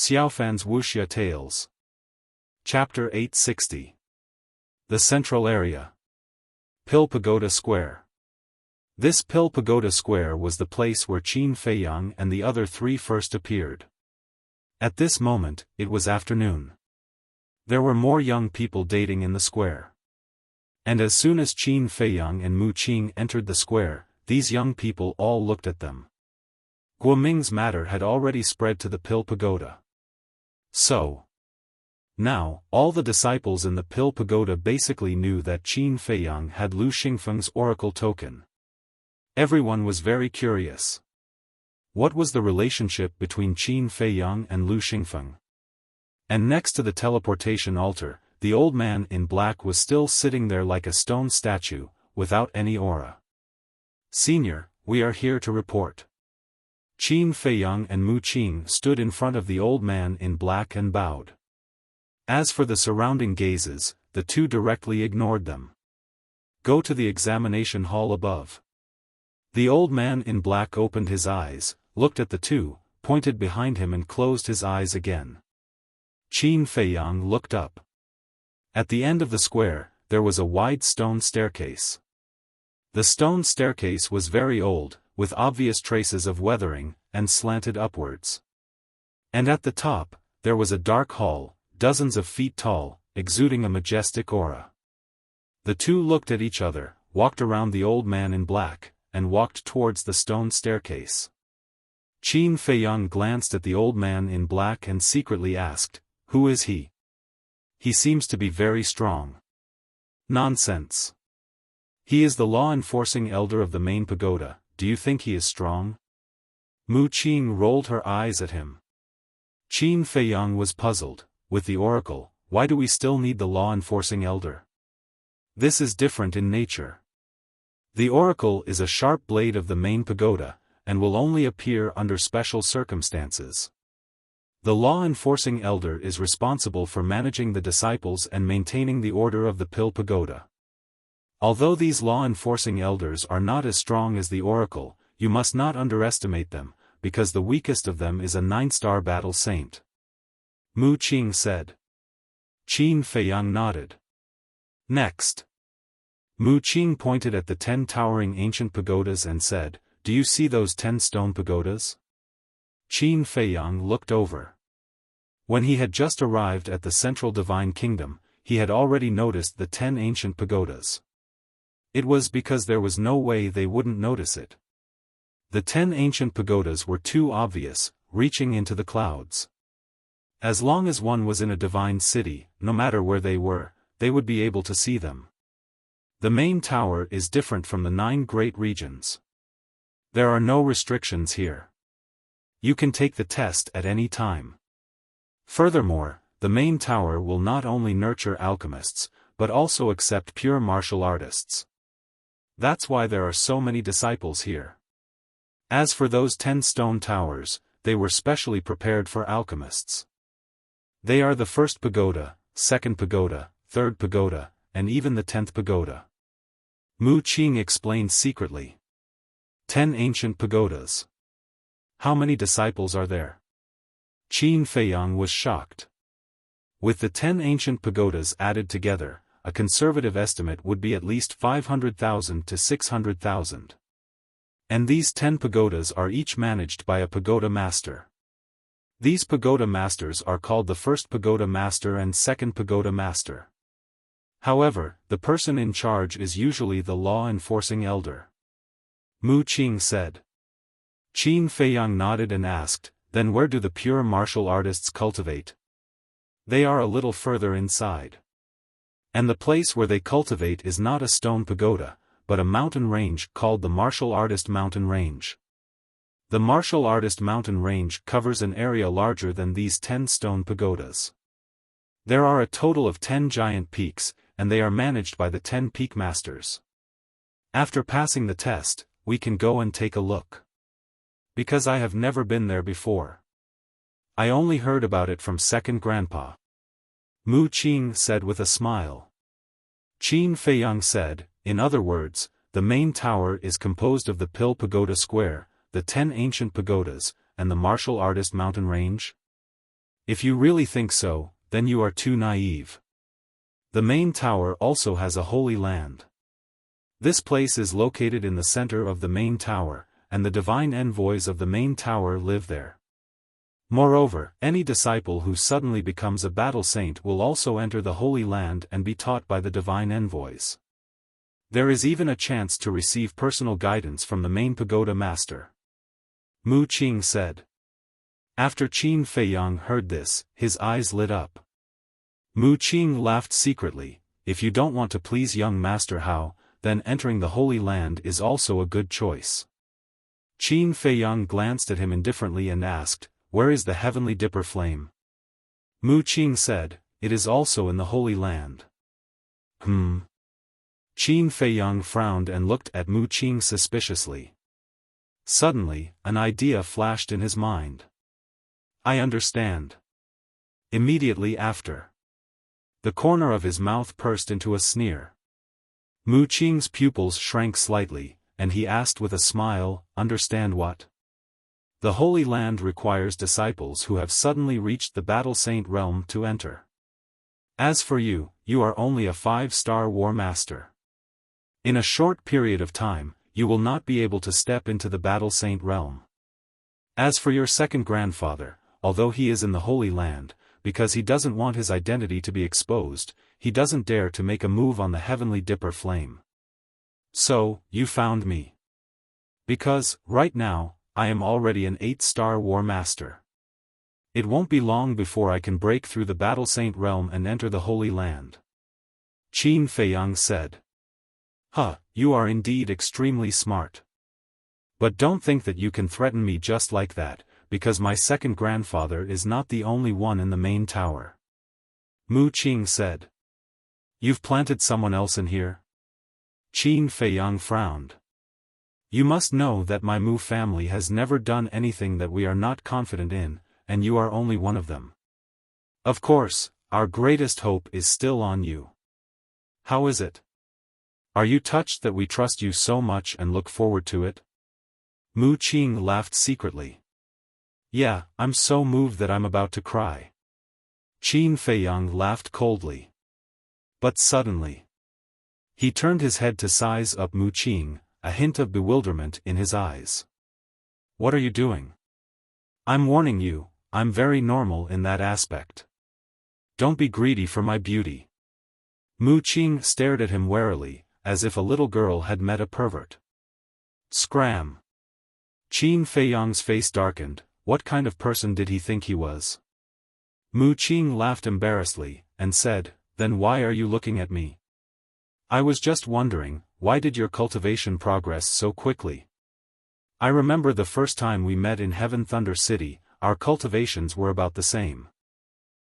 Xiaofan's Wuxia Tales. Chapter 860. The Central Area. Pill Pagoda Square. This Pill Pagoda Square was the place where Qin Feiyang and the other three first appeared. At this moment, it was afternoon. There were more young people dating in the square. And as soon as Qin Feiyang and Mu Qing entered the square, these young people all looked at them. Guoming's matter had already spread to the Pill Pagoda. So, now, all the disciples in the Pill Pagoda basically knew that Qin Feiyang had Lu Xingfeng's oracle token. Everyone was very curious. What was the relationship between Qin Feiyang and Lu Xingfeng? And next to the teleportation altar, the old man in black was still sitting there like a stone statue, without any aura. "Senior, we are here to report." Qin Feiyang and Mu Qing stood in front of the old man in black and bowed. As for the surrounding gazes, the two directly ignored them. "Go to the examination hall above." The old man in black opened his eyes, looked at the two, pointed behind him and closed his eyes again. Qin Feiyang looked up. At the end of the square, there was a wide stone staircase. The stone staircase was very old, with obvious traces of weathering, and slanted upwards. And at the top, there was a dark hall, dozens of feet tall, exuding a majestic aura. The two looked at each other, walked around the old man in black, and walked towards the stone staircase. Qin Feiyang glanced at the old man in black and secretly asked, "Who is he? He seems to be very strong." "Nonsense. He is the law-enforcing elder of the main pagoda. Do you think he is strong?" Mu Qing rolled her eyes at him. Qin Feiyang was puzzled. With the oracle, why do we still need the law-enforcing elder? This is different in nature. The oracle is a sharp blade of the main pagoda, and will only appear under special circumstances. The law-enforcing elder is responsible for managing the disciples and maintaining the order of the Pill Pagoda. Although these law-enforcing elders are not as strong as the oracle, you must not underestimate them, because the weakest of them is a 9-star battle saint. Mu Qing said. Qin Feiyang nodded. Next. Mu Qing pointed at the 10 towering ancient pagodas and said, "Do you see those 10 stone pagodas?" Qin Feiyang looked over. When he had just arrived at the central divine kingdom, he had already noticed the 10 ancient pagodas. It was because there was no way they wouldn't notice it. The 10 ancient pagodas were too obvious, reaching into the clouds. As long as one was in a divine city, no matter where they were, they would be able to see them. The main tower is different from the 9 great regions. There are no restrictions here. You can take the test at any time. Furthermore, the main tower will not only nurture alchemists, but also accept pure martial artists. That's why there are so many disciples here. As for those 10 stone towers, they were specially prepared for alchemists. They are the first pagoda, second pagoda, third pagoda, and even the 10th pagoda. Mu Qing explained secretly. 10 ancient pagodas. How many disciples are there? Qin Feiyang was shocked. With the 10 ancient pagodas added together, a conservative estimate would be at least 500,000 to 600,000. And these 10 pagodas are each managed by a pagoda master. These pagoda masters are called the first pagoda master and second pagoda master. However, the person in charge is usually the law-enforcing elder. Mu Qing said. Qin Feiyang nodded and asked, "Then where do the pure martial artists cultivate?" "They are a little further inside. And the place where they cultivate is not a stone pagoda, but a mountain range called the Martial Artist Mountain Range. The Martial Artist Mountain Range covers an area larger than these 10 stone pagodas. There are a total of 10 giant peaks, and they are managed by the 10 peak masters. After passing the test, we can go and take a look. Because I have never been there before. I only heard about it from second grandpa." Mu Qing said with a smile. Qin Feiyang said, "In other words, the main tower is composed of the Pill Pagoda Square, the 10 ancient pagodas, and the martial artist mountain range?" If you really think so, then you are too naive. The main tower also has a holy land. This place is located in the center of the main tower, and the divine envoys of the main tower live there. Moreover, any disciple who suddenly becomes a battle saint will also enter the Holy Land and be taught by the divine envoys. There is even a chance to receive personal guidance from the main pagoda master. Mu Qing said. After Qin Feiyang heard this, his eyes lit up. Mu Qing laughed secretly. If you don't want to please young Master Hao, then entering the Holy Land is also a good choice. Qin Feiyang glanced at him indifferently and asked, "Where is the heavenly dipper flame?" Mu Qing said, "It is also in the Holy Land." Qin Feiyang frowned and looked at Mu Qing suspiciously. Suddenly, an idea flashed in his mind. "I understand." Immediately after, the corner of his mouth pursed into a sneer. Mu Qing's pupils shrank slightly, and he asked with a smile, "Understand what?" The Holy Land requires disciples who have suddenly reached the Battle Saint realm to enter. As for you, you are only a 5-star War Master. In a short period of time, you will not be able to step into the Battle Saint realm. As for your second grandfather, although he is in the Holy Land, because he doesn't want his identity to be exposed, he doesn't dare to make a move on the heavenly dipper flame. So, you found me. Because, right now, I am already an 8-star War Master. It won't be long before I can break through the Battle Saint realm and enter the Holy Land. Qin Feiyang said. You are indeed extremely smart. But don't think that you can threaten me just like that, because my second grandfather is not the only one in the main tower. Mu Qing said. You've planted someone else in here? Qin Feiyang frowned. You must know that my Mu family has never done anything that we are not confident in, and you are only one of them. Of course, our greatest hope is still on you. How is it? Are you touched that we trust you so much and look forward to it? Mu Qing laughed secretly. Yeah, I'm so moved that I'm about to cry. Qin Feiyang laughed coldly. But suddenly, he turned his head to size up Mu Qing, a hint of bewilderment in his eyes. What are you doing? I'm warning you, I'm very normal in that aspect. Don't be greedy for my beauty. Mu Qing stared at him warily, as if a little girl had met a pervert. Scram! Qin Feiyang's face darkened. What kind of person did he think he was? Mu Qing laughed embarrassedly, and said, Then why are you looking at me? I was just wondering, why did your cultivation progress so quickly? I remember the first time we met in Heaven Thunder City, our cultivations were about the same.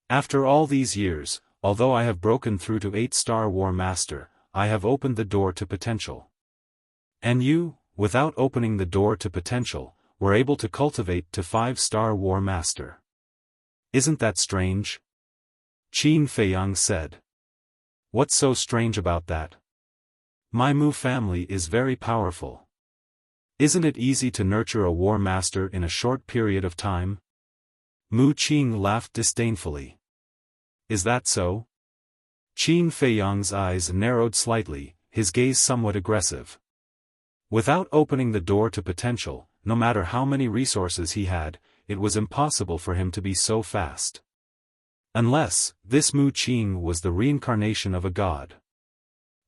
After all these years, although I have broken through to 8-star War Master, I have opened the door to potential. And you, without opening the door to potential, were able to cultivate to 5-star War Master. Isn't that strange? Qin Feiyang said. What's so strange about that? My Mu family is very powerful. Isn't it easy to nurture a War Master in a short period of time? Mu Qing laughed disdainfully. Is that so? Qin Feiyang's eyes narrowed slightly, his gaze somewhat aggressive. Without opening the door to potential, no matter how many resources he had, it was impossible for him to be so fast. Unless, this Mu Qing was the reincarnation of a god.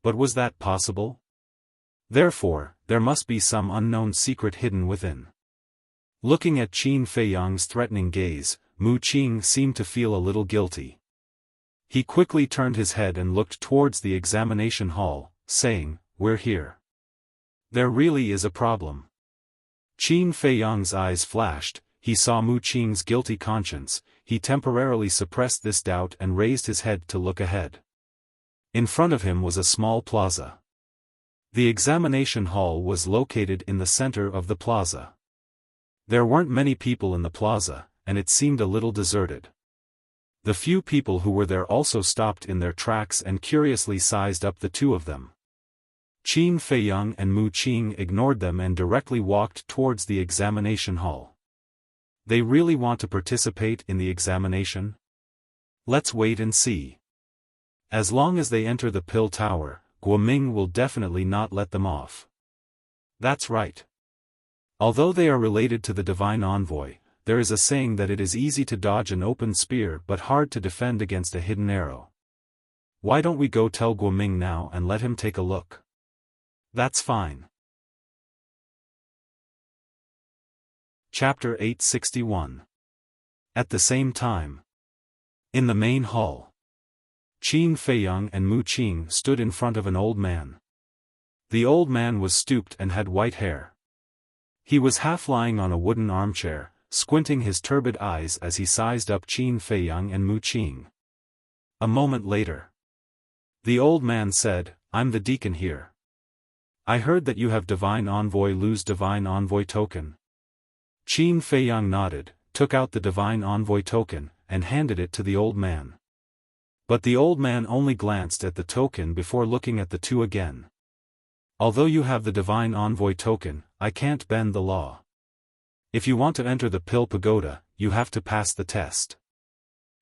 But was that possible? Therefore, there must be some unknown secret hidden within. Looking at Qin Feiyang's threatening gaze, Mu Qing seemed to feel a little guilty. He quickly turned his head and looked towards the examination hall, saying, We're here. There really is a problem. Qin Feiyang's eyes flashed, he saw Mu Qing's guilty conscience, he temporarily suppressed this doubt and raised his head to look ahead. In front of him was a small plaza. The examination hall was located in the center of the plaza. There weren't many people in the plaza, and it seemed a little deserted. The few people who were there also stopped in their tracks and curiously sized up the two of them. Qin Feiyang and Mu Qing ignored them and directly walked towards the examination hall. They really want to participate in the examination? Let's wait and see. As long as they enter the pill tower, Guoming will definitely not let them off. That's right. Although they are related to the divine envoy, there is a saying that it is easy to dodge an open spear but hard to defend against a hidden arrow. Why don't we go tell Guoming now and let him take a look? That's fine. Chapter 861. At the same time. In the main hall. Qin Feiyang and Mu Qing stood in front of an old man. The old man was stooped and had white hair. He was half lying on a wooden armchair, squinting his turbid eyes as he sized up Qin Feiyang and Mu Qing. A moment later. The old man said, "I'm the deacon here. I heard that you have Divine Envoy Lu's Divine Envoy token." Qin Feiyang nodded, took out the Divine Envoy token, and handed it to the old man. But the old man only glanced at the token before looking at the two again. "Although you have the Divine Envoy token, I can't bend the law. If you want to enter the Pill Pagoda, you have to pass the test."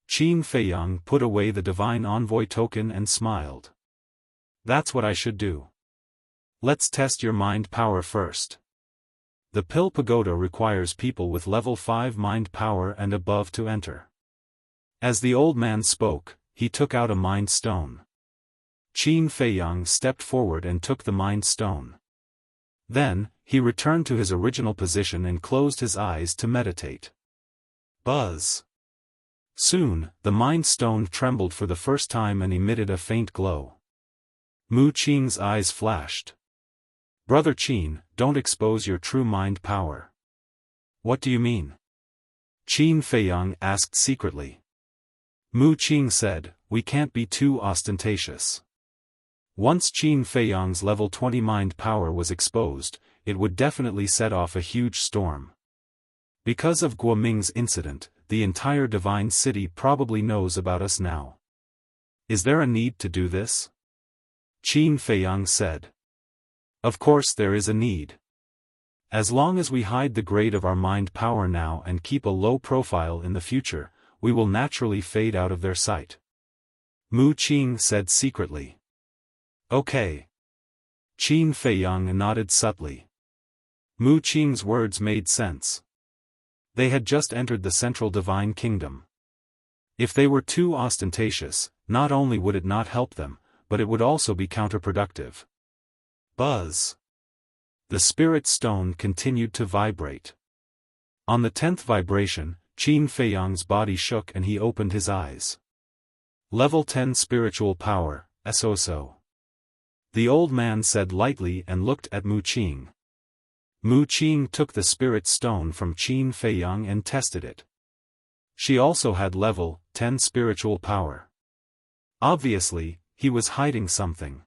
Qin Feiyang put away the Divine Envoy token and smiled. "That's what I should do. Let's test your mind power first. The Pill Pagoda requires people with level 5 mind power and above to enter." As the old man spoke, he took out a mind stone. Qin Feiyang stepped forward and took the mind stone. Then, he returned to his original position and closed his eyes to meditate. Buzz! Soon, the mind stone trembled for the first time and emitted a faint glow. Mu Qing's eyes flashed. "Brother Qin, don't expose your true mind power." "What do you mean?" Qin Feiyang asked secretly. Mu Qing said, "We can't be too ostentatious." Once Qin Feiyang's level 20 mind power was exposed, it would definitely set off a huge storm. Because of Guoming's incident, the entire divine city probably knows about us now. "Is there a need to do this?" Qin Feiyang said. "Of course there is a need. As long as we hide the grade of our mind power now and keep a low profile in the future, we will naturally fade out of their sight." Mu Qing said secretly. "Okay." Qin Feiyang nodded subtly. Mu Qing's words made sense. They had just entered the Central Divine Kingdom. If they were too ostentatious, not only would it not help them, but it would also be counterproductive. Buzz! The spirit stone continued to vibrate. On the 10th vibration, Qin Feiyang's body shook and he opened his eyes. Level 10 spiritual power, SOSO. The old man said lightly and looked at Mu Qing. Mu Qing took the spirit stone from Qin Feiyang and tested it. She also had level 10 spiritual power. Obviously, he was hiding something.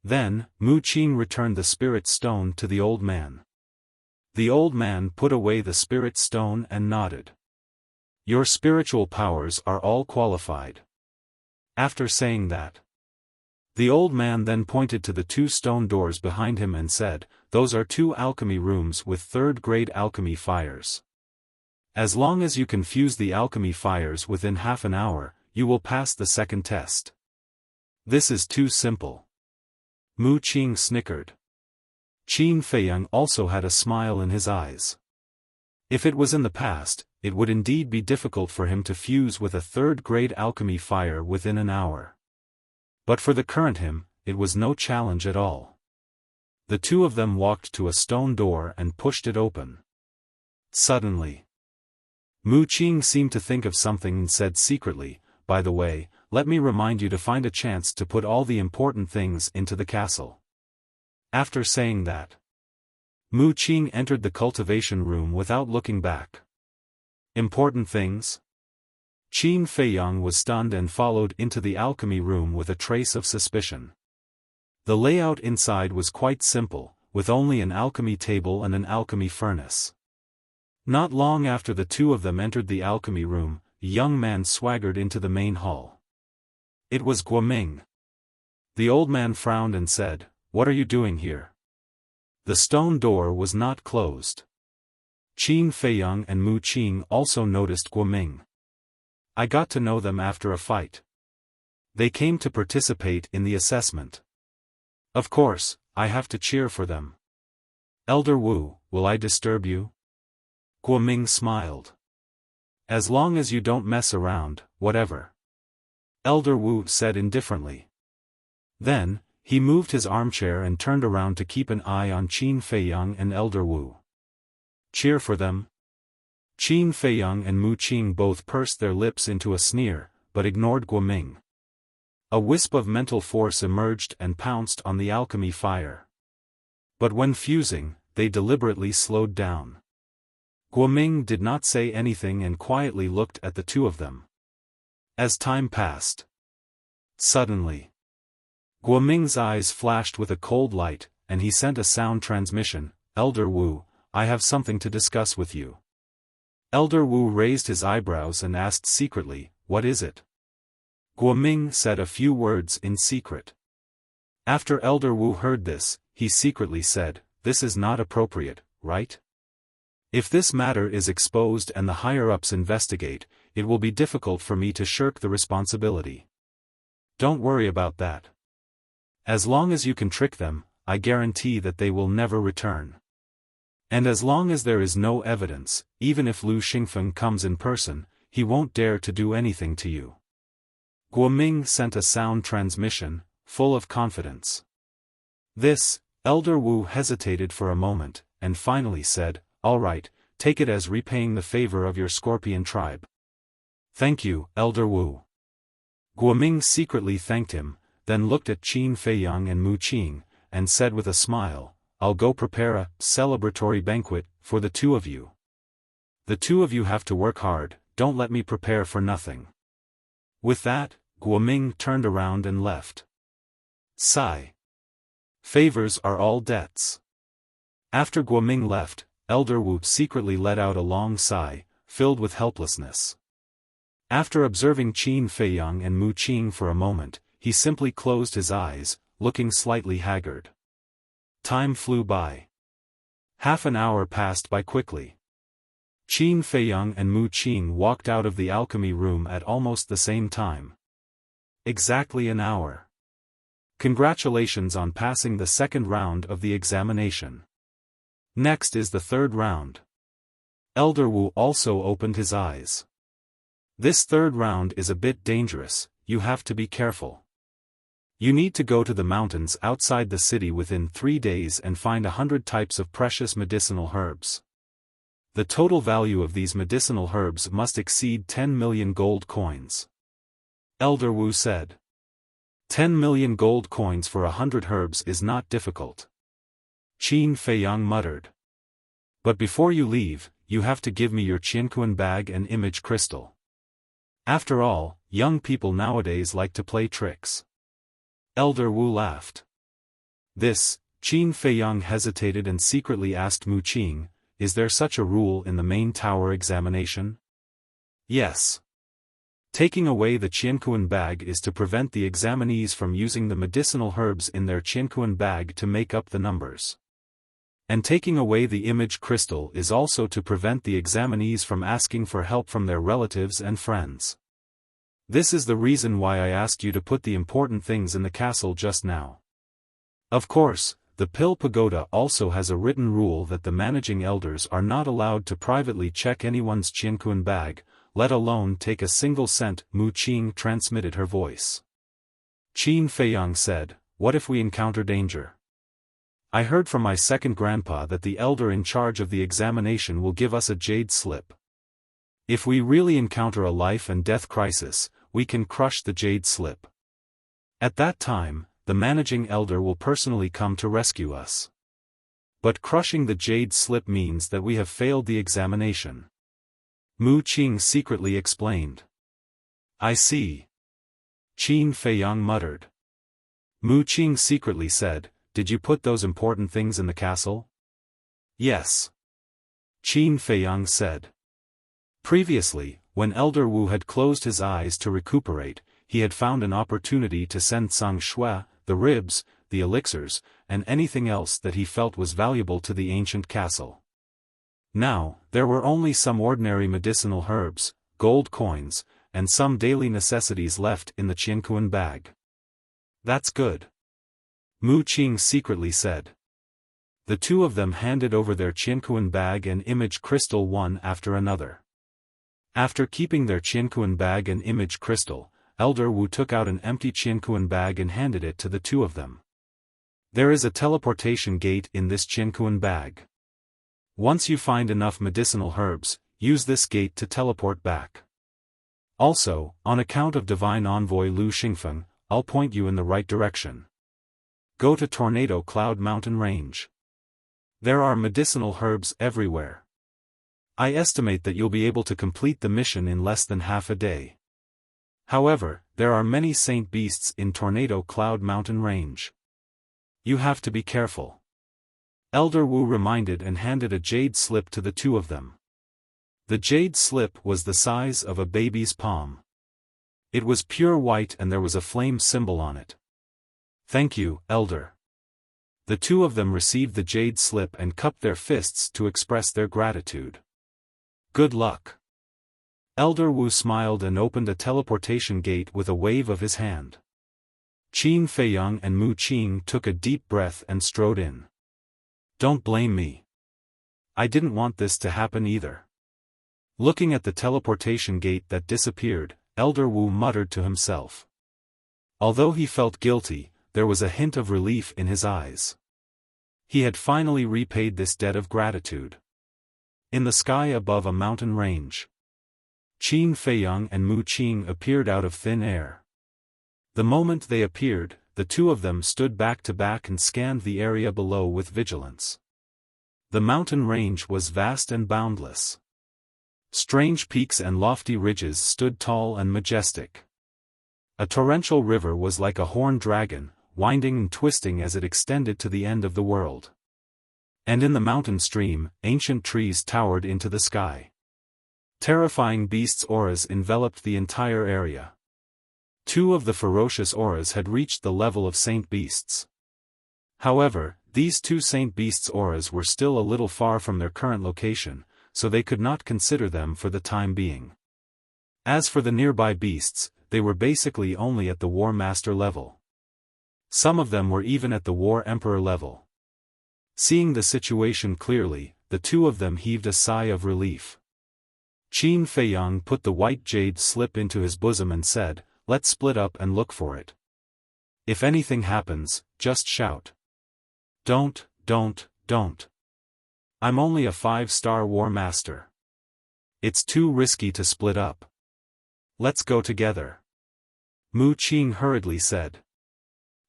Then, Mu Qing returned the spirit stone to the old man. The old man put away the spirit stone and nodded. "Your spiritual powers are all qualified." After saying that, the old man then pointed to the two stone doors behind him and said, "Those are 2 alchemy rooms with 3rd-grade alchemy fires. As long as you can fuse the alchemy fires within half an hour, you will pass the second test." "This is too simple." Mu Qing snickered. Qin Feiyang also had a smile in his eyes. If it was in the past, it would indeed be difficult for him to fuse with a 3rd-grade alchemy fire within an hour. But for the current him, it was no challenge at all. The two of them walked to a stone door and pushed it open. Suddenly, Mu Qing seemed to think of something and said secretly, "By the way, let me remind you to find a chance to put all the important things into the castle." After saying that, Mu Qing entered the cultivation room without looking back. Important things? Qin Feiyang was stunned and followed into the alchemy room with a trace of suspicion. The layout inside was quite simple, with only an alchemy table and an alchemy furnace. Not long after the two of them entered the alchemy room, a young man swaggered into the main hall. It was Guoming. The old man frowned and said, "What are you doing here?" The stone door was not closed. Qin Feiyang and Mu Qing also noticed Guoming. I got to know them after a fight. They came to participate in the assessment. Of course, I have to cheer for them. Elder Wu, will I disturb you? Guoming smiled. As long as you don't mess around, whatever. Elder Wu said indifferently. Then, he moved his armchair and turned around to keep an eye on Qin Feiyang and Elder Wu. Cheer for them? Qin Feiyang and Mu Qing both pursed their lips into a sneer, but ignored Guoming. A wisp of mental force emerged and pounced on the alchemy fire. But when fusing, they deliberately slowed down. Guoming did not say anything and quietly looked at the two of them. As time passed. Suddenly, Guoming's eyes flashed with a cold light, and he sent a sound transmission. Elder Wu, I have something to discuss with you. Elder Wu raised his eyebrows and asked secretly, what is it? Guoming said a few words in secret. After Elder Wu heard this, he secretly said, this is not appropriate, right? If this matter is exposed and the higher-ups investigate, it will be difficult for me to shirk the responsibility. Don't worry about that. As long as you can trick them, I guarantee that they will never return. And as long as there is no evidence, even if Lu Xingfeng comes in person, he won't dare to do anything to you. Guoming sent a sound transmission, full of confidence. This, Elder Wu hesitated for a moment, and finally said, all right, take it as repaying the favor of your scorpion tribe. Thank you, Elder Wu. Guoming secretly thanked him, then looked at Qin Feiyang and Mu Qing, and said with a smile, I'll go prepare a celebratory banquet for the two of you. The two of you have to work hard, don't let me prepare for nothing. With that, Guoming turned around and left. Sigh. Favors are all debts. After Guoming left, Elder Wu secretly let out a long sigh, filled with helplessness. After observing Qin Feiyang and Mu Qing for a moment, he simply closed his eyes, looking slightly haggard. Time flew by. Half an hour passed by quickly. Qin Feiyang and Mu Qing walked out of the alchemy room at almost the same time. Exactly an hour. Congratulations on passing the second round of the examination. Next is the third round. Elder Wu also opened his eyes. This third round is a bit dangerous, you have to be careful. You need to go to the mountains outside the city within 3 days and find 100 types of precious medicinal herbs. The total value of these medicinal herbs must exceed 10 million gold coins. Elder Wu said. 10 million gold coins for 100 herbs is not difficult. Qin Feiyang muttered. But before you leave, you have to give me your Qianquan bag and image crystal. After all, young people nowadays like to play tricks. Elder Wu laughed. This, Qin Feiyang hesitated and secretly asked Mu Qing, is there such a rule in the main tower examination? Yes. Taking away the Qianquan bag is to prevent the examinees from using the medicinal herbs in their Qianquan bag to make up the numbers. And taking away the image crystal is also to prevent the examinees from asking for help from their relatives and friends. This is the reason why I asked you to put the important things in the castle just now. Of course, the Pill Pagoda also has a written rule that the managing elders are not allowed to privately check anyone's Qianquan bag, let alone take a single cent. Mu Qing transmitted her voice. Qin Feiyang said, what if we encounter danger? I heard from my second grandpa that the elder in charge of the examination will give us a jade slip. If we really encounter a life and death crisis, we can crush the jade slip. At that time, the managing elder will personally come to rescue us. But crushing the jade slip means that we have failed the examination. Mu Qing secretly explained. I see. Qin Feiyang muttered. Mu Qing secretly said, did you put those important things in the castle? Yes. Qin Feiyang said. Previously, when Elder Wu had closed his eyes to recuperate, he had found an opportunity to send Sang Shui, the ribs, the elixirs, and anything else that he felt was valuable to the ancient castle. Now, there were only some ordinary medicinal herbs, gold coins, and some daily necessities left in the Qianquan bag. That's good. Mu Qing secretly said. The two of them handed over their Qianquan bag and image crystal one after another. After keeping their Qianquan bag and image crystal, Elder Wu took out an empty Qianquan bag and handed it to the two of them. There is a teleportation gate in this Qianquan bag. Once you find enough medicinal herbs, use this gate to teleport back. Also, on account of Divine Envoy Lu Xingfeng, I'll point you in the right direction. Go to Tornado Cloud Mountain Range. There are medicinal herbs everywhere. I estimate that you'll be able to complete the mission in less than half a day. However, there are many saint beasts in Tornado Cloud Mountain Range. You have to be careful. Elder Wu reminded and handed a jade slip to the two of them. The jade slip was the size of a baby's palm. It was pure white and there was a flame symbol on it. Thank you, Elder. The two of them received the jade slip and cupped their fists to express their gratitude. Good luck. Elder Wu smiled and opened a teleportation gate with a wave of his hand. Qin Feiyang and Mu Qing took a deep breath and strode in. Don't blame me. I didn't want this to happen either. Looking at the teleportation gate that disappeared, Elder Wu muttered to himself. Although he felt guilty, there was a hint of relief in his eyes. He had finally repaid this debt of gratitude. In the sky above a mountain range, Qin Feiyang and Mu Qing appeared out of thin air. The moment they appeared, the two of them stood back to back and scanned the area below with vigilance. The mountain range was vast and boundless. Strange peaks and lofty ridges stood tall and majestic. A torrential river was like a horned dragon, winding and twisting as it extended to the end of the world. And in the mountain stream, ancient trees towered into the sky. Terrifying beasts' auras enveloped the entire area. Two of the ferocious auras had reached the level of saint beasts. However, these two saint beasts' auras were still a little far from their current location, so they could not consider them for the time being. As for the nearby beasts, they were basically only at the War Master level. Some of them were even at the War Emperor level. Seeing the situation clearly, the two of them heaved a sigh of relief. Qin Feiyang put the white jade slip into his bosom and said, "Let's split up and look for it. If anything happens, just shout. Don't. I'm only a 5-star War Master. It's too risky to split up. Let's go together." Mu Qing hurriedly said.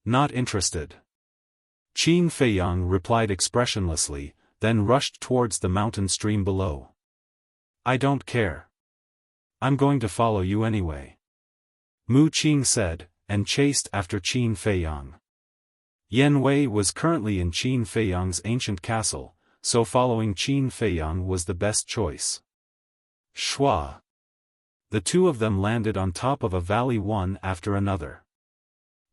Not interested. Qin Feiyang replied expressionlessly, then rushed towards the mountain stream below. I don't care. I'm going to follow you anyway. Mu Qing said, and chased after Qin Feiyang. Yan Wei was currently in Qin Feiyang's ancient castle, so following Qin Feiyang was the best choice. Shua. The two of them landed on top of a valley one after another.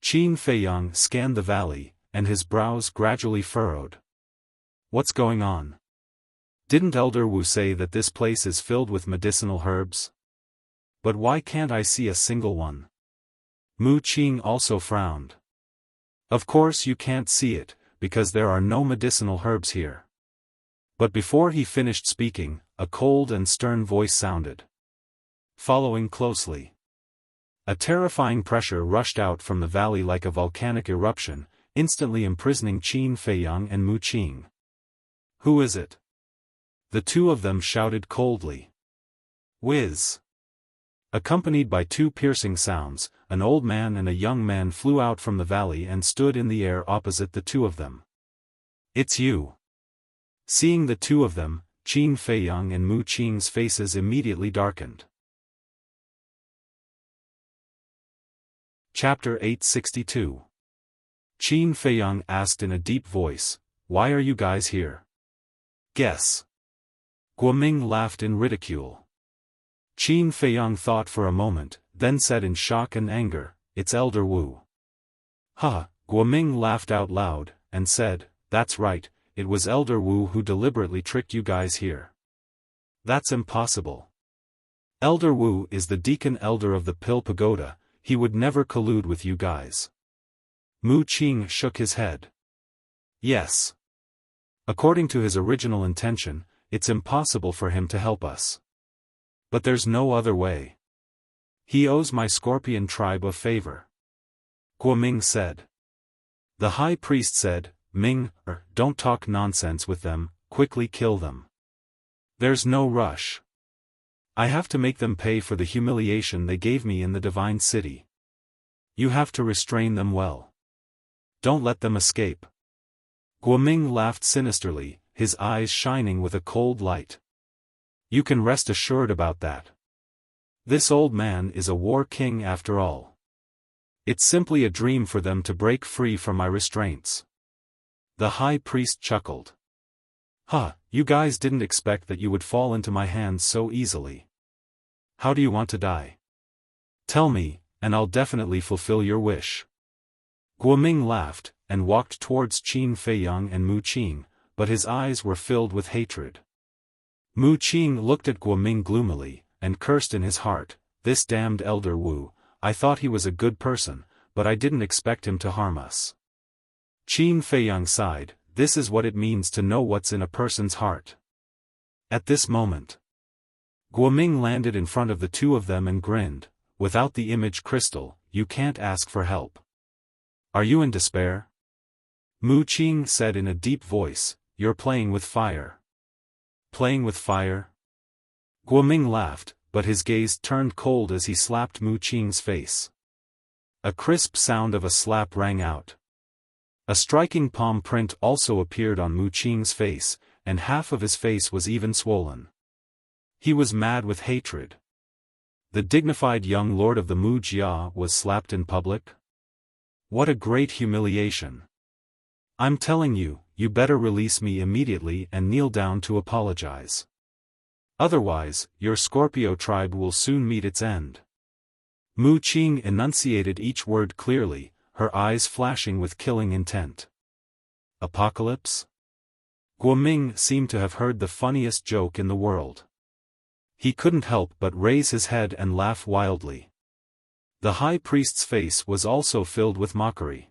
Qin Feiyang scanned the valley, and his brows gradually furrowed. What's going on? Didn't Elder Wu say that this place is filled with medicinal herbs? But why can't I see a single one? Mu Qing also frowned. Of course you can't see it, because there are no medicinal herbs here. But before he finished speaking, a cold and stern voice sounded. Following closely. A terrifying pressure rushed out from the valley like a volcanic eruption, instantly imprisoning Qin Feiyang and Mu Qing. Who is it? The two of them shouted coldly. Whiz! Accompanied by two piercing sounds, an old man and a young man flew out from the valley and stood in the air opposite the two of them. It's you. Seeing the two of them, Qin Feiyang and Mu Qing's faces immediately darkened. Chapter 862. Qin Feiyang asked in a deep voice, "Why are you guys here?" Guess. Guoming laughed in ridicule. Qin Feiyang thought for a moment, then said in shock and anger, "It's Elder Wu." Ha! Guoming laughed out loud, and said, "That's right, it was Elder Wu who deliberately tricked you guys here. That's impossible. Elder Wu is the deacon elder of the Pill Pagoda, he would never collude with you guys. Mu Qing shook his head. Yes. According to his original intention, it's impossible for him to help us. But there's no other way. He owes my scorpion tribe a favor. Guoming said. The high priest said, Ming, don't talk nonsense with them, quickly kill them. There's no rush. I have to make them pay for the humiliation they gave me in the divine city. You have to restrain them well. Don't let them escape. Guoming laughed sinisterly, his eyes shining with a cold light. You can rest assured about that. This old man is a war king after all. It's simply a dream for them to break free from my restraints. The high priest chuckled. You guys didn't expect that you would fall into my hands so easily. How do you want to die? Tell me, and I'll definitely fulfill your wish. Guoming laughed, and walked towards Qin Feiyang and Mu Qing, but his eyes were filled with hatred. Mu Qing looked at Guoming gloomily, and cursed in his heart, this damned elder Wu, I thought he was a good person, but I didn't expect him to harm us. Qin Feiyang sighed, this is what it means to know what's in a person's heart. At this moment, Guoming landed in front of the two of them and grinned, without the image crystal, you can't ask for help. Are you in despair? Mu Qing said in a deep voice, you're playing with fire. Playing with fire? Guoming laughed, but his gaze turned cold as he slapped Mu Qing's face. A crisp sound of a slap rang out. A striking palm print also appeared on Mu Qing's face, and half of his face was even swollen. He was mad with hatred. The dignified young lord of the Mu Jia was slapped in public? What a great humiliation. I'm telling you, you better release me immediately and kneel down to apologize. Otherwise, your Scorpio tribe will soon meet its end. Mu Qing enunciated each word clearly, her eyes flashing with killing intent. Apocalypse? Guoming seemed to have heard the funniest joke in the world. He couldn't help but raise his head and laugh wildly. The high priest's face was also filled with mockery.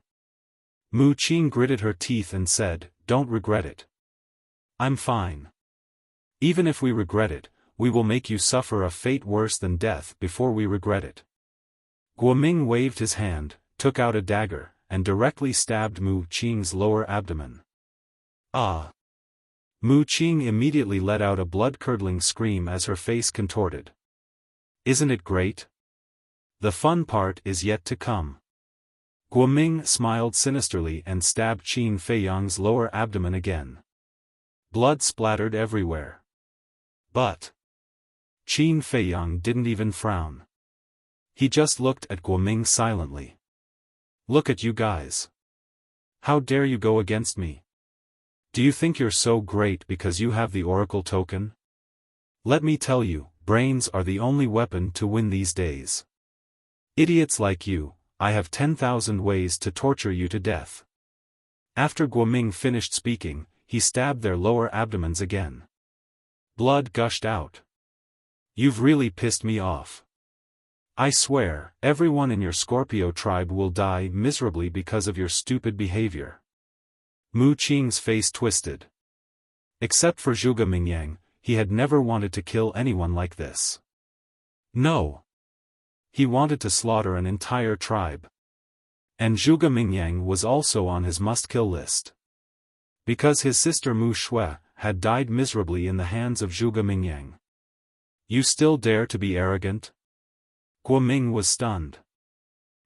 Mu Qing gritted her teeth and said, don't regret it. I'm fine. Even if we regret it, we will make you suffer a fate worse than death before we regret it. Guoming waved his hand, took out a dagger, and directly stabbed Mu Qing's lower abdomen. Ah! Mu Qing immediately let out a blood-curdling scream as her face contorted. Isn't it great? The fun part is yet to come. Guoming smiled sinisterly and stabbed Qin Feiyang's lower abdomen again. Blood splattered everywhere. But Qin Feiyang didn't even frown. He just looked at Guoming silently. Look at you guys. How dare you go against me? Do you think you're so great because you have the Oracle token? Let me tell you, brains are the only weapon to win these days. Idiots like you, I have 10,000 ways to torture you to death. After Guoming finished speaking, he stabbed their lower abdomens again. Blood gushed out. You've really pissed me off. I swear, everyone in your Scorpio tribe will die miserably because of your stupid behavior. Mu Qing's face twisted. Except for Zhuge Mingyang, he had never wanted to kill anyone like this. No. He wanted to slaughter an entire tribe. And Zhuge Mingyang was also on his must-kill list. Because his sister Mu Shui had died miserably in the hands of Zhuge Mingyang. You still dare to be arrogant? Guoming was stunned.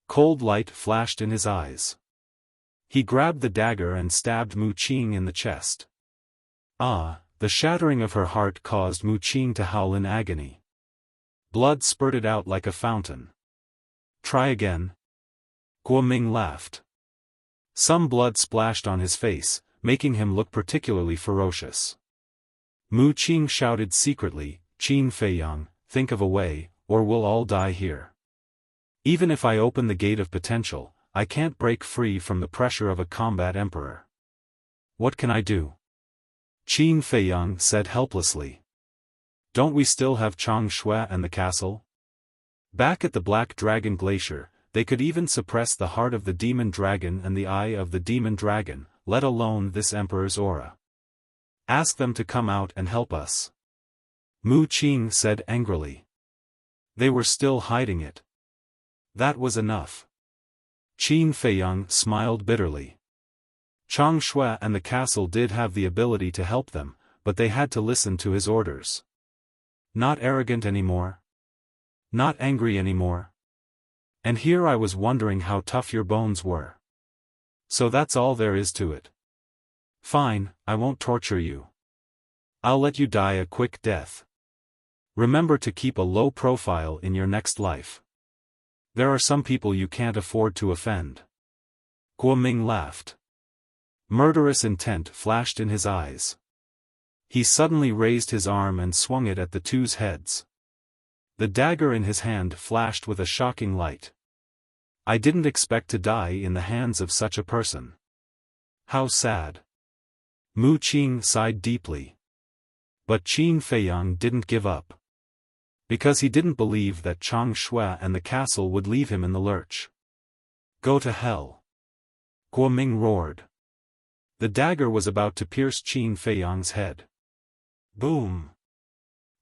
Cold light flashed in his eyes. He grabbed the dagger and stabbed Mu Qing in the chest. Ah, the shattering of her heart caused Mu Qing to howl in agony. Blood spurted out like a fountain. Try again. Guoming laughed. Some blood splashed on his face, making him look particularly ferocious. Mu Qing shouted secretly, Qin Feiyang, think of a way, or we'll all die here. Even if I open the gate of potential, I can't break free from the pressure of a combat emperor. What can I do? Qin Feiyang said helplessly. Don't we still have Changshui and the castle? Back at the Black Dragon Glacier, they could even suppress the heart of the demon dragon and the eye of the demon dragon, let alone this emperor's aura. Ask them to come out and help us. Mu Qing said angrily. They were still hiding it. That was enough. Qin Feiyang smiled bitterly. Changshui and the castle did have the ability to help them, but they had to listen to his orders. Not arrogant anymore. Not angry anymore. And here I was wondering how tough your bones were. So that's all there is to it. Fine, I won't torture you. I'll let you die a quick death. Remember to keep a low profile in your next life. There are some people you can't afford to offend. Guo Ming laughed. Murderous intent flashed in his eyes. He suddenly raised his arm and swung it at the two's heads. The dagger in his hand flashed with a shocking light. I didn't expect to die in the hands of such a person. How sad. Mu Qing sighed deeply. But Qin Feiyang didn't give up. Because he didn't believe that Changshui and the castle would leave him in the lurch. Go to hell. Guo Ming roared. The dagger was about to pierce Qin Feiyang's head. Boom!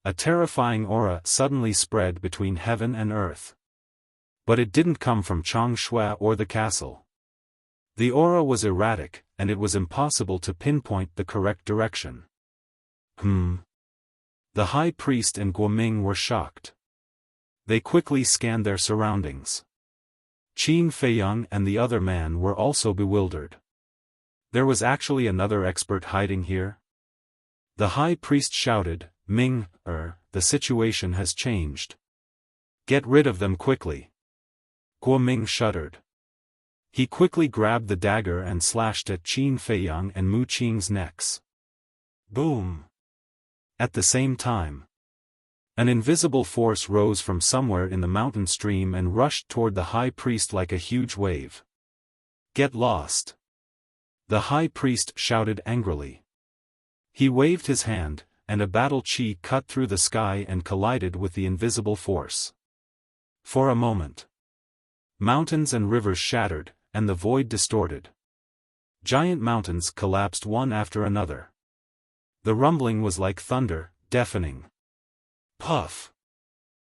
A terrifying aura suddenly spread between heaven and earth. But it didn't come from Changshui or the castle. The aura was erratic, and it was impossible to pinpoint the correct direction. The high priest and Guo Ming were shocked. They quickly scanned their surroundings. Qin Feiyang and the other man were also bewildered. There was actually another expert hiding here? The high priest shouted, Ming, the situation has changed. Get rid of them quickly. Guo Ming shuddered. He quickly grabbed the dagger and slashed at Qin Feiyang and Mu Qing's necks. Boom! At the same time, an invisible force rose from somewhere in the mountain stream and rushed toward the high priest like a huge wave. Get lost! The high priest shouted angrily. He waved his hand, and a battle chi cut through the sky and collided with the invisible force. For a moment, mountains and rivers shattered, and the void distorted. Giant mountains collapsed one after another. The rumbling was like thunder, deafening. Puff!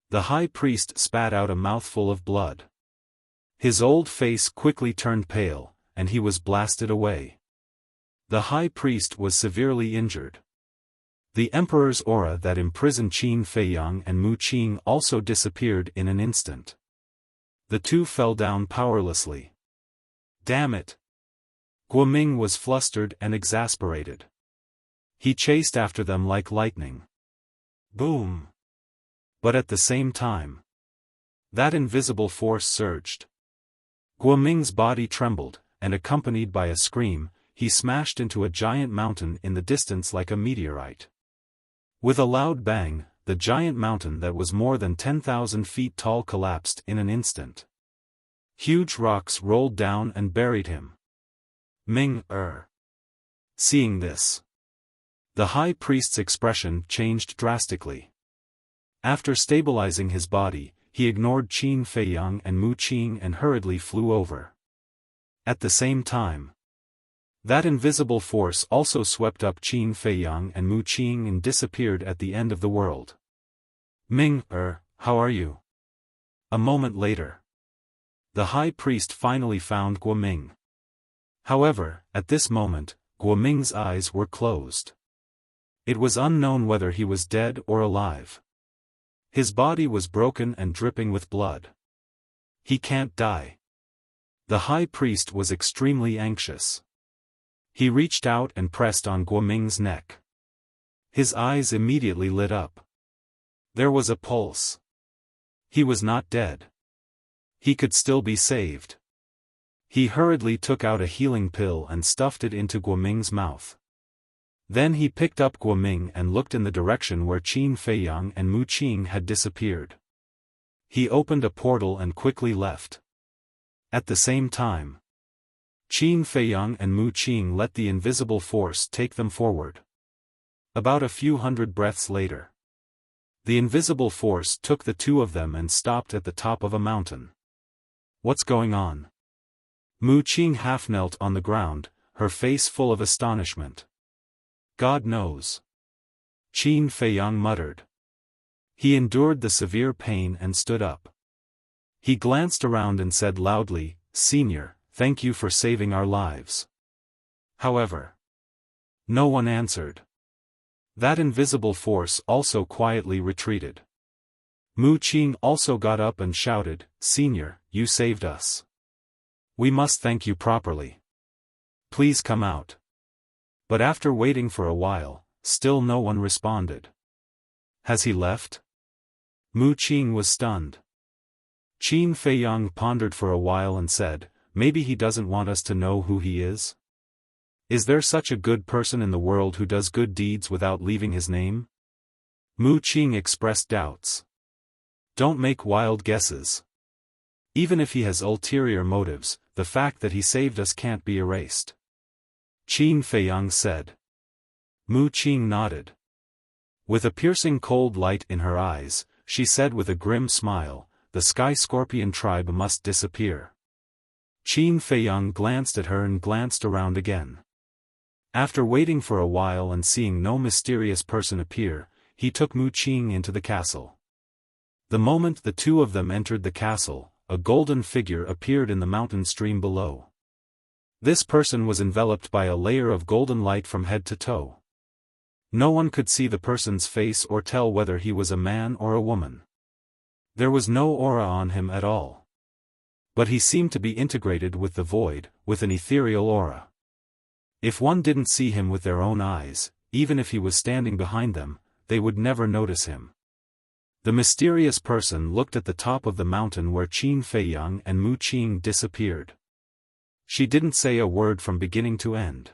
The high priest spat out a mouthful of blood. His old face quickly turned pale, and he was blasted away. The high priest was severely injured. The emperor's aura that imprisoned Qin Feiyang and Mu Qing also disappeared in an instant. The two fell down powerlessly. Damn it! Guo Ming was flustered and exasperated. He chased after them like lightning. Boom! But at the same time, that invisible force surged. Guo Ming's body trembled, and accompanied by a scream, he smashed into a giant mountain in the distance like a meteorite. With a loud bang, the giant mountain that was more than 10,000 feet tall collapsed in an instant. Huge rocks rolled down and buried him. Ming, Seeing this, the high priest's expression changed drastically. After stabilizing his body, he ignored Qin Feiyang and Mu Qing and hurriedly flew over. At the same time, that invisible force also swept up Qin Feiyang and Mu Qing and disappeared at the end of the world. Ming, how are you? A moment later, the high priest finally found Guo Ming. However, at this moment, Guo Ming's eyes were closed. It was unknown whether he was dead or alive. His body was broken and dripping with blood. He can't die. The high priest was extremely anxious. He reached out and pressed on Guo Ming's neck. His eyes immediately lit up. There was a pulse. He was not dead. He could still be saved. He hurriedly took out a healing pill and stuffed it into Guo Ming's mouth. Then he picked up Guo Ming and looked in the direction where Qin Feiyang and Mu Qing had disappeared. He opened a portal and quickly left. At the same time, Qin Feiyang and Mu Qing let the invisible force take them forward. About a few hundred breaths later, The invisible force took the two of them and stopped at the top of a mountain. What's going on? Mu Qing half knelt on the ground, her face full of astonishment. God knows. Qin Feiyang muttered. He endured the severe pain and stood up. He glanced around and said loudly, "Senior, thank you for saving our lives." However, no one answered. That invisible force also quietly retreated. Mu Qing also got up and shouted, "Senior, you saved us. We must thank you properly. Please come out." But after waiting for a while, still no one responded. Has he left? Mu Qing was stunned. Qin Feiyang pondered for a while and said, "Maybe he doesn't want us to know who he is? Is there such a good person in the world who does good deeds without leaving his name?" Mu Qing expressed doubts. Don't make wild guesses. Even if he has ulterior motives, the fact that he saved us can't be erased. Qin Feiyang said. Mu Qing nodded. With a piercing cold light in her eyes, she said with a grim smile, "The Sky Scorpion tribe must disappear." Qin Feiyang glanced at her and glanced around again. After waiting for a while and seeing no mysterious person appear, he took Mu Qing into the castle. The moment the two of them entered the castle, a golden figure appeared in the mountain stream below. This person was enveloped by a layer of golden light from head to toe. No one could see the person's face or tell whether he was a man or a woman. There was no aura on him at all. But he seemed to be integrated with the void, with an ethereal aura. If one didn't see him with their own eyes, even if he was standing behind them, they would never notice him. The mysterious person looked at the top of the mountain where Qin Feiyang and Mu Qing disappeared. She didn't say a word from beginning to end.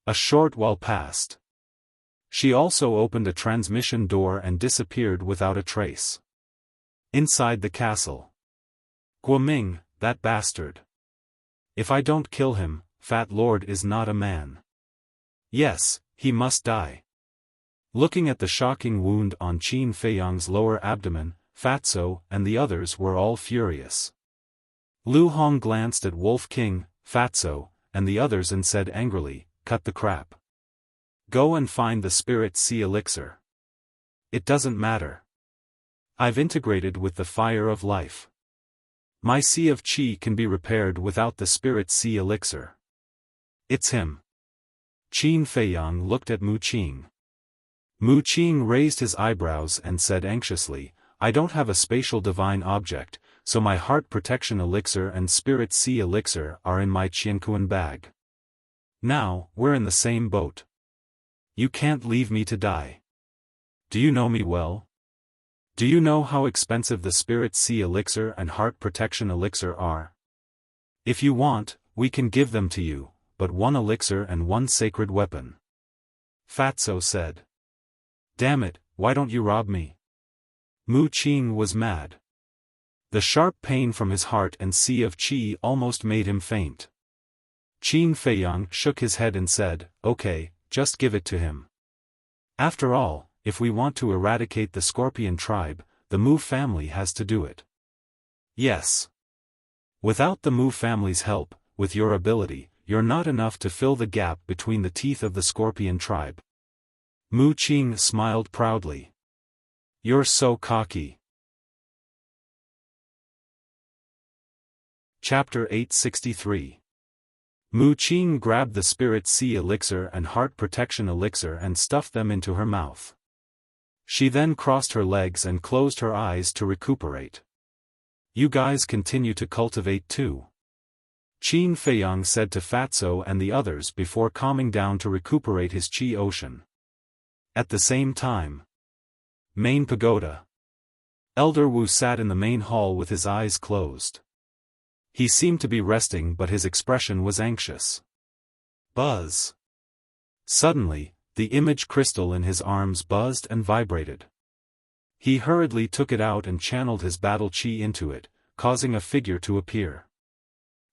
A short while passed. She also opened a transmission door and disappeared without a trace. Inside the castle. Guoming, that bastard. If I don't kill him, Fat Lord is not a man. Yes, he must die. Looking at the shocking wound on Qin Feiyang's lower abdomen, Fatso and the others were all furious. Lu Hong glanced at Wolf King, Fatso, and the others and said angrily, "Cut the crap. Go and find the Spirit Sea Elixir. It doesn't matter. I've integrated with the fire of life. My Sea of Qi can be repaired without the Spirit Sea Elixir. It's him." Qin Feiyang looked at Mu Qing. Mu Qing raised his eyebrows and said anxiously, "I don't have a spatial divine object, so my heart protection elixir and Spirit Sea Elixir are in my Qiankuan bag. Now, we're in the same boat. You can't leave me to die. Do you know me well? Do you know how expensive the Spirit Sea Elixir and Heart Protection Elixir are? If you want, we can give them to you, but one elixir and one sacred weapon." Fatso said. "Damn it, why don't you rob me?" Mu Qing was mad. The sharp pain from his heart and Sea of Qi almost made him faint. Qin Feiyang shook his head and said, "Okay, just give it to him. After all, if we want to eradicate the Scorpion tribe, the Mu family has to do it." "Yes. Without the Mu family's help, with your ability, you're not enough to fill the gap between the teeth of the Scorpion tribe." Mu Qing smiled proudly. "You're so cocky." Chapter 863. Mu Qing grabbed the Spirit Sea Elixir and Heart Protection Elixir and stuffed them into her mouth. She then crossed her legs and closed her eyes to recuperate. "You guys continue to cultivate too," Qin Feiyang said to Fatso and the others before calming down to recuperate his Qi ocean. At the same time. Main Pagoda. Elder Wu sat in the main hall with his eyes closed. He seemed to be resting but his expression was anxious. Buzz. Suddenly, the image crystal in his arms buzzed and vibrated. He hurriedly took it out and channeled his battle Qi into it, causing a figure to appear.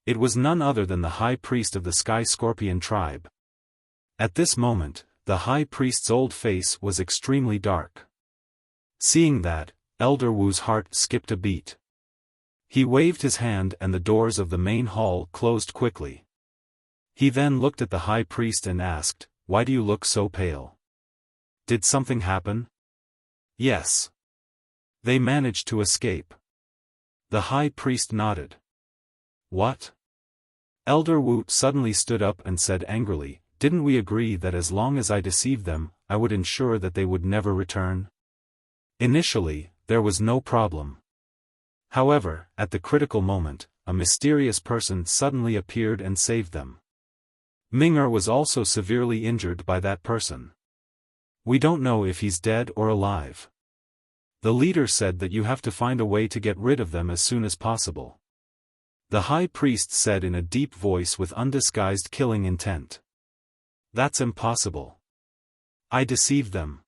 It was none other than the High Priest of the Sky Scorpion tribe. At this moment, the High Priest's old face was extremely dark. Seeing that, Elder Wu's heart skipped a beat. He waved his hand and the doors of the main hall closed quickly. He then looked at the high priest and asked, "Why do you look so pale? Did something happen?" "Yes. They managed to escape." The high priest nodded. "What?" Elder Wu suddenly stood up and said angrily, "Didn't we agree that as long as I deceived them, I would ensure that they would never return?" Initially, there was no problem. However, at the critical moment, a mysterious person suddenly appeared and saved them. Ming'er was also severely injured by that person. "We don't know if he's dead or alive. The leader said that you have to find a way to get rid of them as soon as possible." The high priest said in a deep voice with undisguised killing intent. "That's impossible. I deceived them.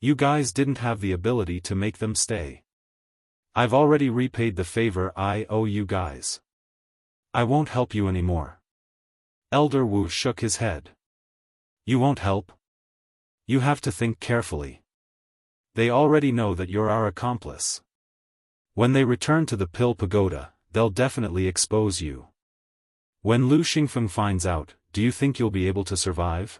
You guys didn't have the ability to make them stay. I've already repaid the favor I owe you guys. I won't help you anymore." Elder Wu shook his head. "You won't help? You have to think carefully. They already know that you're our accomplice. When they return to the Pill Pagoda, they'll definitely expose you. When Lu Xingfeng finds out, do you think you'll be able to survive?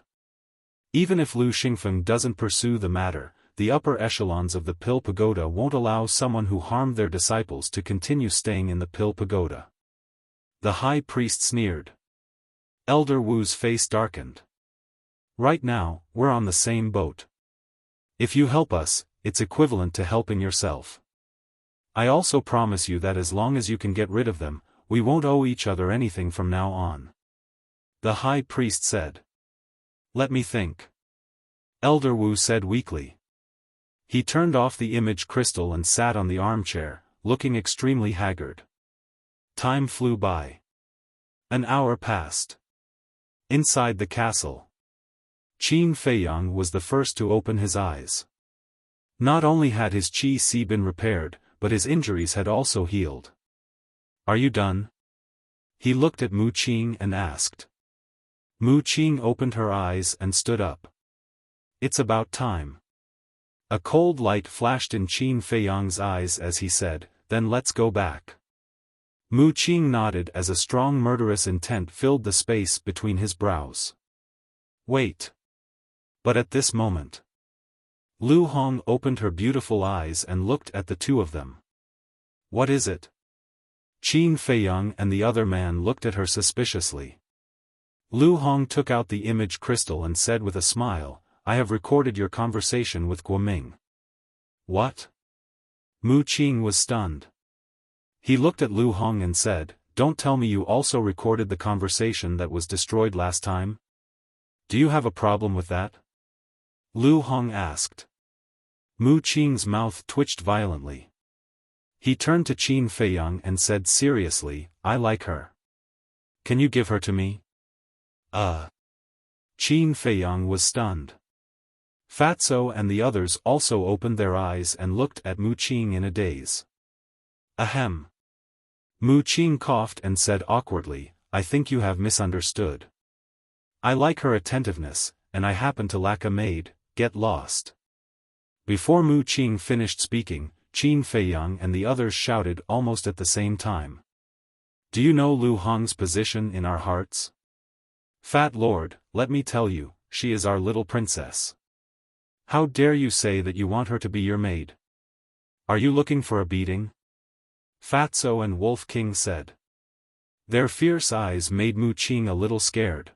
Even if Lu Xingfeng doesn't pursue the matter, the upper echelons of the Pill Pagoda won't allow someone who harmed their disciples to continue staying in the Pill Pagoda." The high priest sneered. Elder Wu's face darkened. "Right now, we're on the same boat. If you help us, it's equivalent to helping yourself. I also promise you that as long as you can get rid of them, we won't owe each other anything from now on." The high priest said. "Let me think." Elder Wu said weakly. He turned off the image crystal and sat on the armchair, looking extremely haggard. Time flew by. An hour passed. Inside the castle, Qin Feiyang was the first to open his eyes. Not only had his qi been repaired, but his injuries had also healed. "Are you done?" He looked at Mu Qing and asked. Mu Qing opened her eyes and stood up. "It's about time." A cold light flashed in Qin Feiyang's eyes as he said, "Then let's go back." Mu Qing nodded as a strong murderous intent filled the space between his brows. "Wait." But at this moment, Lu Hong opened her beautiful eyes and looked at the two of them. "What is it?" Qin Feiyang and the other man looked at her suspiciously. Lu Hong took out the image crystal and said with a smile, "I have recorded your conversation with Guoming." "What?" Mu Qing was stunned. He looked at Lu Hong and said, "Don't tell me you also recorded the conversation that was destroyed last time? Do you have a problem with that?" Lu Hong asked. Mu Qing's mouth twitched violently. He turned to Qin Feiyang and said seriously, "I like her. Can you give her to me?" Qin Feiyang was stunned. Fatso and the others also opened their eyes and looked at Mu Qing in a daze. "Ahem." Mu Qing coughed and said awkwardly, "I think you have misunderstood. I like her attentiveness, and I happen to lack a maid. Get lost." Before Mu Qing finished speaking, Qin Feiyang and the others shouted almost at the same time. "Do you know Lu Hong's position in our hearts? Fat Lord, let me tell you, she is our little princess. How dare you say that you want her to be your maid? Are you looking for a beating?" Fatso and Wolf King said. Their fierce eyes made Mu Qing a little scared.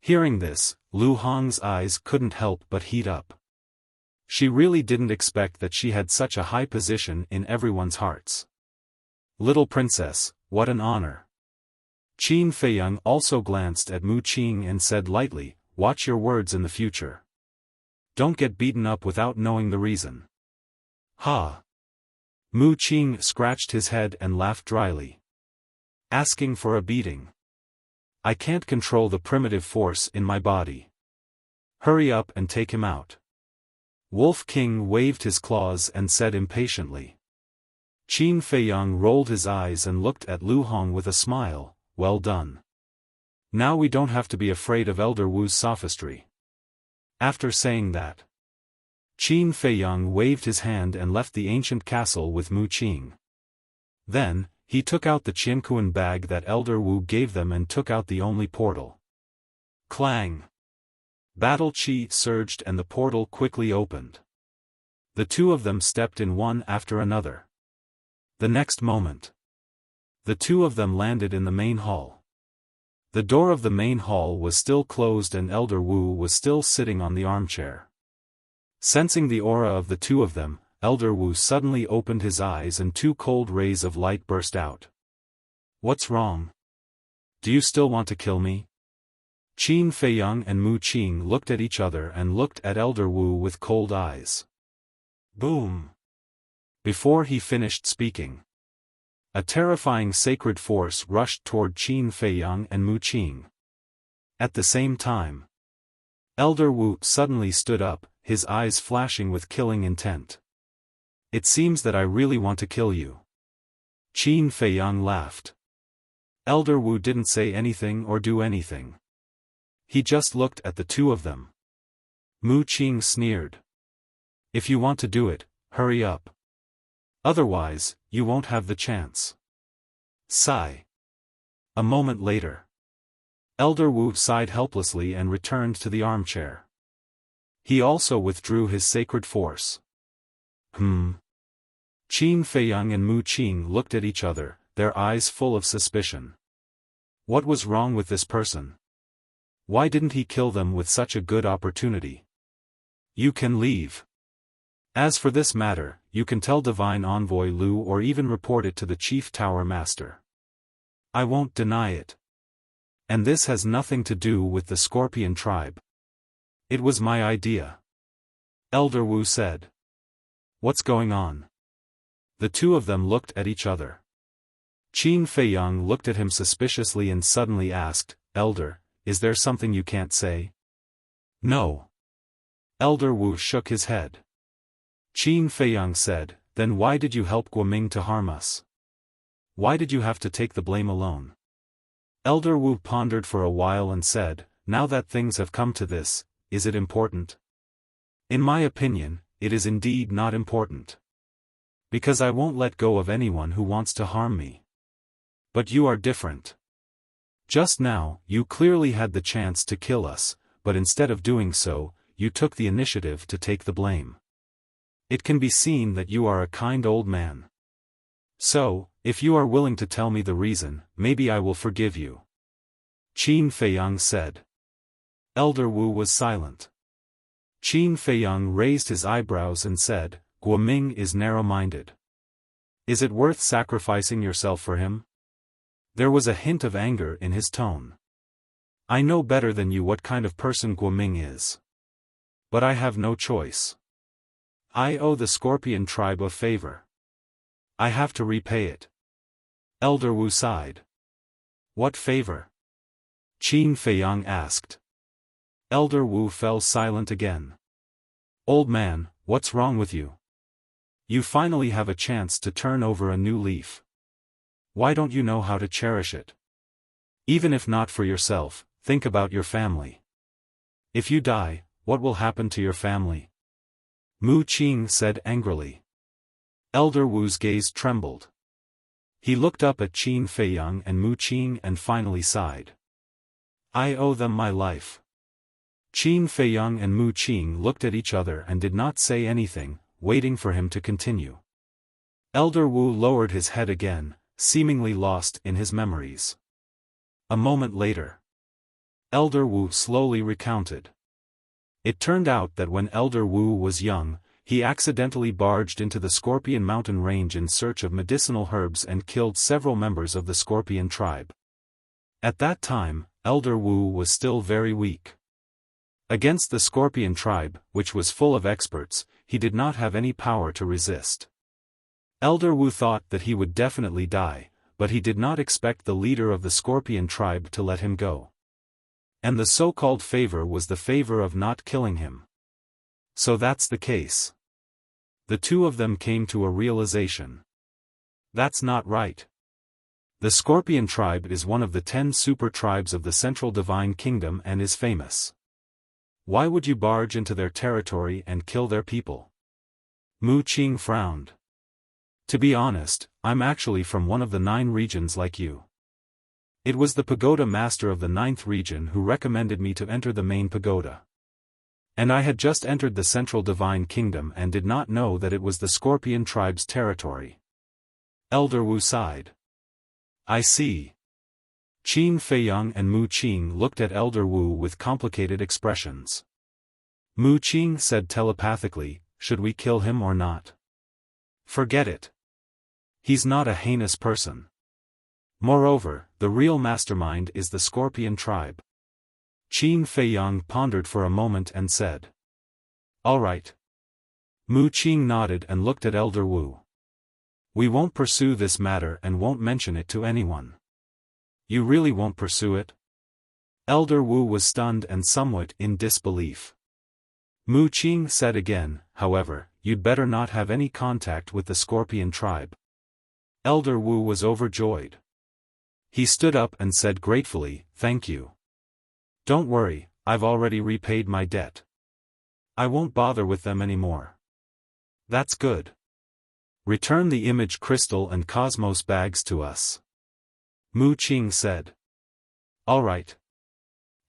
Hearing this, Lu Hong's eyes couldn't help but heat up. She really didn't expect that she had such a high position in everyone's hearts. Little princess, what an honor. Qin Feiyang also glanced at Mu Qing and said lightly, "Watch your words in the future. Don't get beaten up without knowing the reason." "Ha!" Mu Qing scratched his head and laughed dryly. "Asking for a beating. I can't control the primitive force in my body. Hurry up and take him out." Wolf King waved his claws and said impatiently. Qin Feiyang rolled his eyes and looked at Lu Hong with a smile, "Well done. Now we don't have to be afraid of Elder Wu's sophistry." After saying that, Qin Feiyang waved his hand and left the ancient castle with Mu Qing. Then, he took out the Qianquan bag that Elder Wu gave them and took out the only portal. Clang! Battle chi surged and the portal quickly opened. The two of them stepped in one after another. The next moment, the two of them landed in the main hall. The door of the main hall was still closed and Elder Wu was still sitting on the armchair. Sensing the aura of the two of them, Elder Wu suddenly opened his eyes and two cold rays of light burst out. What's wrong? Do you still want to kill me? Qin Feiyang and Mu Qing looked at each other and looked at Elder Wu with cold eyes. Boom! Before he finished speaking, a terrifying sacred force rushed toward Qin Feiyang and Mu Qing. At the same time, Elder Wu suddenly stood up, his eyes flashing with killing intent. It seems that I really want to kill you. Qin Feiyang laughed. Elder Wu didn't say anything or do anything. He just looked at the two of them. Mu Qing sneered. If you want to do it, hurry up. Otherwise, you won't have the chance. Sigh. A moment later, Elder Wu sighed helplessly and returned to the armchair. He also withdrew his sacred force. Qin Feiyang and Mu Qing looked at each other, their eyes full of suspicion. What was wrong with this person? Why didn't he kill them with such a good opportunity? You can leave. As for this matter, you can tell Divine Envoy Lu or even report it to the Chief Tower Master. I won't deny it. And this has nothing to do with the Scorpion tribe. It was my idea. Elder Wu said. What's going on? The two of them looked at each other. Qin Feiyang looked at him suspiciously and suddenly asked, Elder, is there something you can't say? No. Elder Wu shook his head. Qin Feiyang said, then why did you help Guoming to harm us? Why did you have to take the blame alone? Elder Wu pondered for a while and said, now that things have come to this, is it important? In my opinion, it is indeed not important. Because I won't let go of anyone who wants to harm me. But you are different. Just now, you clearly had the chance to kill us, but instead of doing so, you took the initiative to take the blame. It can be seen that you are a kind old man. So, if you are willing to tell me the reason, maybe I will forgive you. Qin Feiyang said. Elder Wu was silent. Qin Feiyang raised his eyebrows and said, Guoming is narrow-minded. Is it worth sacrificing yourself for him? There was a hint of anger in his tone. I know better than you what kind of person Guoming is. But I have no choice. I owe the Scorpion tribe a favor. I have to repay it. Elder Wu sighed. What favor? Qin Feiyang asked. Elder Wu fell silent again. Old man, what's wrong with you? You finally have a chance to turn over a new leaf. Why don't you know how to cherish it? Even if not for yourself, think about your family. If you die, what will happen to your family? Mu Qing said angrily. Elder Wu's gaze trembled. He looked up at Qin Feiyang and Mu Qing and finally sighed. I owe them my life. Qin Feiyang and Mu Qing looked at each other and did not say anything, waiting for him to continue. Elder Wu lowered his head again, seemingly lost in his memories. A moment later, Elder Wu slowly recounted. It turned out that when Elder Wu was young, he accidentally barged into the Scorpion mountain range in search of medicinal herbs and killed several members of the Scorpion tribe. At that time, Elder Wu was still very weak. Against the Scorpion tribe, which was full of experts, he did not have any power to resist. Elder Wu thought that he would definitely die, but he did not expect the leader of the Scorpion tribe to let him go. And the so-called favor was the favor of not killing him. So that's the case. The two of them came to a realization. That's not right. The Scorpion tribe is one of the 10 super tribes of the Central Divine Kingdom and is famous. Why would you barge into their territory and kill their people? Mu Qing frowned. To be honest, I'm actually from one of the 9 regions like you. It was the pagoda master of the 9th region who recommended me to enter the main pagoda. And I had just entered the central divine kingdom and did not know that it was the Scorpion tribe's territory. Elder Wu sighed. I see. Qin Feiyang and Mu Qing looked at Elder Wu with complicated expressions. Mu Qing said telepathically, should we kill him or not? Forget it. He's not a heinous person. Moreover, the real mastermind is the Scorpion tribe. Qin Feiyang pondered for a moment and said. All right. Mu Qing nodded and looked at Elder Wu. We won't pursue this matter and won't mention it to anyone. You really won't pursue it? Elder Wu was stunned and somewhat in disbelief. Mu Qing said again, however, you'd better not have any contact with the Scorpion tribe. Elder Wu was overjoyed. He stood up and said gratefully, thank you. Don't worry, I've already repaid my debt. I won't bother with them anymore. That's good. Return the image crystal and cosmos bags to us. Mu Qing said. All right.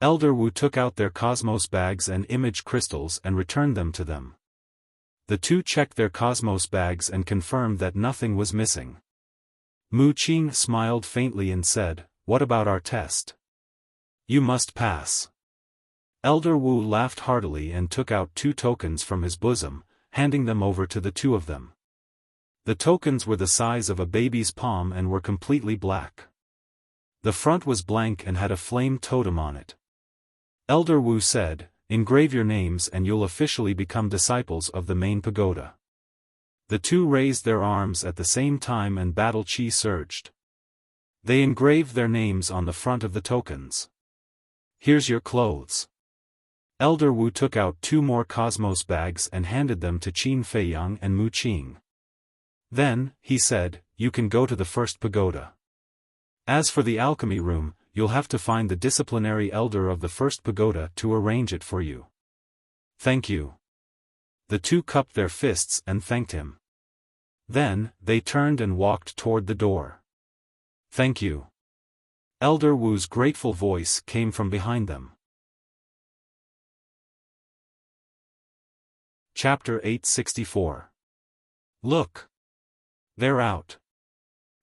Elder Wu took out their cosmos bags and image crystals and returned them to them. The two checked their cosmos bags and confirmed that nothing was missing. Mu Qing smiled faintly and said, what about our test? You must pass. Elder Wu laughed heartily and took out 2 tokens from his bosom, handing them over to the 2 of them. The tokens were the size of a baby's palm and were completely black. The front was blank and had a flame totem on it. Elder Wu said, engrave your names and you'll officially become disciples of the main pagoda. The 2 raised their arms at the same time and battle chi surged. They engraved their names on the front of the tokens. Here's your clothes. Elder Wu took out 2 more cosmos bags and handed them to Qin Feiyang and Mu Qing. Then, he said, you can go to the first pagoda. As for the alchemy room, you'll have to find the disciplinary elder of the first pagoda to arrange it for you. Thank you. The 2 cupped their fists and thanked him. Then, they turned and walked toward the door. Thank you. Elder Wu's grateful voice came from behind them. Chapter 864. Look. They're out.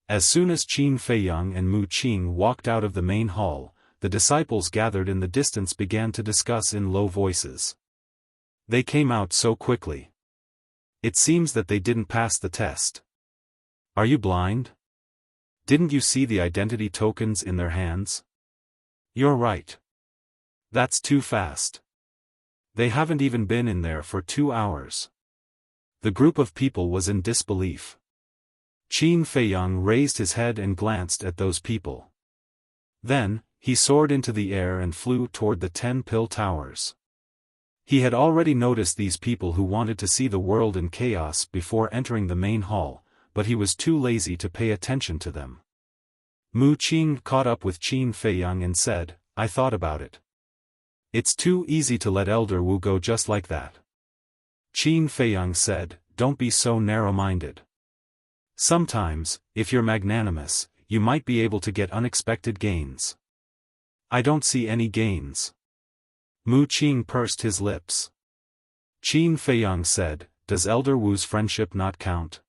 As soon as Qin Feiyang and Mu Qing walked out of the main hall, the disciples gathered in the distance began to discuss in low voices. They came out so quickly. It seems that they didn't pass the test. Are you blind? Didn't you see the identity tokens in their hands? You're right. That's too fast. They haven't even been in there for 2 hours. The group of people was in disbelief. Qin Feiyang raised his head and glanced at those people. Then, he soared into the air and flew toward the 10 pill towers. He had already noticed these people who wanted to see the world in chaos before entering the main hall, but he was too lazy to pay attention to them. Mu Qing caught up with Qin Feiyang and said, I thought about it. It's too easy to let Elder Wu go just like that. Qin Feiyang said, don't be so narrow-minded. Sometimes, if you're magnanimous, you might be able to get unexpected gains. I don't see any gains. Mu Qing pursed his lips. Qin Feiyang said, does Elder Wu's friendship not count?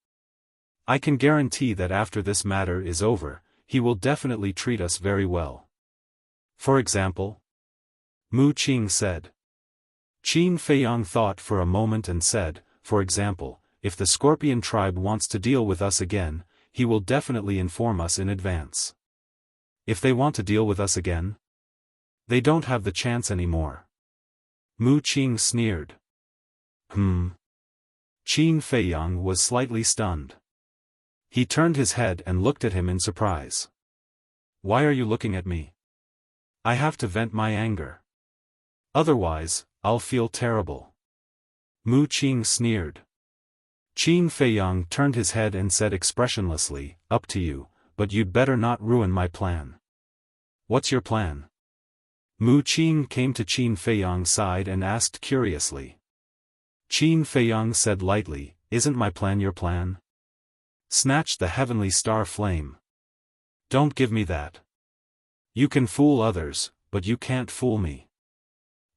I can guarantee that after this matter is over, he will definitely treat us very well. For example? Mu Qing said. Qin Feiyang thought for a moment and said, for example, if the Scorpion tribe wants to deal with us again, he will definitely inform us in advance. If they want to deal with us again? They don't have the chance anymore. Mu Qing sneered. Qin Feiyang was slightly stunned. He turned his head and looked at him in surprise. Why are you looking at me? I have to vent my anger. Otherwise, I'll feel terrible. Mu Qing sneered. Qin Feiyang turned his head and said expressionlessly, up to you, but you'd better not ruin my plan. What's your plan? Mu Qing came to Qin Feiyang's side and asked curiously. Qin Feiyang said lightly, "Isn't my plan your plan? Snatch the heavenly star flame. Don't give me that. You can fool others, but you can't fool me.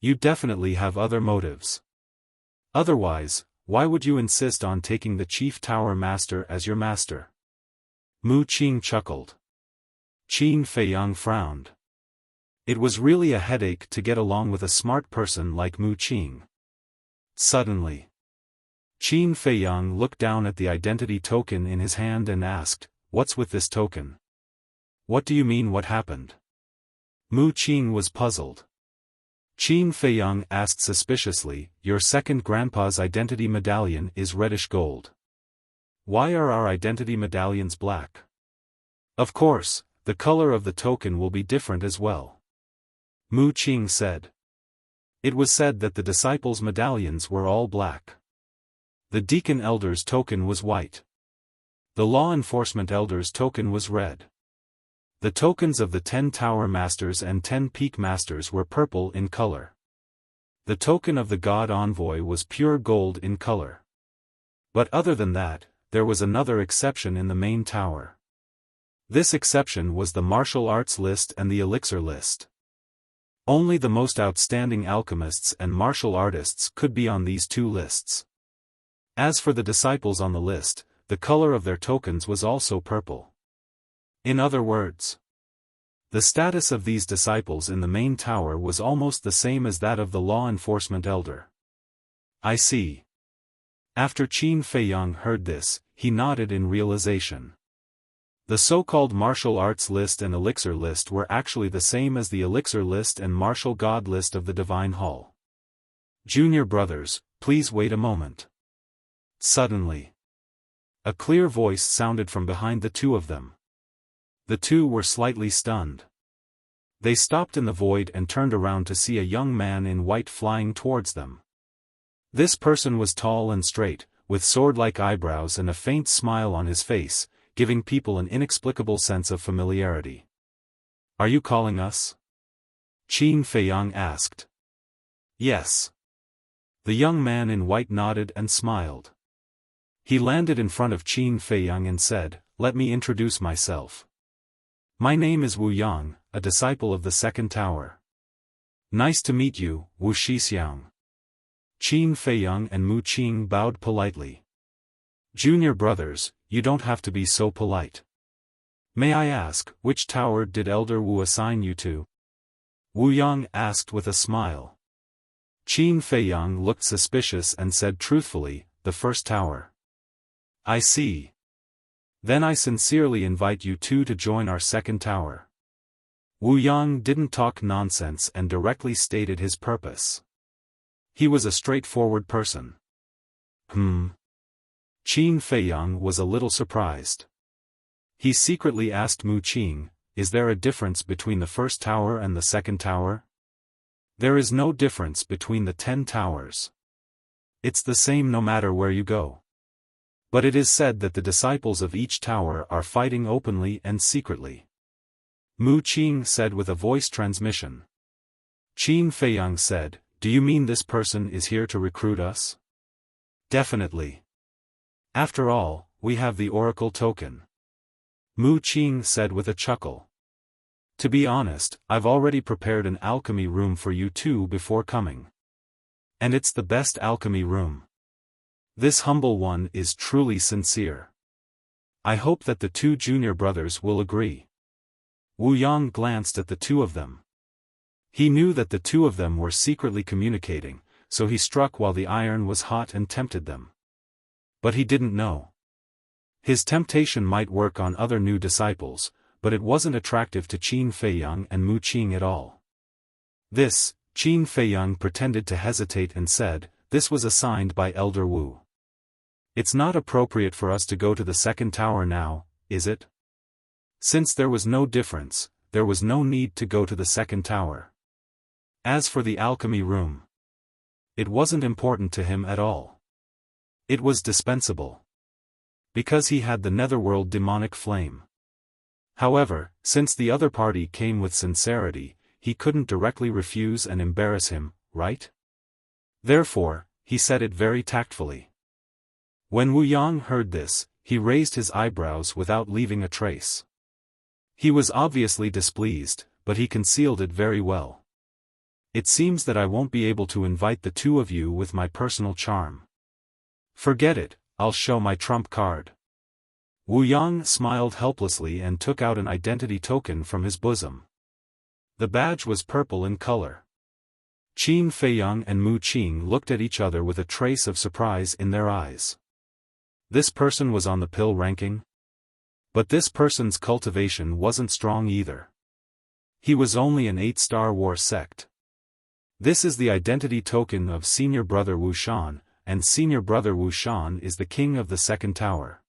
You definitely have other motives. Otherwise, why would you insist on taking the Chief Tower Master as your master?" Mu Qing chuckled. Qin Feiyang frowned. It was really a headache to get along with a smart person like Mu Qing. Suddenly, Qin Feiyang looked down at the identity token in his hand and asked, "What's with this token? What do you mean, what happened?" Mu Qing was puzzled. Qin Feiyang asked suspiciously, "Your second grandpa's identity medallion is reddish gold. Why are our identity medallions black?" "Of course, the color of the token will be different as well," Mu Qing said. It was said that the disciples' medallions were all black. The Deacon Elder's token was white. The Law Enforcement Elder's token was red. The tokens of the 10 Tower Masters and 10 Peak Masters were purple in color. The token of the God Envoy was pure gold in color. But other than that, there was another exception in the main tower. This exception was the martial arts list and the elixir list. Only the most outstanding alchemists and martial artists could be on these two lists. As for the disciples on the list, the color of their tokens was also purple. In other words, the status of these disciples in the main tower was almost the same as that of the Law Enforcement Elder. "I see." After Qin Feiyang heard this, he nodded in realization. The so-called martial arts list and elixir list were actually the same as the elixir list and martial god list of the Divine Hall. "Junior brothers, please wait a moment." Suddenly, a clear voice sounded from behind the two of them. The two were slightly stunned. They stopped in the void and turned around to see a young man in white flying towards them. This person was tall and straight, with sword-like eyebrows and a faint smile on his face, giving people an inexplicable sense of familiarity. "Are you calling us?" Qin Feiyang asked. "Yes." The young man in white nodded and smiled. He landed in front of Qin Feiyang and said, "Let me introduce myself. My name is Wu Yang, a disciple of the Second Tower." "Nice to meet you, Wu Shixiang." Qin Feiyang and Mu Qing bowed politely. "Junior brothers, you don't have to be so polite. May I ask, which tower did Elder Wu assign you to?" Wu Yang asked with a smile. Qin Feiyang looked suspicious and said truthfully, "The first tower." "I see. Then I sincerely invite you two to join our second tower." Wu Yang didn't talk nonsense and directly stated his purpose. He was a straightforward person. Qin Feiyang was a little surprised. He secretly asked Mu Qing, "Is there a difference between the first tower and the second tower?" "There is no difference between the 10 towers. It's the same no matter where you go. But it is said that the disciples of each tower are fighting openly and secretly." Mu Qing said with a voice transmission. Qin Feiyang said, "Do you mean this person is here to recruit us?" "Definitely. After all, we have the Oracle token." Mu Qing said with a chuckle. "To be honest, I've already prepared an alchemy room for you two before coming. And it's the best alchemy room. This humble one is truly sincere. I hope that the two junior brothers will agree." Wu Yang glanced at the two of them. He knew that the two of them were secretly communicating, so he struck while the iron was hot and tempted them. But he didn't know. His temptation might work on other new disciples, but it wasn't attractive to Qin Feiyang and Mu Qing at all. Qin Feiyang pretended to hesitate and said, "This was assigned by Elder Wu. It's not appropriate for us to go to the second tower now, is it?" Since there was no difference, there was no need to go to the second tower. As for the alchemy room, it wasn't important to him at all. It was dispensable. Because he had the netherworld demonic flame. However, since the other party came with sincerity, he couldn't directly refuse and embarrass him, right? Therefore, he said it very tactfully. When Wu Yang heard this, he raised his eyebrows without leaving a trace. He was obviously displeased, but he concealed it very well. It seems that I won't be able to invite the two of you with my personal charm. Forget it, I'll show my trump card. Wu Yang smiled helplessly and took out an identity token from his bosom. The badge was purple in color. Qin Feiyang and Mu Qing looked at each other with a trace of surprise in their eyes. This person was on the pill ranking? But this person's cultivation wasn't strong either. He was only an 8-star war sect. This is the identity token of Senior Brother Wu Shan, and Senior Brother Wu Shan is the king of the second tower.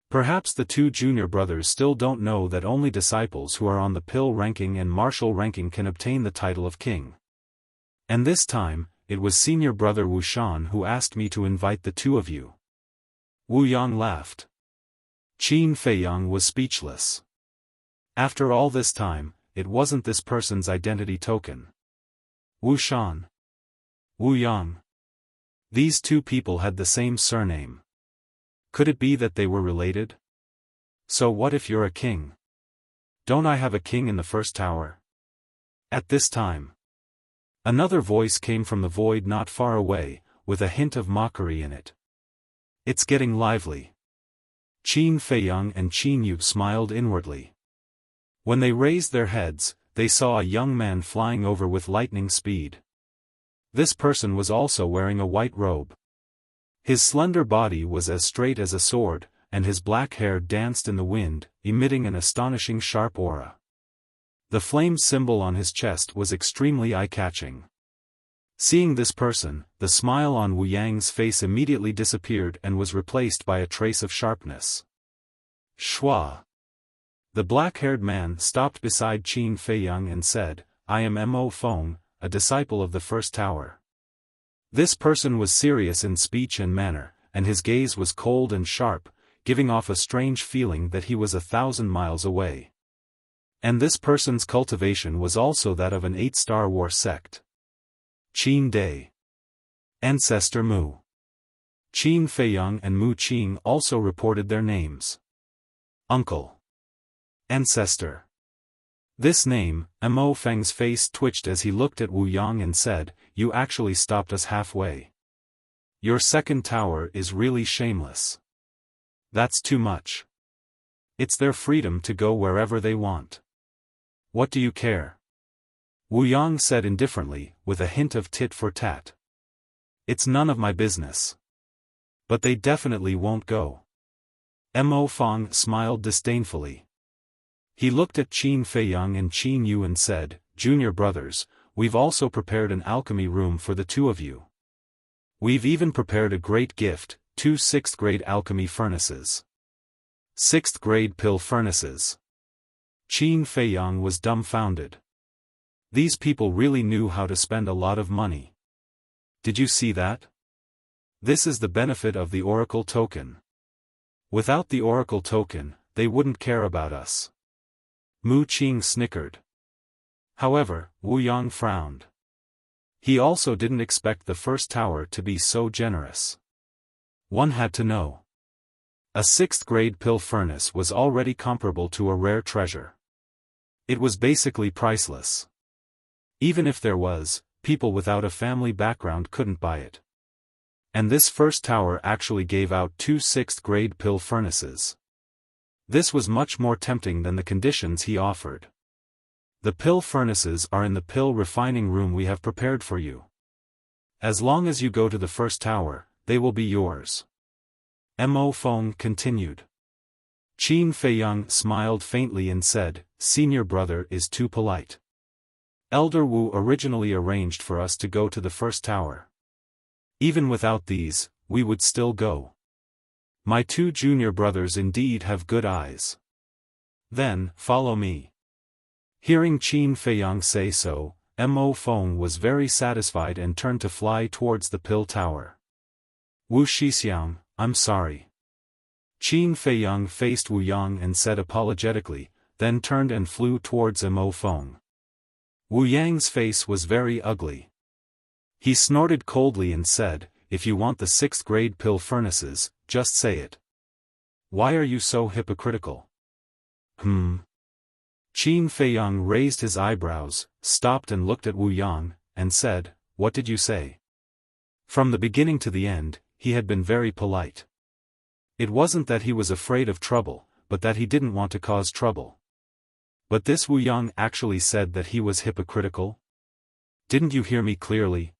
Perhaps the two junior brothers still don't know that only disciples who are on the pill ranking and martial ranking can obtain the title of king. And this time, it was Senior Brother Wu Shan who asked me to invite the two of you. Wu Yang laughed. Qin Feiyang was speechless. After all this time, it wasn't this person's identity token. Wu Shan. Wu Yang. These two people had the same surname. Could it be that they were related? So what if you're a king? Don't I have a king in the first tower? At this time, another voice came from the void not far away, with a hint of mockery in it. It's getting lively. Qin Feiyang and Qin Yu smiled inwardly. When they raised their heads, they saw a young man flying over with lightning speed. This person was also wearing a white robe. His slender body was as straight as a sword, and his black hair danced in the wind, emitting an astonishing sharp aura. The flame symbol on his chest was extremely eye-catching. Seeing this person, the smile on Wu Yang's face immediately disappeared and was replaced by a trace of sharpness. Shua. The black-haired man stopped beside Qin Feiyang and said, I am Mo Feng, a disciple of the first tower. This person was serious in speech and manner, and his gaze was cold and sharp, giving off a strange feeling that he was 1,000 miles away. And this person's cultivation was also that of an 8-star war sect. Qin Dai. Ancestor Mu. Qin Feiyang and Mu Qing also reported their names. Uncle. Ancestor. This name, Mo Feng's face twitched as he looked at Wu Yang and said, You actually stopped us halfway. Your second tower is really shameless. That's too much. It's their freedom to go wherever they want. What do you care? Wu Yang said indifferently, with a hint of tit for tat. It's none of my business. But they definitely won't go. Mo Feng smiled disdainfully. He looked at Qin Feiyang and Qin Yu and said, Junior brothers, we've also prepared an alchemy room for the two of you. We've even prepared a great gift, 2 6th-grade alchemy furnaces. 6th-grade pill furnaces. Qin Feiyang was dumbfounded. These people really knew how to spend a lot of money. Did you see that? This is the benefit of the Oracle token. Without the Oracle token, they wouldn't care about us. Mu Qing snickered. However, Wu Yang frowned. He also didn't expect the first tower to be so generous. One had to know. A 6th-grade pill furnace was already comparable to a rare treasure. It was basically priceless. Even if there was, people without a family background couldn't buy it. And this first tower actually gave out 2 6th-grade pill furnaces. This was much more tempting than the conditions he offered. The pill furnaces are in the pill refining room we have prepared for you. As long as you go to the first tower, they will be yours. Mo Feng continued. Qin Feiyang smiled faintly and said, Senior brother is too polite. Elder Wu originally arranged for us to go to the first tower. Even without these, we would still go. My two junior brothers indeed have good eyes. Then, follow me. Hearing Qin Feiyang say so, Mo Feng was very satisfied and turned to fly towards the pill tower. Wu Shixiang, I'm sorry. Qin Feiyang faced Wu Yang and said apologetically, then turned and flew towards Mo Feng. Wu Yang's face was very ugly. He snorted coldly and said, "If you want the 6th grade pill furnaces, just say it. Why are you so hypocritical?" Qin Feiyang raised his eyebrows, stopped and looked at Wu Yang, and said, "What did you say?" From the beginning to the end, he had been very polite. It wasn't that he was afraid of trouble, but that he didn't want to cause trouble. But this Wu Yang actually said that he was hypocritical? Didn't you hear me clearly?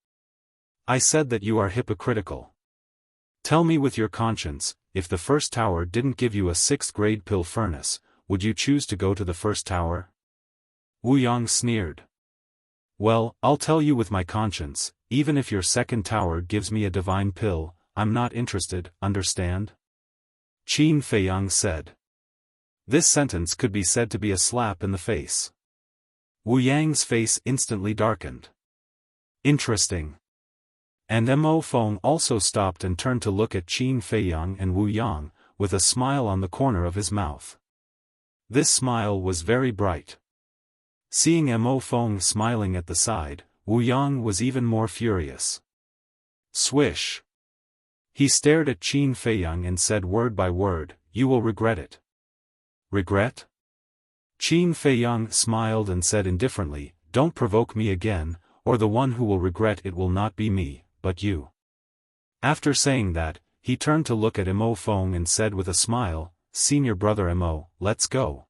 I said that you are hypocritical. Tell me with your conscience, if the first tower didn't give you a 6th grade pill furnace, would you choose to go to the first tower? Wu Yang sneered. Well, I'll tell you with my conscience, even if your second tower gives me a divine pill, I'm not interested, understand? Qin Feiyang said. This sentence could be said to be a slap in the face. Wu Yang's face instantly darkened. Interesting. And Mo Feng also stopped and turned to look at Qin Feiyang and Wu Yang, with a smile on the corner of his mouth. This smile was very bright. Seeing Mo Feng smiling at the side, Wu Yang was even more furious. Swish. He stared at Qin Feiyang and said word by word, "You will regret it." Regret? Qin Feiyang smiled and said indifferently, "Don't provoke me again, or the one who will regret it will not be me, but you." After saying that, he turned to look at Mo Feng and said with a smile, "Senior brother Mo, let's go."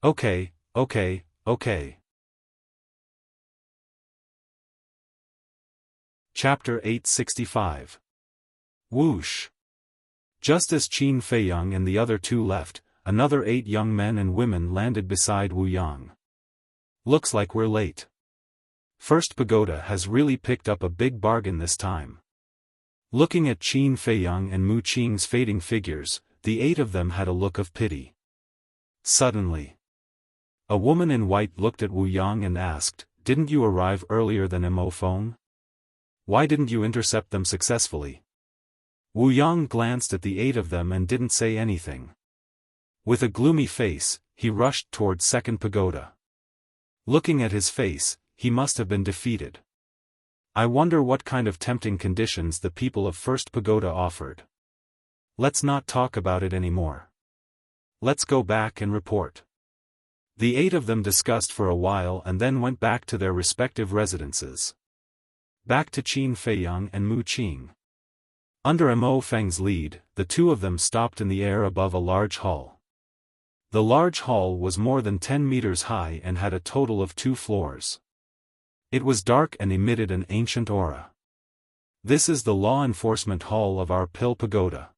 Okay. Chapter 865. Whoosh. Just as Qin Feiyang and the other two left, another 8 young men and women landed beside Wu Yang. Looks like we're late. First Pagoda has really picked up a big bargain this time. Looking at Qin Feiyang and Mu Qing's fading figures, the 8 of them had a look of pity. Suddenly, a woman in white looked at Wu Yang and asked, "Didn't you arrive earlier than Mo Feng? Why didn't you intercept them successfully?" Wu Yang glanced at the 8 of them and didn't say anything. With a gloomy face, he rushed towards Second Pagoda. Looking at his face, he must have been defeated. I wonder what kind of tempting conditions the people of First Pagoda offered. Let's not talk about it anymore. Let's go back and report. The 8 of them discussed for a while and then went back to their respective residences. Back to Qin Feiyang and Mu Qing. Under Mo Feng's lead, the 2 of them stopped in the air above a large hall. The large hall was more than 10 meters high and had a total of 2 floors. It was dark and emitted an ancient aura. This is the law enforcement hall of our Pill Pagoda.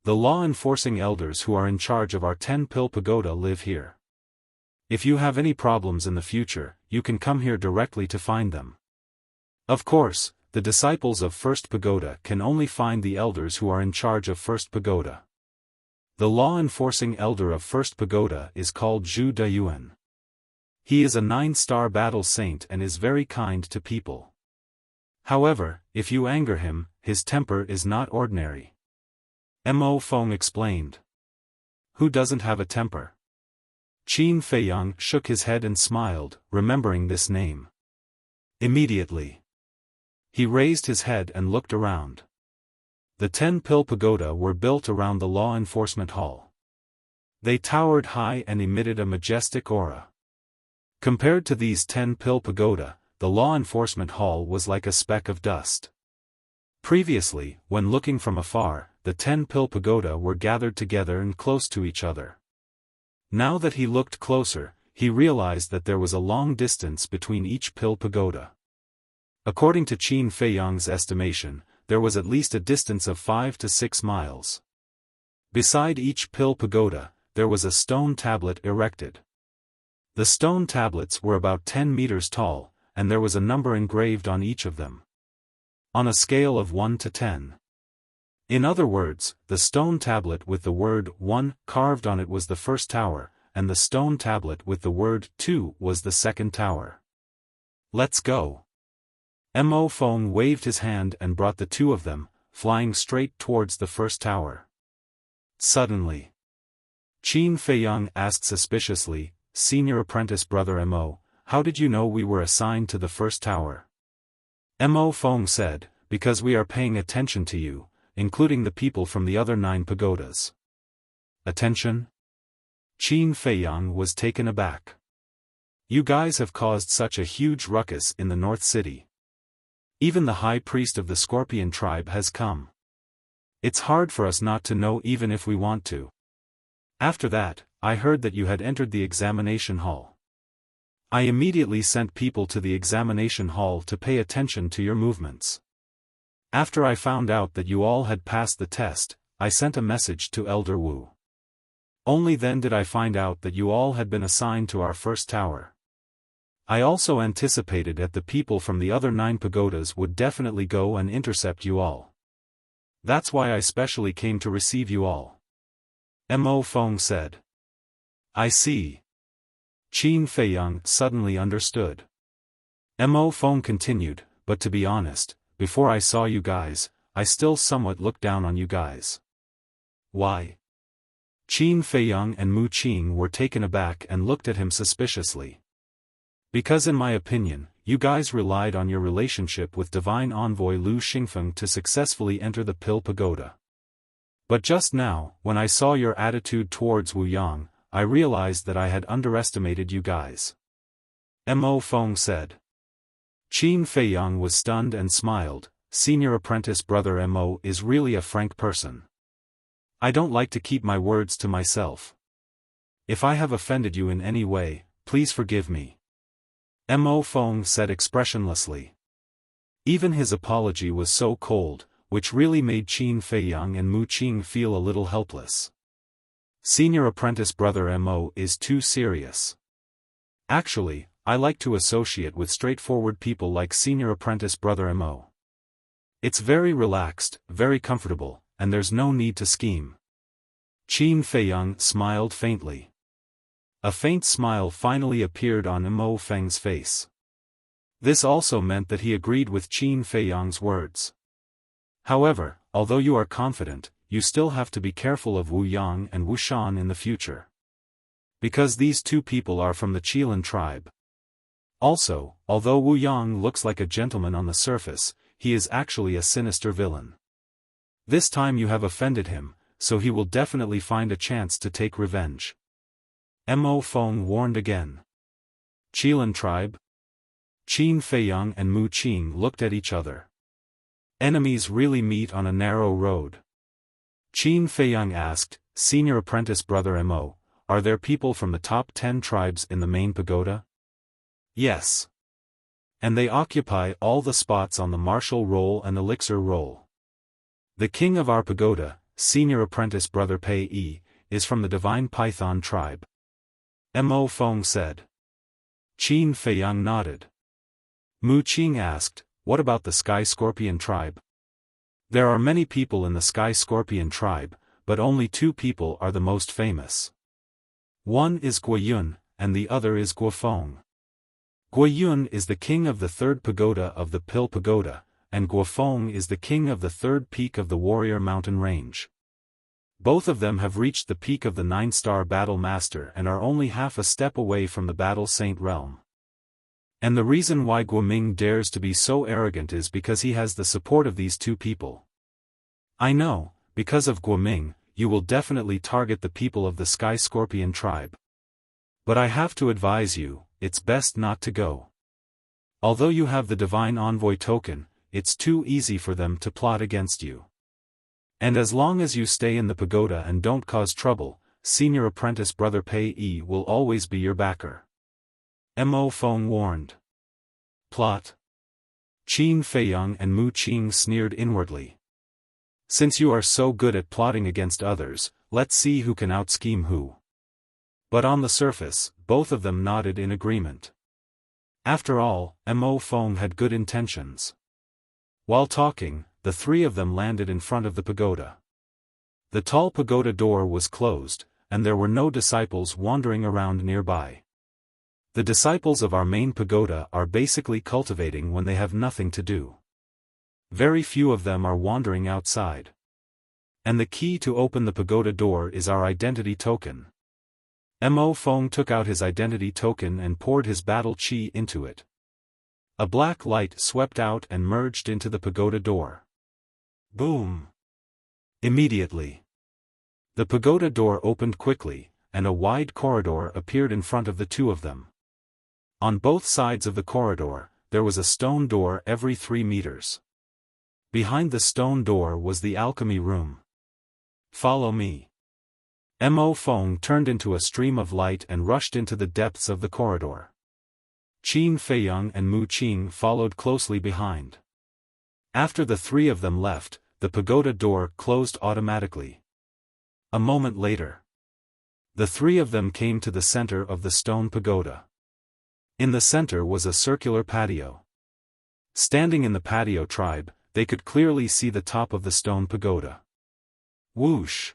The law enforcing elders who are in charge of our 10 Pill Pagoda live here. If you have any problems in the future, you can come here directly to find them. Of course, the disciples of First Pagoda can only find the elders who are in charge of First Pagoda. The law-enforcing elder of First Pagoda is called Zhu Dayuan. He is a 9-star battle saint and is very kind to people. However, if you anger him, his temper is not ordinary. Mo Feng explained. Who doesn't have a temper? Qin Feiyang shook his head and smiled, remembering this name. Immediately, he raised his head and looked around. The 10 Pill Pagoda were built around the law enforcement hall. They towered high and emitted a majestic aura. Compared to these 10 Pill Pagoda, the law enforcement hall was like a speck of dust. Previously, when looking from afar, the 10 Pill Pagoda were gathered together and close to each other. Now that he looked closer, he realized that there was a long distance between each Pill Pagoda. According to Qin Feiyang's estimation, there was at least a distance of 5 to 6 miles. Beside each Pill Pagoda, there was a stone tablet erected. The stone tablets were about 10 meters tall, and there was a number engraved on each of them. On a scale of 1 to 10. In other words, the stone tablet with the word 1 carved on it was the first tower, and the stone tablet with the word 2 was the second tower. Let's go. Mo Feng waved his hand and brought the 2 of them, flying straight towards the first tower. Suddenly, Qin Feiyang asked suspiciously, "Senior apprentice brother Mo, how did you know we were assigned to the first tower? Mo Feng said, because we are paying attention to you, including the people from the other 9 pagodas. Attention? Qin Feiyang was taken aback. You guys have caused such a huge ruckus in the North City. Even the high priest of the Scorpion tribe has come. It's hard for us not to know even if we want to. After that, I heard that you had entered the examination hall. I immediately sent people to the examination hall to pay attention to your movements. After I found out that you all had passed the test, I sent a message to Elder Wu. Only then did I find out that you all had been assigned to our first tower. I also anticipated that the people from the other 9 pagodas would definitely go and intercept you all. That's why I specially came to receive you all. Mo Feng said. I see. Qin Feiyang suddenly understood. Mo Feng continued, but to be honest, before I saw you guys, I still somewhat looked down on you guys. Why? Qin Feiyang and Mu Qing were taken aback and looked at him suspiciously. Because in my opinion, you guys relied on your relationship with Divine Envoy Lu Xingfeng to successfully enter the Pill Pagoda. But just now, when I saw your attitude towards Wu Yang, I realized that I had underestimated you guys. Mo Feng said. Qin Feiyang was stunned and smiled. Senior apprentice brother Mo is really a frank person. I don't like to keep my words to myself. If I have offended you in any way, please forgive me. Mo Feng said expressionlessly. Even his apology was so cold, which really made Qin Feiyang and Mu Qing feel a little helpless. Senior apprentice brother Mo is too serious. Actually, I like to associate with straightforward people like senior apprentice brother Mo. It's very relaxed, very comfortable, and there's no need to scheme. Qin Feiyang smiled faintly. A faint smile finally appeared on Mo Feng's face. This also meant that he agreed with Qin Feiyang's words. However, although you are confident, you still have to be careful of Wu Yang and Wu Shan in the future. Because these 2 people are from the Qilin tribe. Also, although Wu Yang looks like a gentleman on the surface, he is actually a sinister villain. This time you have offended him, so he will definitely find a chance to take revenge. Mo Feng warned again. Qilin tribe? Qin Feiyang and Mu Qing looked at each other. Enemies really meet on a narrow road. Qin Feiyang asked, Senior apprentice brother Mo, are there people from the top 10 tribes in the main pagoda? Yes. And they occupy all the spots on the martial roll and elixir roll. The king of our pagoda, senior apprentice brother Pei Yi, is from the divine python tribe. Mo Feng said. Qin Feiyang nodded. Mu Qing asked, what about the Sky Scorpion tribe? There are many people in the Sky Scorpion tribe, but only 2 people are the most famous. One is Guoyun, and the other is Guofeng. Guoyun is the king of the 3rd pagoda of the Pill Pagoda, and Guofeng is the king of the 3rd peak of the Warrior Mountain Range. Both of them have reached the peak of the 9-star Battle Master and are only half a step away from the Battle Saint realm. And the reason why Guoming dares to be so arrogant is because he has the support of these 2 people. I know, because of Guoming, you will definitely target the people of the Sky Scorpion tribe. But I have to advise you, it's best not to go. Although you have the Divine Envoy token, it's too easy for them to plot against you. And as long as you stay in the pagoda and don't cause trouble, senior apprentice brother Pei Yi will always be your backer. Mo Feng warned. Plot? Qin Feiyang and Mu Qing sneered inwardly. Since you are so good at plotting against others, let's see who can out-scheme who. But on the surface, both of them nodded in agreement. After all, Mo Feng had good intentions. While talking, the 3 of them landed in front of the pagoda. The tall pagoda door was closed, and there were no disciples wandering around nearby. The disciples of our main pagoda are basically cultivating when they have nothing to do. Very few of them are wandering outside. And the key to open the pagoda door is our identity token. Mo Feng took out his identity token and poured his battle chi into it. A black light swept out and merged into the pagoda door. Boom! Immediately, the pagoda door opened quickly, and a wide corridor appeared in front of the two of them. On both sides of the corridor, there was a stone door every 3 meters. Behind the stone door was the alchemy room. Follow me. Mo Feng turned into a stream of light and rushed into the depths of the corridor. Qin Feiyang and Mu Qing followed closely behind. After the three of them left, the pagoda door closed automatically. A moment later, the three of them came to the center of the stone pagoda. In the center was a circular patio. Standing in the patio tribe, they could clearly see the top of the stone pagoda. Whoosh!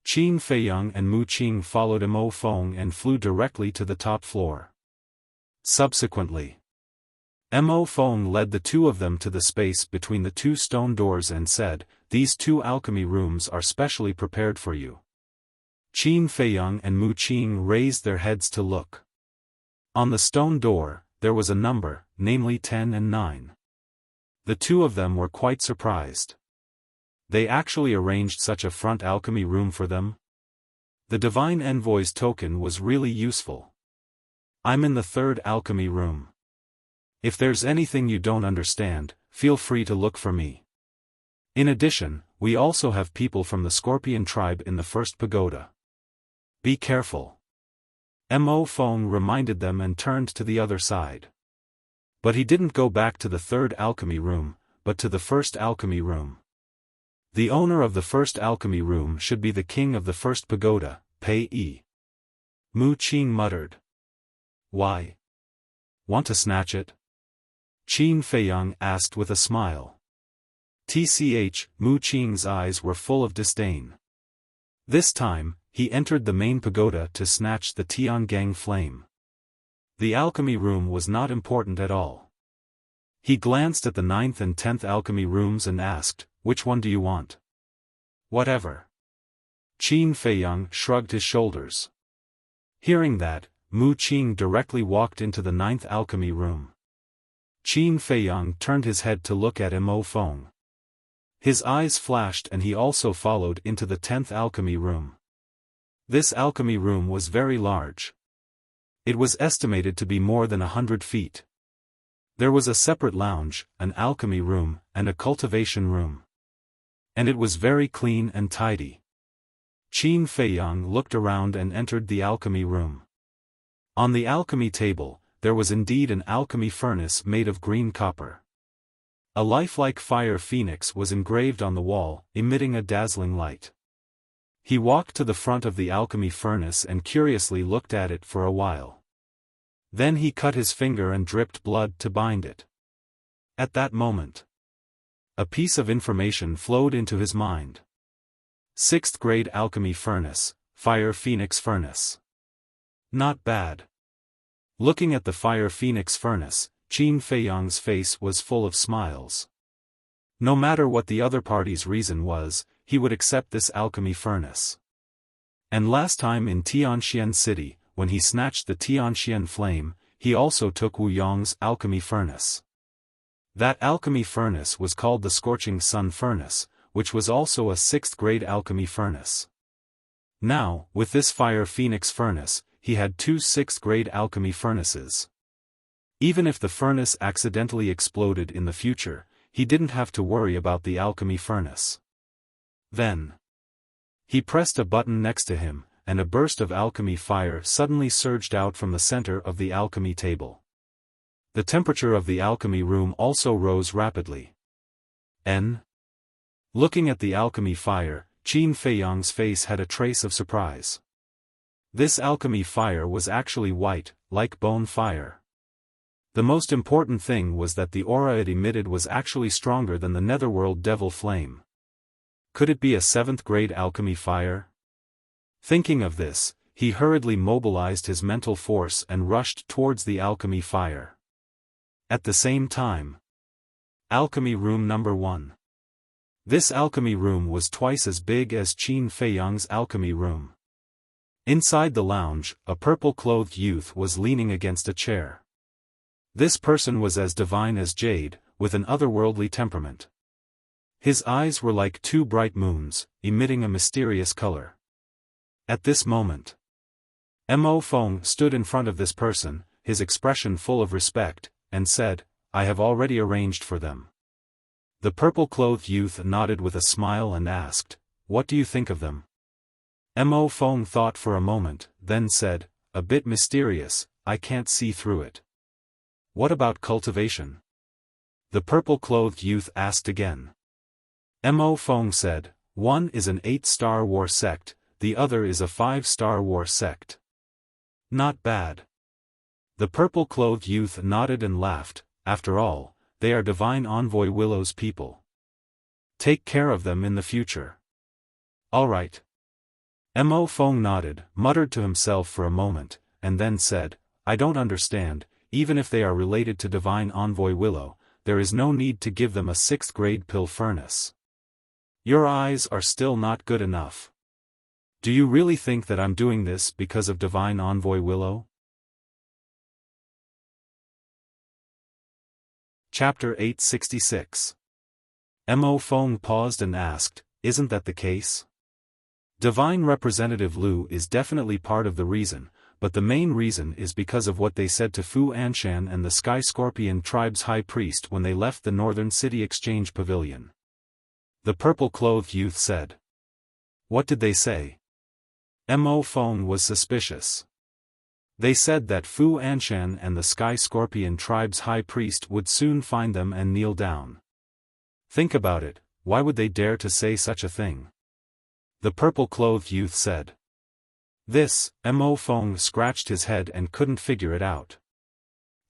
Qin Feiyang and Mu Qing followed Mo Feng and flew directly to the top floor. Subsequently, Mo Feng led the two of them to the space between the two stone doors and said, "These two alchemy rooms are specially prepared for you." Qin Feiyang and Mu Qing raised their heads to look. On the stone door, there was a number, namely 10 and 9. The two of them were quite surprised. They actually arranged such a front alchemy room for them? The Divine Envoy's token was really useful. I'm in the third alchemy room. If there's anything you don't understand, feel free to look for me. In addition, we also have people from the Scorpion tribe in the first pagoda. Be careful. Mo Feng reminded them and turned to the other side. But he didn't go back to the third alchemy room, but to the first alchemy room. The owner of the first alchemy room should be the king of the first pagoda, Pei Yi. Mu Qing muttered. Why? Want to snatch it? Qin Feiyang asked with a smile. Mu Qing's eyes were full of disdain. This time, he entered the main pagoda to snatch the Tiangang flame. The alchemy room was not important at all. He glanced at the 9th and 10th alchemy rooms and asked, "Which one do you want?" "Whatever." Qin Feiyang shrugged his shoulders. Hearing that, Mu Qing directly walked into the 9th alchemy room. Qin Feiyang turned his head to look at Mo Feng. His eyes flashed and he also followed into the 10th alchemy room. This alchemy room was very large. It was estimated to be more than 100 feet. There was a separate lounge, an alchemy room, and a cultivation room. And it was very clean and tidy. Qin Feiyang looked around and entered the alchemy room. On the alchemy table, there was indeed an alchemy furnace made of green copper. A lifelike fire phoenix was engraved on the wall, emitting a dazzling light. He walked to the front of the alchemy furnace and curiously looked at it for a while. Then he cut his finger and dripped blood to bind it. At that moment, a piece of information flowed into his mind. 6th grade alchemy furnace, fire phoenix furnace. Not bad. Looking at the fire phoenix furnace, Qin Feiyang's face was full of smiles. No matter what the other party's reason was, he would accept this alchemy furnace. And last time in Tianxian City, when he snatched the Tianxian flame, he also took Wu Yong's alchemy furnace. That alchemy furnace was called the Scorching Sun Furnace, which was also a 6th grade alchemy furnace. Now, with this fire phoenix furnace, he had 2 6th grade alchemy furnaces. Even if the furnace accidentally exploded in the future, he didn't have to worry about the alchemy furnace. Then, he pressed a button next to him, and a burst of alchemy fire suddenly surged out from the center of the alchemy table. The temperature of the alchemy room also rose rapidly. Looking at the alchemy fire, Qin Feiyang's face had a trace of surprise. This alchemy fire was actually white, like bone fire. The most important thing was that the aura it emitted was actually stronger than the netherworld devil flame. Could it be a 7th grade alchemy fire? Thinking of this, he hurriedly mobilized his mental force and rushed towards the alchemy fire. At the same time, alchemy room number 1. This alchemy room was twice as big as Qin Feiyang's alchemy room. Inside the lounge, a purple-clothed youth was leaning against a chair. This person was as divine as jade, with an otherworldly temperament. His eyes were like two bright moons, emitting a mysterious color. At this moment, Mo Feng stood in front of this person, his expression full of respect, and said, "I have already arranged for them." The purple-clothed youth nodded with a smile and asked, "What do you think of them?" Mo Feng thought for a moment, then said, "A bit mysterious, I can't see through it." "What about cultivation?" The purple-clothed youth asked again. Mo Feng said, "One is an 8-star war sect, the other is a 5-star war sect." "Not bad." The purple-clothed youth nodded and laughed. "After all, they are Divine Envoy Willow's people. Take care of them in the future." "All right." Mo Feng nodded, muttered to himself for a moment, and then said, "I don't understand, even if they are related to Divine Envoy Willow, there is no need to give them a 6th-grade pill furnace. Your eyes are still not good enough. Do you really think that I'm doing this because of Divine Envoy Willow?" Chapter 866. Mo Feng paused and asked, "Isn't that the case? Divine Representative Lu is definitely part of the reason, but the main reason is because of what they said to Fu Anshan and the Sky Scorpion tribe's high priest when they left the Northern City Exchange Pavilion." The purple-clothed youth said. "What did they say?" Mo Feng was suspicious. "They said that Fu Anshan and the Sky Scorpion tribe's high priest would soon find them and kneel down." "Think about it, why would they dare to say such a thing?" The purple-clothed youth said. This, Mo Feng scratched his head and couldn't figure it out.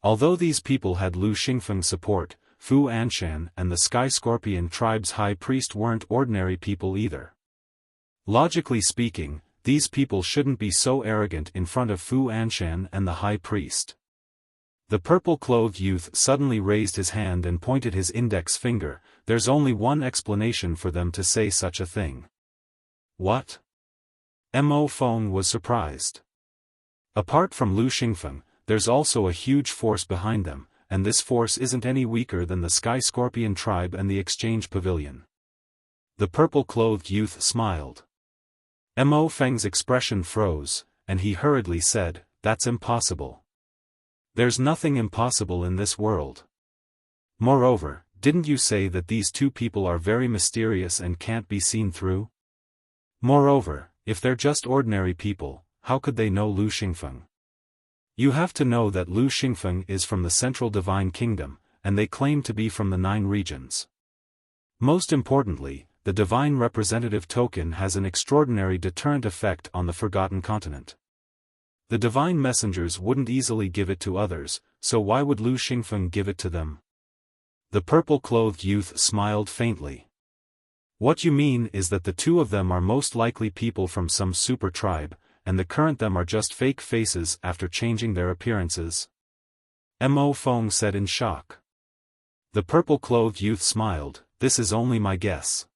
Although these people had Lu Xingfeng's support, Fu Anshan and the Sky Scorpion tribe's high priest weren't ordinary people either. Logically speaking, these people shouldn't be so arrogant in front of Fu Anshan and the high priest. The purple-clothed youth suddenly raised his hand and pointed his index finger. "There's only one explanation for them to say such a thing." "What?" Mo Feng was surprised. "Apart from Lu Xingfeng, there's also a huge force behind them, and this force isn't any weaker than the Sky Scorpion tribe and the Exchange Pavilion." The purple-clothed youth smiled. Mo Feng's expression froze, and he hurriedly said, "That's impossible. There's nothing impossible in this world. Moreover, didn't you say that these two people are very mysterious and can't be seen through? Moreover, if they're just ordinary people, how could they know Lu Xingfeng? You have to know that Lu Xingfeng is from the Central Divine Kingdom, and they claim to be from the 9 regions. Most importantly, the Divine Representative Token has an extraordinary deterrent effect on the Forgotten Continent. The Divine Messengers wouldn't easily give it to others, so why would Lu Xingfeng give it to them?" The purple-clothed youth smiled faintly. "What you mean is that the two of them are most likely people from some super tribe, and the current them are just fake faces after changing their appearances?" Mo Feng said in shock. The purple-clothed youth smiled, "This is only my guess.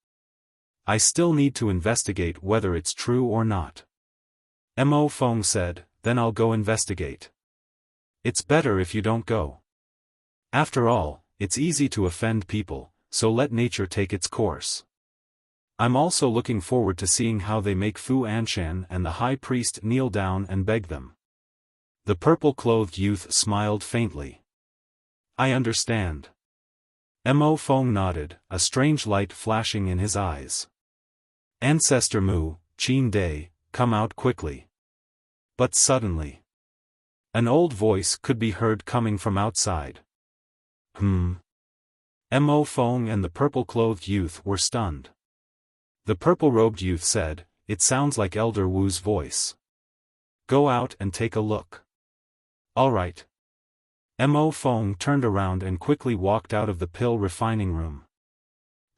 I still need to investigate whether it's true or not." Mo Feng said, "Then I'll go investigate." "It's better if you don't go. After all, it's easy to offend people, so let nature take its course. I'm also looking forward to seeing how they make Fu Anshan and the high priest kneel down and beg them." The purple-clothed youth smiled faintly. "I understand." Mo Feng nodded, a strange light flashing in his eyes. "Ancestor Mu, Qin Day, come out quickly." But suddenly, an old voice could be heard coming from outside. Mo Feng and the purple-clothed youth were stunned. The purple-robed youth said, "It sounds like Elder Wu's voice. Go out and take a look." "All right." Mo Feng turned around and quickly walked out of the pill refining room.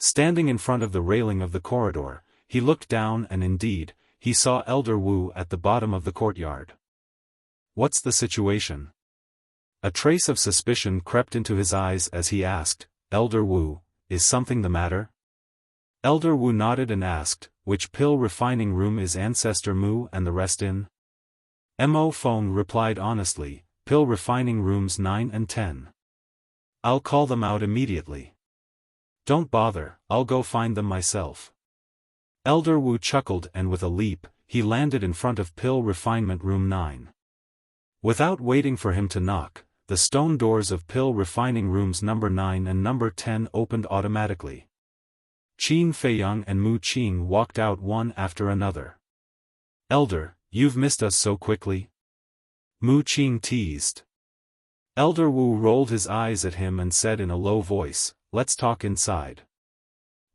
Standing in front of the railing of the corridor, he looked down and indeed, he saw Elder Wu at the bottom of the courtyard. "What's the situation?" A trace of suspicion crept into his eyes as he asked, "Elder Wu, is something the matter?" Elder Wu nodded and asked, which pill refining room is Ancestor Mu and the rest in? Mo Feng replied honestly, pill refining rooms 9 and 10. I'll call them out immediately. Don't bother, I'll go find them myself. Elder Wu chuckled and with a leap, he landed in front of pill refinement room 9. Without waiting for him to knock, the stone doors of pill refining rooms number 9 and number 10 opened automatically. Qin Feiyang and Mu Qing walked out one after another. Elder, you've missed us so quickly? Mu Qing teased. Elder Wu rolled his eyes at him and said in a low voice, let's talk inside.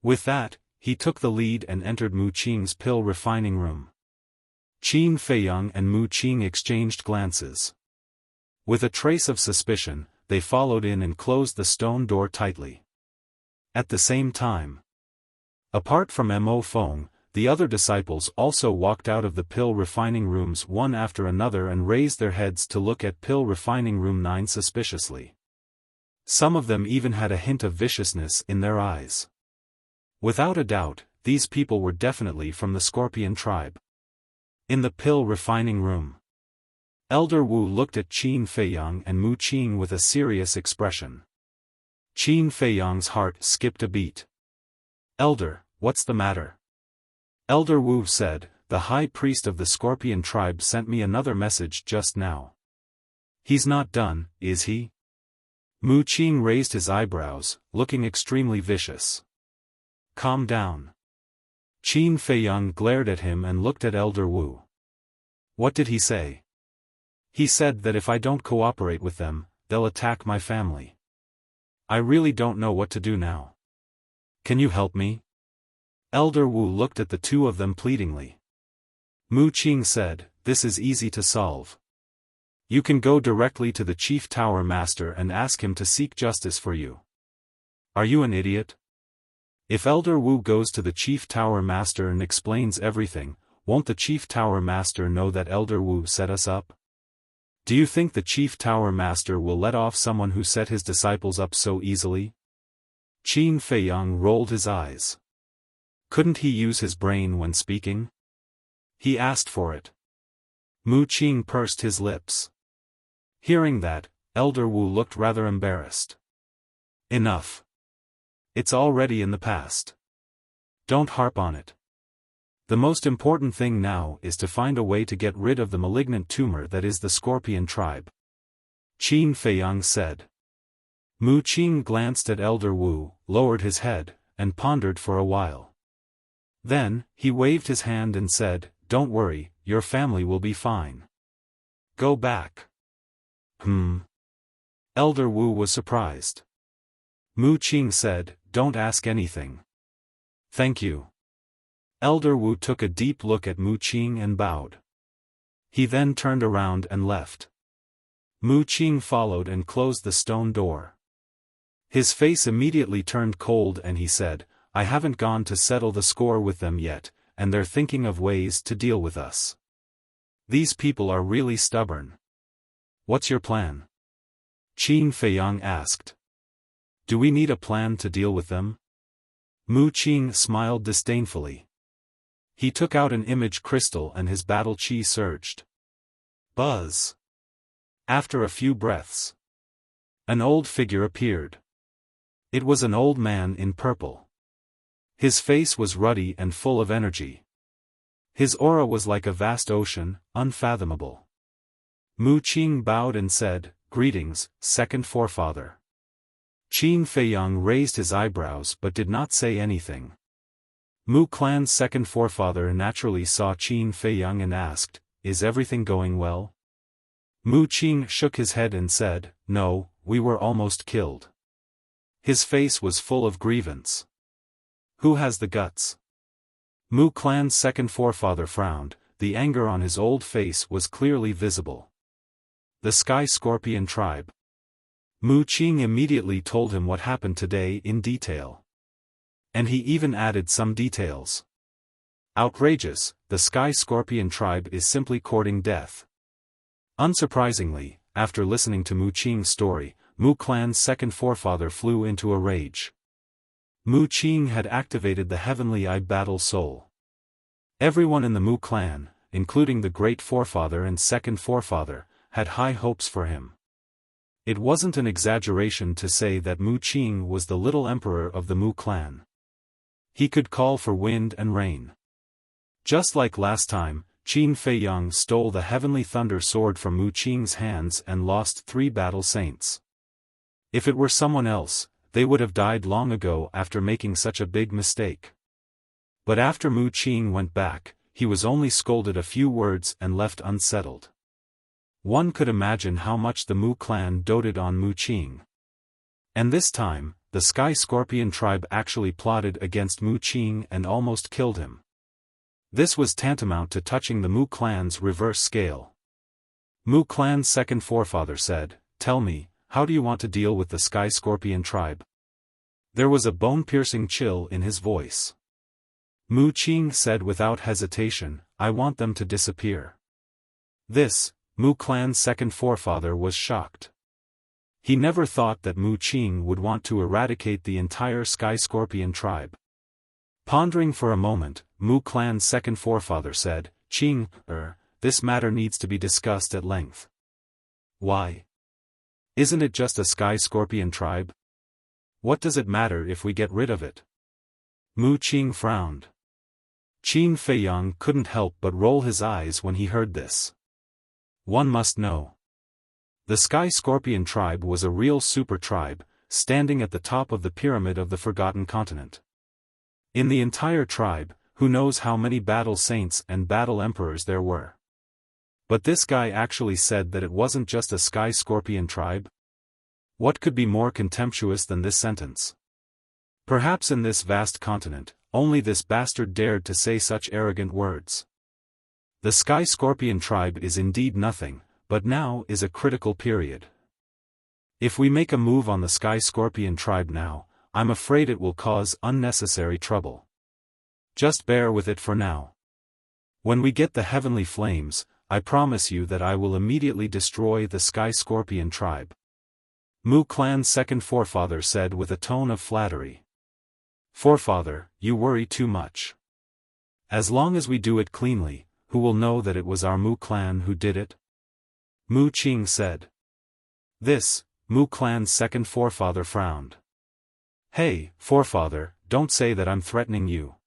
With that, he took the lead and entered Mu Qing's pill refining room. Qin Feiyang and Mu Qing exchanged glances. With a trace of suspicion, they followed in and closed the stone door tightly. At the same time, apart from Mo Feng, the other disciples also walked out of the pill refining rooms one after another and raised their heads to look at pill refining room 9 suspiciously. Some of them even had a hint of viciousness in their eyes. Without a doubt, these people were definitely from the Scorpion tribe. In the pill refining room, Elder Wu looked at Qin Feiyang and Mu Qing with a serious expression. Qin Feiyang's heart skipped a beat. Elder, what's the matter? Elder Wu said, the high priest of the Scorpion tribe sent me another message just now. He's not done, is he? Mu Qing raised his eyebrows, looking extremely vicious. Calm down. Qin Feiyang glared at him and looked at Elder Wu. What did he say? He said that if I don't cooperate with them, they'll attack my family. I really don't know what to do now. Can you help me? Elder Wu looked at the two of them pleadingly. Mu Qing said, this is easy to solve. You can go directly to the Chief Tower Master and ask him to seek justice for you. Are you an idiot? If Elder Wu goes to the Chief Tower Master and explains everything, won't the Chief Tower Master know that Elder Wu set us up? Do you think the Chief Tower Master will let off someone who set his disciples up so easily? Qin Feiyang rolled his eyes. Couldn't he use his brain when speaking? He asked for it. Mu Qing pursed his lips. Hearing that, Elder Wu looked rather embarrassed. Enough. It's already in the past. Don't harp on it. The most important thing now is to find a way to get rid of the malignant tumor that is the Scorpion tribe. Qin Feiyang said. Mu Qing glanced at Elder Wu, lowered his head, and pondered for a while. Then, he waved his hand and said, don't worry, your family will be fine. Go back. Elder Wu was surprised. Mu Qing said, don't ask anything. Thank you. Elder Wu took a deep look at Mu Qing and bowed. He then turned around and left. Mu Qing followed and closed the stone door. His face immediately turned cold and he said, I haven't gone to settle the score with them yet, and they're thinking of ways to deal with us. These people are really stubborn. What's your plan? Qin Feiyang asked. Do we need a plan to deal with them? Mu Qing smiled disdainfully. He took out an image crystal and his battle chi surged. Buzz. After a few breaths, an old figure appeared. It was an old man in purple. His face was ruddy and full of energy. His aura was like a vast ocean, unfathomable. Mu Qing bowed and said, Greetings, second forefather. Qin Feiyang raised his eyebrows but did not say anything. Mu clan's second forefather naturally saw Qin Feiyang and asked, Is everything going well? Mu Qing shook his head and said, No, we were almost killed. His face was full of grievance. Who has the guts? Mu clan's second forefather frowned, the anger on his old face was clearly visible. The Sky Scorpion tribe. Mu Qing immediately told him what happened today in detail. And he even added some details. Outrageous, the Sky Scorpion tribe is simply courting death. Unsurprisingly, after listening to Mu Qing's story, Mu clan's second forefather flew into a rage. Mu Qing had activated the Heavenly Eye Battle Soul. Everyone in the Mu clan, including the great forefather and second forefather, had high hopes for him. It wasn't an exaggeration to say that Mu Qing was the little emperor of the Mu clan. He could call for wind and rain. Just like last time, Qin Feiyang stole the heavenly thunder sword from Mu Qing's hands and lost 3 battle saints. If it were someone else, they would have died long ago after making such a big mistake. But after Mu Qing went back, he was only scolded a few words and left unsettled. One could imagine how much the Mu clan doted on Mu Qing. And this time, the Sky Scorpion tribe actually plotted against Mu Qing and almost killed him. This was tantamount to touching the Mu clan's reverse scale. Mu clan's second forefather said, "Tell me, how do you want to deal with the Sky Scorpion tribe?" There was a bone-piercing chill in his voice. Mu Qing said without hesitation, "I want them to disappear." This, Mu clan's second forefather was shocked. He never thought that Mu Qing would want to eradicate the entire Sky Scorpion tribe. Pondering for a moment, Mu clan's second forefather said, "Qing, this matter needs to be discussed at length." "Why? Isn't it just a Sky Scorpion tribe? What does it matter if we get rid of it?" Mu Qing frowned. Qin Feiyang couldn't help but roll his eyes when he heard this. One must know. The Sky Scorpion tribe was a real super tribe, standing at the top of the pyramid of the Forgotten Continent. In the entire tribe, who knows how many battle saints and battle emperors there were. But this guy actually said that it wasn't just a Sky Scorpion tribe? What could be more contemptuous than this sentence? Perhaps in this vast continent, only this bastard dared to say such arrogant words. The Sky Scorpion tribe is indeed nothing, but now is a critical period. If we make a move on the Sky Scorpion tribe now, I'm afraid it will cause unnecessary trouble. Just bear with it for now. When we get the heavenly flames, I promise you that I will immediately destroy the Sky Scorpion tribe. Mu clan's second forefather said with a tone of flattery. "Forefather, you worry too much. As long as we do it cleanly, who will know that it was our Mu clan who did it?" Mu Qing said. This, Mu clan's second forefather frowned. "Hey, forefather, don't say that I'm threatening you.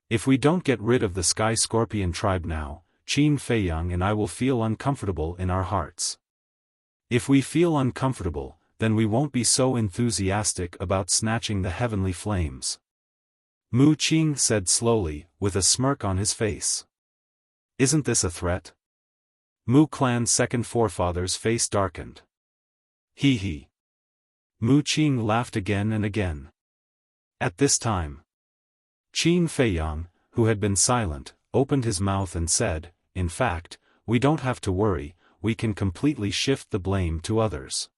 If we don't get rid of the Sky Scorpion tribe now, Qin Feiyang and I will feel uncomfortable in our hearts. If we feel uncomfortable, then we won't be so enthusiastic about snatching the heavenly flames." Mu Qing said slowly, with a smirk on his face. "Isn't this a threat?" Mu clan's second forefather's face darkened. Hee hee. Mu Qing laughed again and again. At this time, Qin Feiyang, who had been silent, opened his mouth and said, "In fact, we don't have to worry, we can completely shift the blame to others."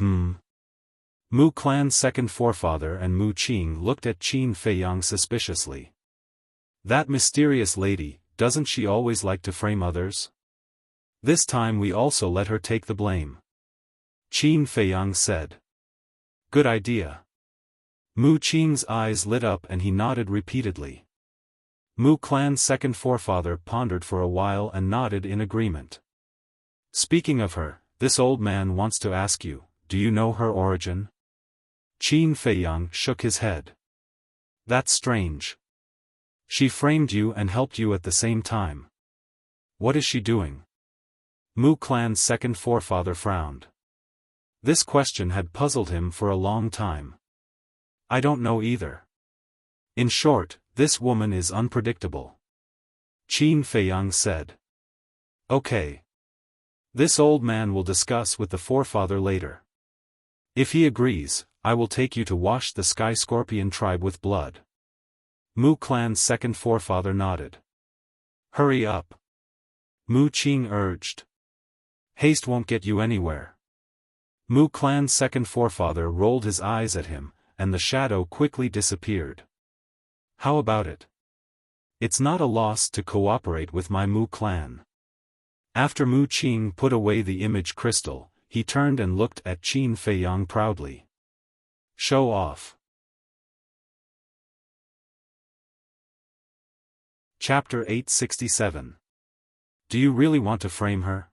Mu clan's second forefather and Mu Qing looked at Qin Feiyang suspiciously. That mysterious lady, doesn't she always like to frame others? This time we also let her take the blame. Qin Feiyang said. Good idea. Mu Qing's eyes lit up and he nodded repeatedly. Mu clan's second forefather pondered for a while and nodded in agreement. Speaking of her, this old man wants to ask you, do you know her origin? Qin Feiyang shook his head. That's strange. She framed you and helped you at the same time. What is she doing? Mu clan's second forefather frowned. This question had puzzled him for a long time. I don't know either. In short, this woman is unpredictable. Qin Feiyang said. Okay. This old man will discuss with the forefather later. If he agrees, I will take you to wash the Sky Scorpion tribe with blood. Mu clan's second forefather nodded. Hurry up. Mu Qing urged. Haste won't get you anywhere. Mu clan's second forefather rolled his eyes at him, and the shadow quickly disappeared. How about it? It's not a loss to cooperate with my Mu clan. After Mu Qing put away the image crystal, he turned and looked at Qin Feiyang proudly. Show off. Chapter 867. Do you really want to frame her?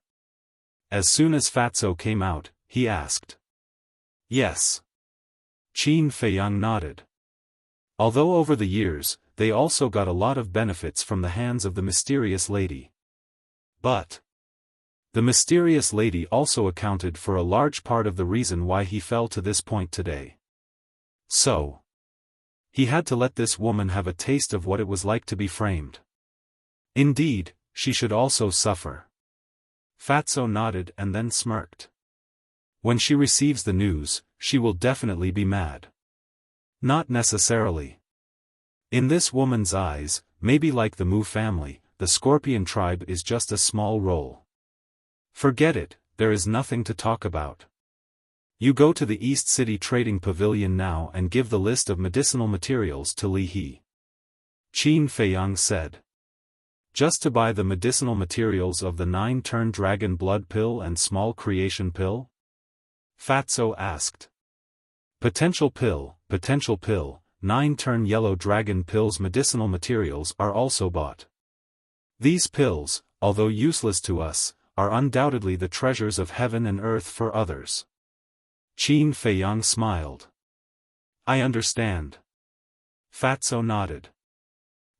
As soon as Fatso came out, he asked. Yes. Qin Feiyang nodded. Although over the years, they also got a lot of benefits from the hands of the mysterious lady. But the mysterious lady also accounted for a large part of the reason why he fell to this point today. So he had to let this woman have a taste of what it was like to be framed. Indeed, she should also suffer. Fatso nodded and then smirked. When she receives the news, she will definitely be mad. Not necessarily. In this woman's eyes, maybe like the Mu family, the Scorpion tribe is just a small role. Forget it, there is nothing to talk about. You go to the East City Trading Pavilion now and give the list of medicinal materials to Li He. Qin Feiyang said. Just to buy the medicinal materials of the 9-turn dragon blood pill and small creation pill? Fatso asked. Potential pill, 9-turn yellow dragon pills medicinal materials are also bought. These pills, although useless to us, are undoubtedly the treasures of heaven and earth for others. Qin Feiyang smiled. I understand. Fatso nodded.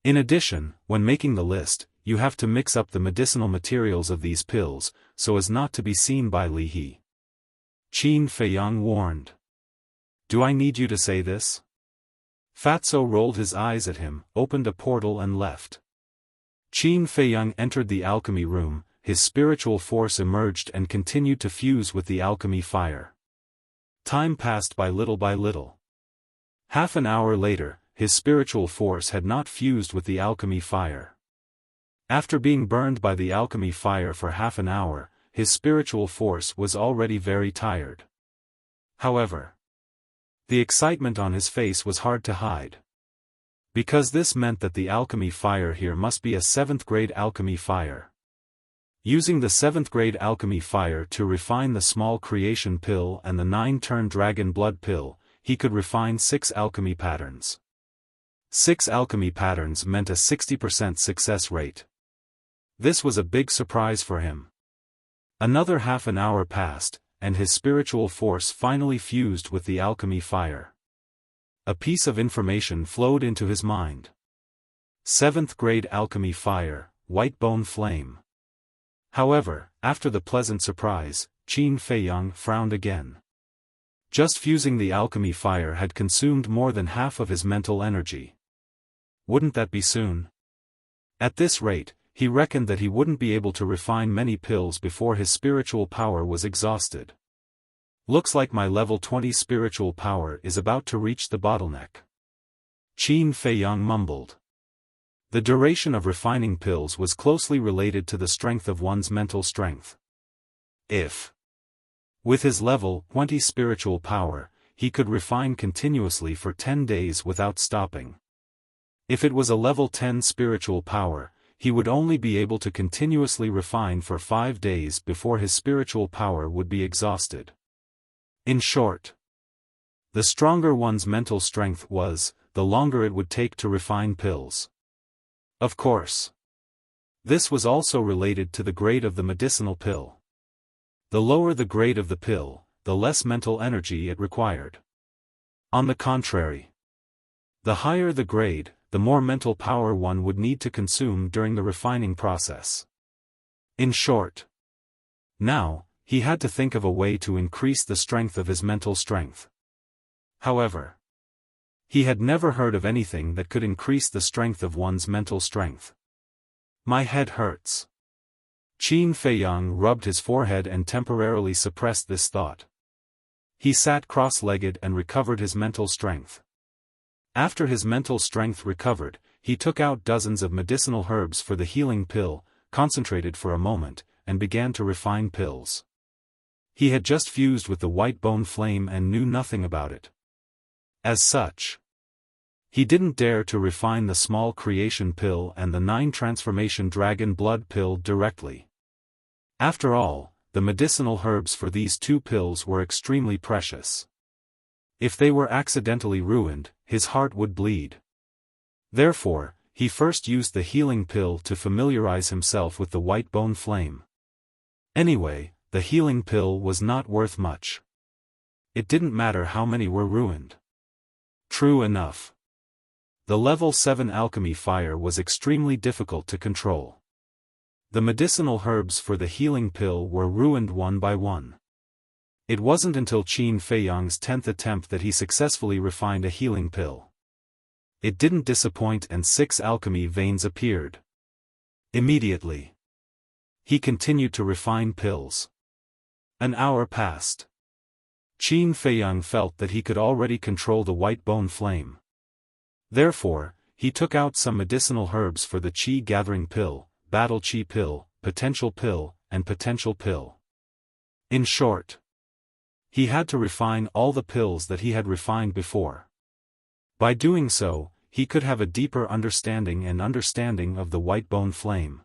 In addition, when making the list, you have to mix up the medicinal materials of these pills, so as not to be seen by Li He. Qin Feiyang warned. Do I need you to say this? Fatso rolled his eyes at him, opened a portal and left. Qin Feiyang entered the alchemy room, his spiritual force emerged and continued to fuse with the alchemy fire. Time passed by little. Half an hour later, his spiritual force had not fused with the alchemy fire. After being burned by the alchemy fire for half an hour, his spiritual force was already very tired. However, the excitement on his face was hard to hide. Because this meant that the alchemy fire here must be a 7th grade alchemy fire. Using the 7th grade alchemy fire to refine the small creation pill and the 9-turn dragon blood pill, he could refine 6 alchemy patterns. 6 alchemy patterns meant a 60% success rate. This was a big surprise for him. Another half an hour passed, and his spiritual force finally fused with the alchemy fire. A piece of information flowed into his mind. 7th grade alchemy fire, white bone flame. However, after the pleasant surprise, Qin Feiyang frowned again. Just fusing the alchemy fire had consumed more than half of his mental energy. Wouldn't that be soon? At this rate, he reckoned that he wouldn't be able to refine many pills before his spiritual power was exhausted. Looks like my level 20 spiritual power is about to reach the bottleneck. Qin Feiyang mumbled. The duration of refining pills was closely related to the strength of one's mental strength. If, with his level 20 spiritual power, he could refine continuously for 10 days without stopping. If it was a level 10 spiritual power, he would only be able to continuously refine for 5 days before his spiritual power would be exhausted. In short, the stronger one's mental strength was, the longer it would take to refine pills. Of course, this was also related to the grade of the medicinal pill. The lower the grade of the pill, the less mental energy it required. On the contrary, the higher the grade, the more mental power one would need to consume during the refining process. In short, now, he had to think of a way to increase the strength of his mental strength. However, he had never heard of anything that could increase the strength of one's mental strength. My head hurts. Qin Feiyang rubbed his forehead and temporarily suppressed this thought. He sat cross-legged and recovered his mental strength. After his mental strength recovered, he took out dozens of medicinal herbs for the healing pill, concentrated for a moment, and began to refine pills. He had just fused with the white bone flame and knew nothing about it. As such, he didn't dare to refine the small creation pill and the 9-transformation dragon blood pill directly. After all, the medicinal herbs for these 2 pills were extremely precious. If they were accidentally ruined, his heart would bleed. Therefore, he first used the healing pill to familiarize himself with the white bone flame. Anyway, the healing pill was not worth much. It didn't matter how many were ruined. True enough. The level 7 alchemy fire was extremely difficult to control. The medicinal herbs for the healing pill were ruined one by one. It wasn't until Qin Feiyang's 10th attempt that he successfully refined a healing pill. It didn't disappoint and 6 alchemy veins appeared. Immediately. He continued to refine pills. An hour passed. Qin Feiyang felt that he could already control the white bone flame. Therefore, he took out some medicinal herbs for the qi gathering pill, battle qi pill, potential pill, and potential pill. In short, he had to refine all the pills that he had refined before. By doing so, he could have a deeper understanding of the white bone flame.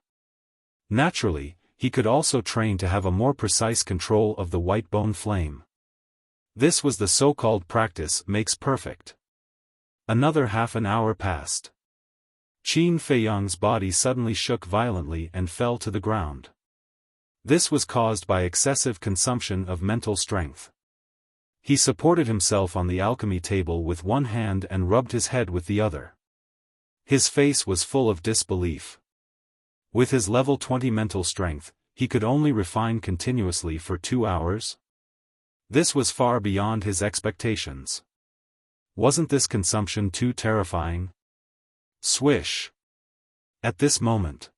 Naturally, he could also train to have a more precise control of the white bone flame. This was the so-called practice makes perfect. Another half an hour passed. Qin Feiyang's body suddenly shook violently and fell to the ground. This was caused by excessive consumption of mental strength. He supported himself on the alchemy table with one hand and rubbed his head with the other. His face was full of disbelief. With his level 20 mental strength, he could only refine continuously for 2 hours? This was far beyond his expectations. Wasn't this consumption too terrifying? Swish! At this moment,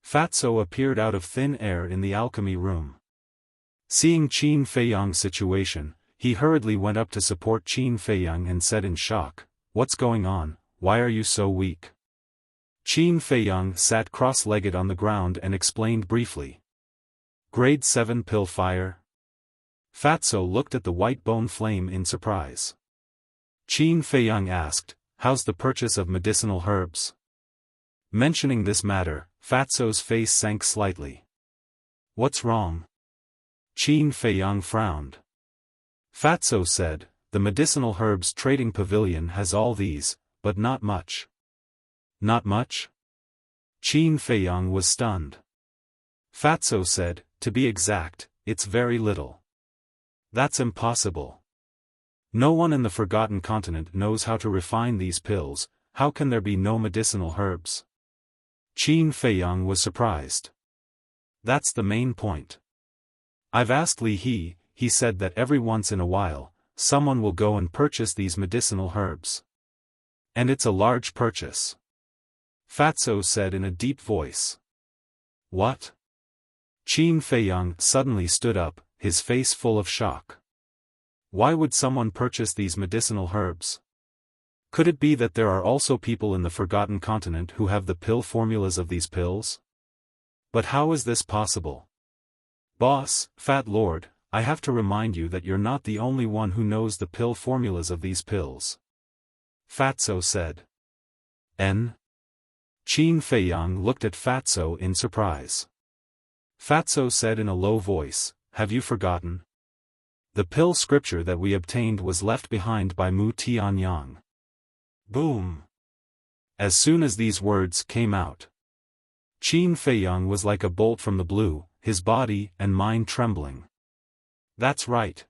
Fatso appeared out of thin air in the alchemy room. Seeing Qin Feiyang's situation, he hurriedly went up to support Qin Feiyang and said in shock, "What's going on? Why are you so weak?" Qin Feiyang sat cross-legged on the ground and explained briefly. Grade 7 pill fire? Fatso looked at the white bone flame in surprise. Qin Feiyang asked, "How's the purchase of medicinal herbs?" Mentioning this matter, Fatso's face sank slightly. "What's wrong?" Qin Feiyang frowned. Fatso said, "The medicinal herbs trading pavilion has all these, but not much." "Not much?" Qin Feiyang was stunned. Fatso said, "To be exact, it's very little." "That's impossible. No one in the Forgotten Continent knows how to refine these pills, how can there be no medicinal herbs?" Qin Feiyang was surprised. "That's the main point. I've asked Li he said that every once in a while, someone will go and purchase these medicinal herbs. And it's a large purchase." Fatso said in a deep voice. "What?" Qin Feiyang suddenly stood up, his face full of shock. Why would someone purchase these medicinal herbs? Could it be that there are also people in the Forgotten Continent who have the pill formulas of these pills? But how is this possible? "Boss, Fat Lord, I have to remind you that you're not the only one who knows the pill formulas of these pills," Fatso said. "N?" Qin Feiyang looked at Fatso in surprise. Fatso said in a low voice, "Have you forgotten? The pill scripture that we obtained was left behind by Mu Tianyang." Boom! As soon as these words came out, Qin Feiyang was like a bolt from the blue, his body and mind trembling. That's right.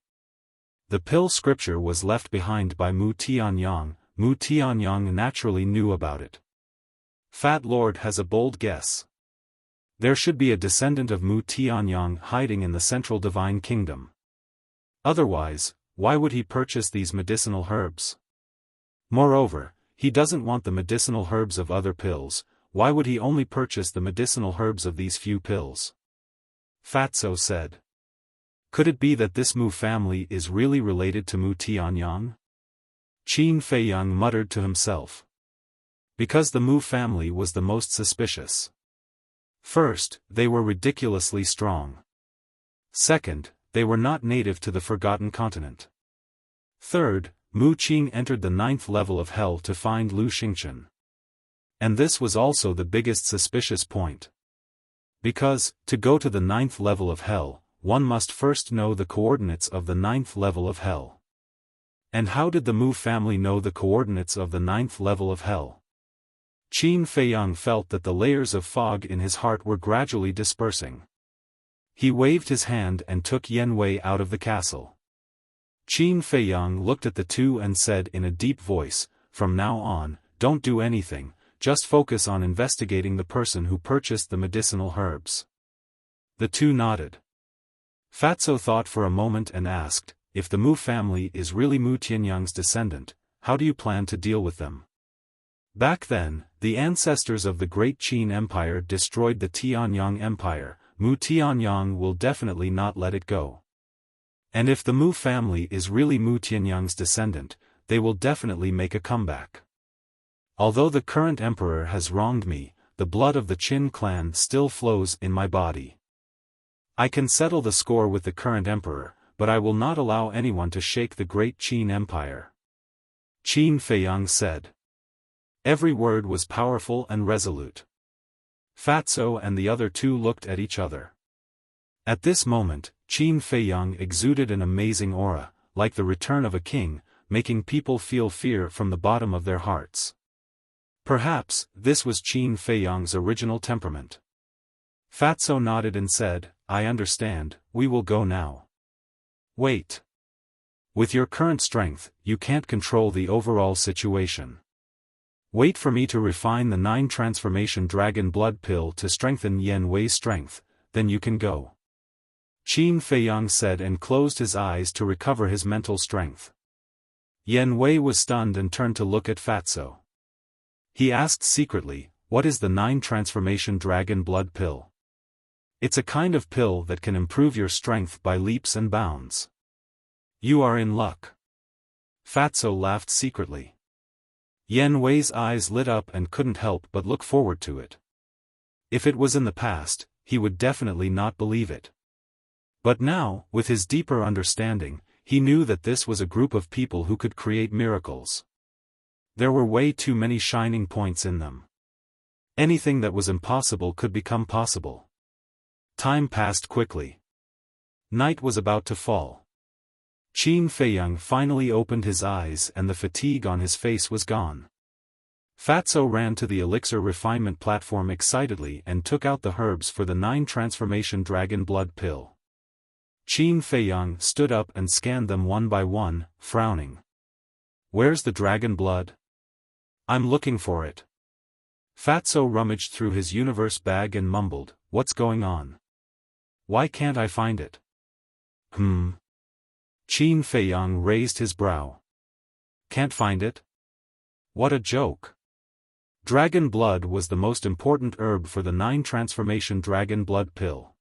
The pill scripture was left behind by Mu Tianyang. Mu Tianyang naturally knew about it. Fat Lord has a bold guess. There should be a descendant of Mu Tianyang hiding in the Central Divine Kingdom. Otherwise, why would he purchase these medicinal herbs? Moreover, he doesn't want the medicinal herbs of other pills, why would he only purchase the medicinal herbs of these few pills? Fatso said. Could it be that this Mu family is really related to Mu Tianyang? Qin Feiyang muttered to himself. Because the Mu family was the most suspicious. First, they were ridiculously strong. Second, they were not native to the Forgotten Continent. Third, Mu Qing entered the 9th level of hell to find Lu Xingchen. And this was also the biggest suspicious point. Because, to go to the 9th level of hell, one must first know the coordinates of the 9th level of hell. And how did the Mu family know the coordinates of the 9th level of hell? Qin Feiyang felt that the layers of fog in his heart were gradually dispersing. He waved his hand and took Yan Wei out of the castle. Qin Feiyang looked at the two and said in a deep voice, "From now on, don't do anything, just focus on investigating the person who purchased the medicinal herbs." The two nodded. Fatso thought for a moment and asked, "If the Mu family is really Mu Tianyang's descendant, how do you plan to deal with them?" Back then, the ancestors of the Great Qin Empire destroyed the Tianyang Empire. Mu Tianyang will definitely not let it go. And if the Mu family is really Mu Tianyang's descendant, they will definitely make a comeback. Although the current emperor has wronged me, the blood of the Qin clan still flows in my body. I can settle the score with the current emperor, but I will not allow anyone to shake the Great Qin Empire. Qin Feiyang said. Every word was powerful and resolute. Fatso and the other two looked at each other. At this moment, Qin Feiyang exuded an amazing aura, like the return of a king, making people feel fear from the bottom of their hearts. Perhaps, this was Qin Feiyang's original temperament. Fatso nodded and said, "I understand, we will go now." "Wait. With your current strength, you can't control the overall situation. Wait for me to refine the 9 transformation dragon blood pill to strengthen Yan Wei's strength, then you can go." Qin Feiyang said and closed his eyes to recover his mental strength. Yan Wei was stunned and turned to look at Fatso. He asked secretly, "What is the 9 transformation dragon blood pill?" "It's a kind of pill that can improve your strength by leaps and bounds." "You are in luck." Fatso laughed secretly. Yan Wei's eyes lit up and couldn't help but look forward to it. If it was in the past, he would definitely not believe it. But now, with his deeper understanding, he knew that this was a group of people who could create miracles. There were way too many shining points in them. Anything that was impossible could become possible. Time passed quickly. Night was about to fall. Qin Feiyang finally opened his eyes and the fatigue on his face was gone. Fatso ran to the elixir refinement platform excitedly and took out the herbs for the 9 transformation dragon blood pill. Qin Feiyang stood up and scanned them one by one, frowning. "Where's the dragon blood? I'm looking for it." Fatso rummaged through his universe bag and mumbled, "What's going on? Why can't I find it?" Qin Feiyang raised his brow. "Can't find it? What a joke. Dragon blood was the most important herb for the 9 transformation dragon blood pill.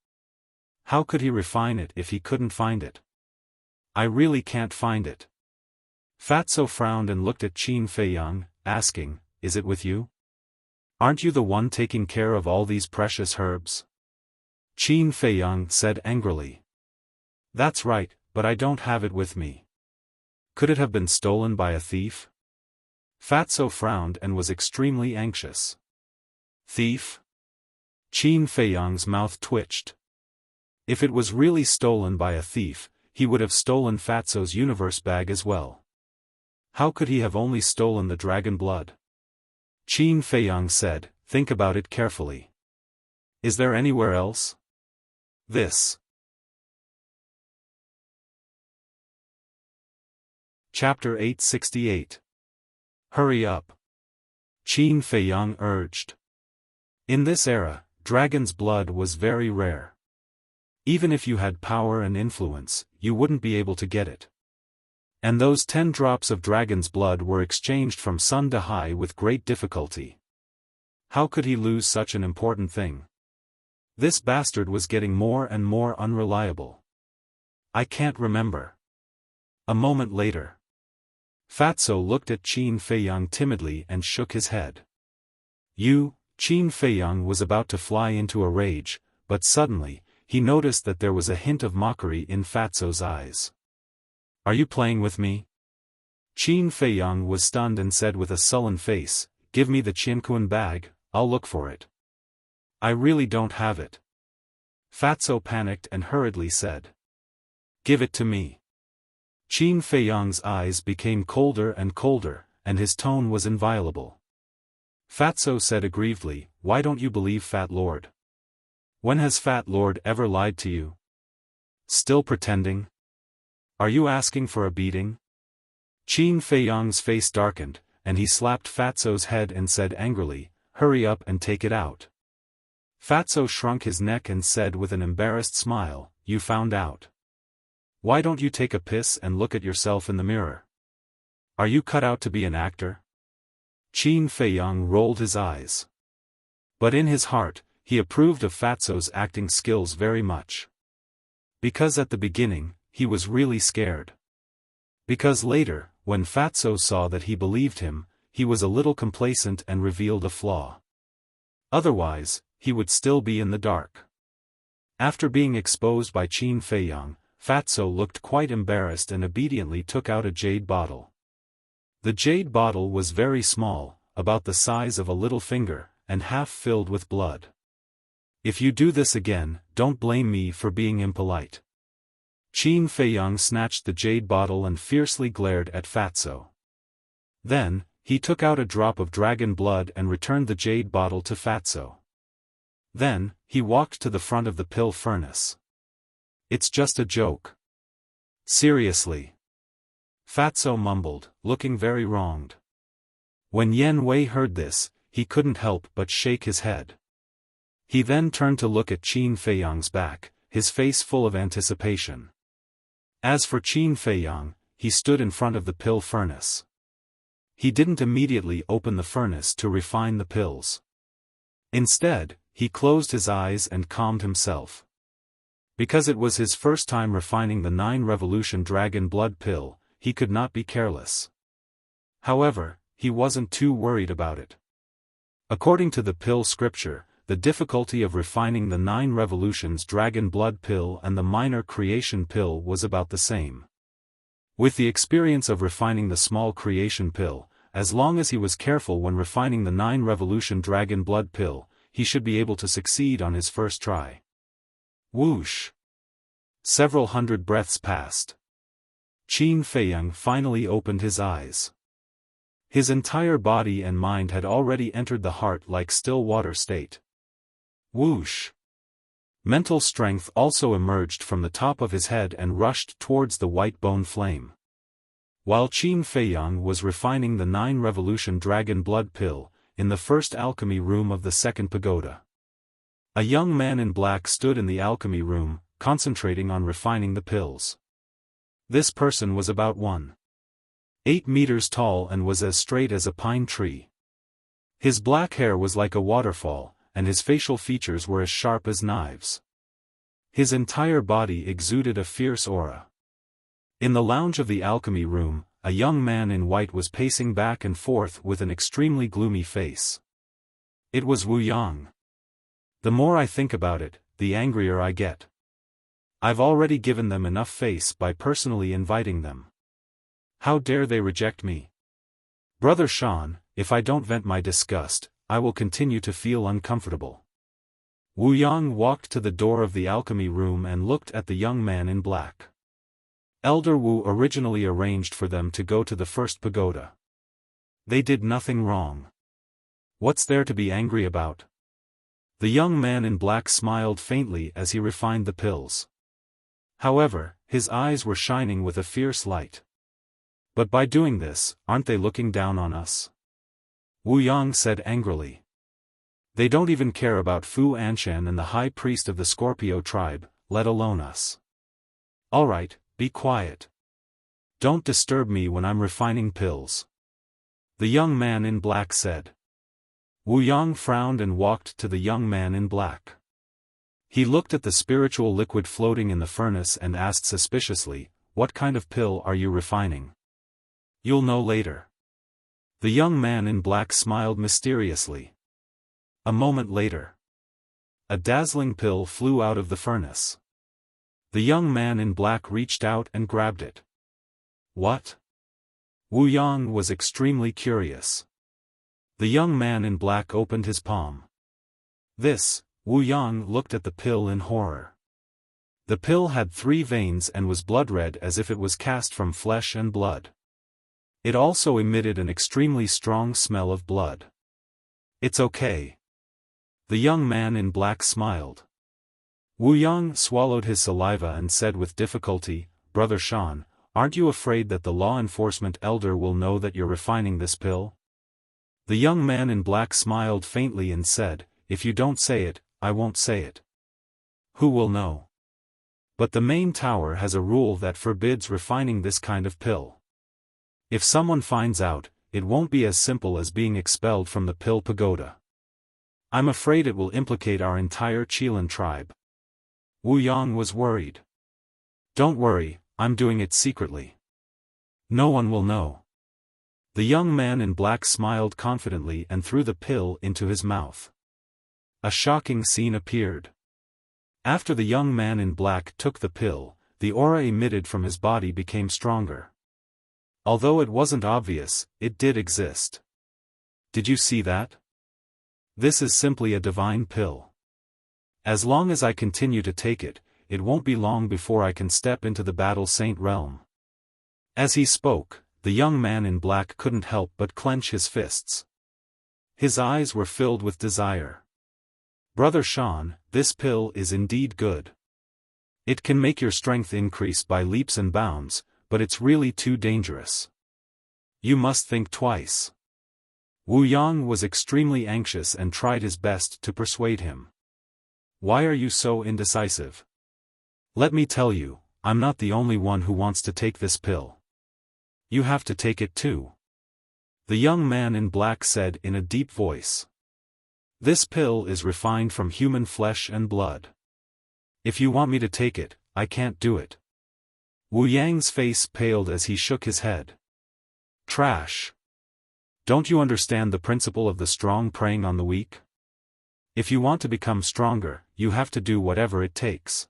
How could he refine it if he couldn't find it? I really can't find it." Fatso frowned and looked at Qin Feiyang, asking, "Is it with you? Aren't you the one taking care of all these precious herbs?" Qin Feiyang said angrily. "That's right, but I don't have it with me. Could it have been stolen by a thief?" Fatso frowned and was extremely anxious. "Thief?" Qin Feiyang's mouth twitched. If it was really stolen by a thief, he would have stolen Fatso's universe bag as well. How could he have only stolen the dragon blood? Qin Feiyang said, "Think about it carefully. Is there anywhere else?" This. Chapter 868. Hurry up. Qin Feiyang urged. In this era, dragon's blood was very rare. Even if you had power and influence, you wouldn't be able to get it. And those 10 drops of dragon's blood were exchanged from Sun to Hai with great difficulty. How could he lose such an important thing? This bastard was getting more and more unreliable. I can't remember. A moment later. Fatso looked at Qin Feiyang timidly and shook his head. Qin Feiyang was about to fly into a rage, but suddenly, he noticed that there was a hint of mockery in Fatso's eyes. Are you playing with me? Qin Feiyang was stunned and said with a sullen face, Give me the Qianquan bag, I'll look for it. I really don't have it. Fatso panicked and hurriedly said. Give it to me. Qin Feiyang's eyes became colder and colder, and his tone was inviolable. Fatso said aggrievedly, "Why don't you believe Fat Lord? When has Fat Lord ever lied to you? Still pretending? Are you asking for a beating?" Qin Feiyang's face darkened, and he slapped Fatso's head and said angrily, "Hurry up and take it out." Fatso shrunk his neck and said with an embarrassed smile, "You found out. Why don't you take a piss and look at yourself in the mirror? Are you cut out to be an actor?" Qin Feiyang rolled his eyes. But in his heart, he approved of Fatso's acting skills very much. Because at the beginning, he was really scared. Because later, when Fatso saw that he believed him, he was a little complacent and revealed a flaw. Otherwise, he would still be in the dark. After being exposed by Qin Feiyang, Fatso looked quite embarrassed and obediently took out a jade bottle. The jade bottle was very small, about the size of a little finger, and half filled with blood. "If you do this again, don't blame me for being impolite." Qin Feiyang snatched the jade bottle and fiercely glared at Fatso. Then, he took out a drop of dragon blood and returned the jade bottle to Fatso. Then, he walked to the front of the pill furnace. "It's just a joke." "Seriously?" Fatso mumbled, looking very wronged. When Yen Wei heard this, he couldn't help but shake his head. He then turned to look at Qin Feiyang's back, his face full of anticipation. As for Qin Feiyang, he stood in front of the pill furnace. He didn't immediately open the furnace to refine the pills. Instead, he closed his eyes and calmed himself. Because it was his first time refining the 9 Revolution Dragon Blood pill, he could not be careless. However, he wasn't too worried about it. According to the pill scripture, the difficulty of refining the 9 Revolutions Dragon Blood pill and the Minor Creation pill was about the same. With the experience of refining the Small Creation pill, as long as he was careful when refining the 9 Revolution Dragon Blood pill, he should be able to succeed on his first try. Whoosh! Several hundred breaths passed. Qin Feiyang finally opened his eyes. His entire body and mind had already entered the heart-like still water state. Whoosh! Mental strength also emerged from the top of his head and rushed towards the white bone flame. While Qin Feiyang was refining the 9 Revolution Dragon Blood pill, in the first alchemy room of the second pagoda, a young man in black stood in the alchemy room, concentrating on refining the pills. This person was about 1.8 meters tall and was as straight as a pine tree. His black hair was like a waterfall, and his facial features were as sharp as knives. His entire body exuded a fierce aura. In the lounge of the alchemy room, a young man in white was pacing back and forth with an extremely gloomy face. It was Wu Yang. The more I think about it, the angrier I get. I've already given them enough face by personally inviting them. How dare they reject me? Brother Shan, if I don't vent my disgust, I will continue to feel uncomfortable. Wu Yang walked to the door of the alchemy room and looked at the young man in black. Elder Wu originally arranged for them to go to the first pagoda. They did nothing wrong. What's there to be angry about? The young man in black smiled faintly as he refined the pills. However, his eyes were shining with a fierce light. But by doing this, aren't they looking down on us? Wu Yang said angrily. They don't even care about Fu Anshan and the high priest of the Scorpio tribe, let alone us. Alright, be quiet. Don't disturb me when I'm refining pills. The young man in black said. Wu Yang frowned and walked to the young man in black. He looked at the spiritual liquid floating in the furnace and asked suspiciously, "What kind of pill are you refining?" "You'll know later." The young man in black smiled mysteriously. A moment later, a dazzling pill flew out of the furnace. The young man in black reached out and grabbed it. What? Wu Yang was extremely curious. The young man in black opened his palm. This, Wu Yang looked at the pill in horror. The pill had 3 veins and was blood-red as if it was cast from flesh and blood. It also emitted an extremely strong smell of blood. It's okay. The young man in black smiled. Wu Yang swallowed his saliva and said with difficulty, Brother Shan, aren't you afraid that the law enforcement elder will know that you're refining this pill? The young man in black smiled faintly and said, if you don't say it, I won't say it. Who will know? But the main tower has a rule that forbids refining this kind of pill. If someone finds out, it won't be as simple as being expelled from the pill pagoda. I'm afraid it will implicate our entire Qilin tribe. Wu Yang was worried. Don't worry, I'm doing it secretly. No one will know. The young man in black smiled confidently and threw the pill into his mouth. A shocking scene appeared. After the young man in black took the pill, the aura emitted from his body became stronger. Although it wasn't obvious, it did exist. Did you see that? This is simply a divine pill. As long as I continue to take it, it won't be long before I can step into the Battle Saint realm. As he spoke, the young man in black couldn't help but clench his fists. His eyes were filled with desire. Brother Shan, this pill is indeed good. It can make your strength increase by leaps and bounds, but it's really too dangerous. You must think twice. Wu Yang was extremely anxious and tried his best to persuade him. Why are you so indecisive? Let me tell you, I'm not the only one who wants to take this pill. You have to take it too. The young man in black said in a deep voice. This pill is refined from human flesh and blood. If you want me to take it, I can't do it. Wu Yang's face paled as he shook his head. Trash. Don't you understand the principle of the strong preying on the weak? If you want to become stronger, you have to do whatever it takes.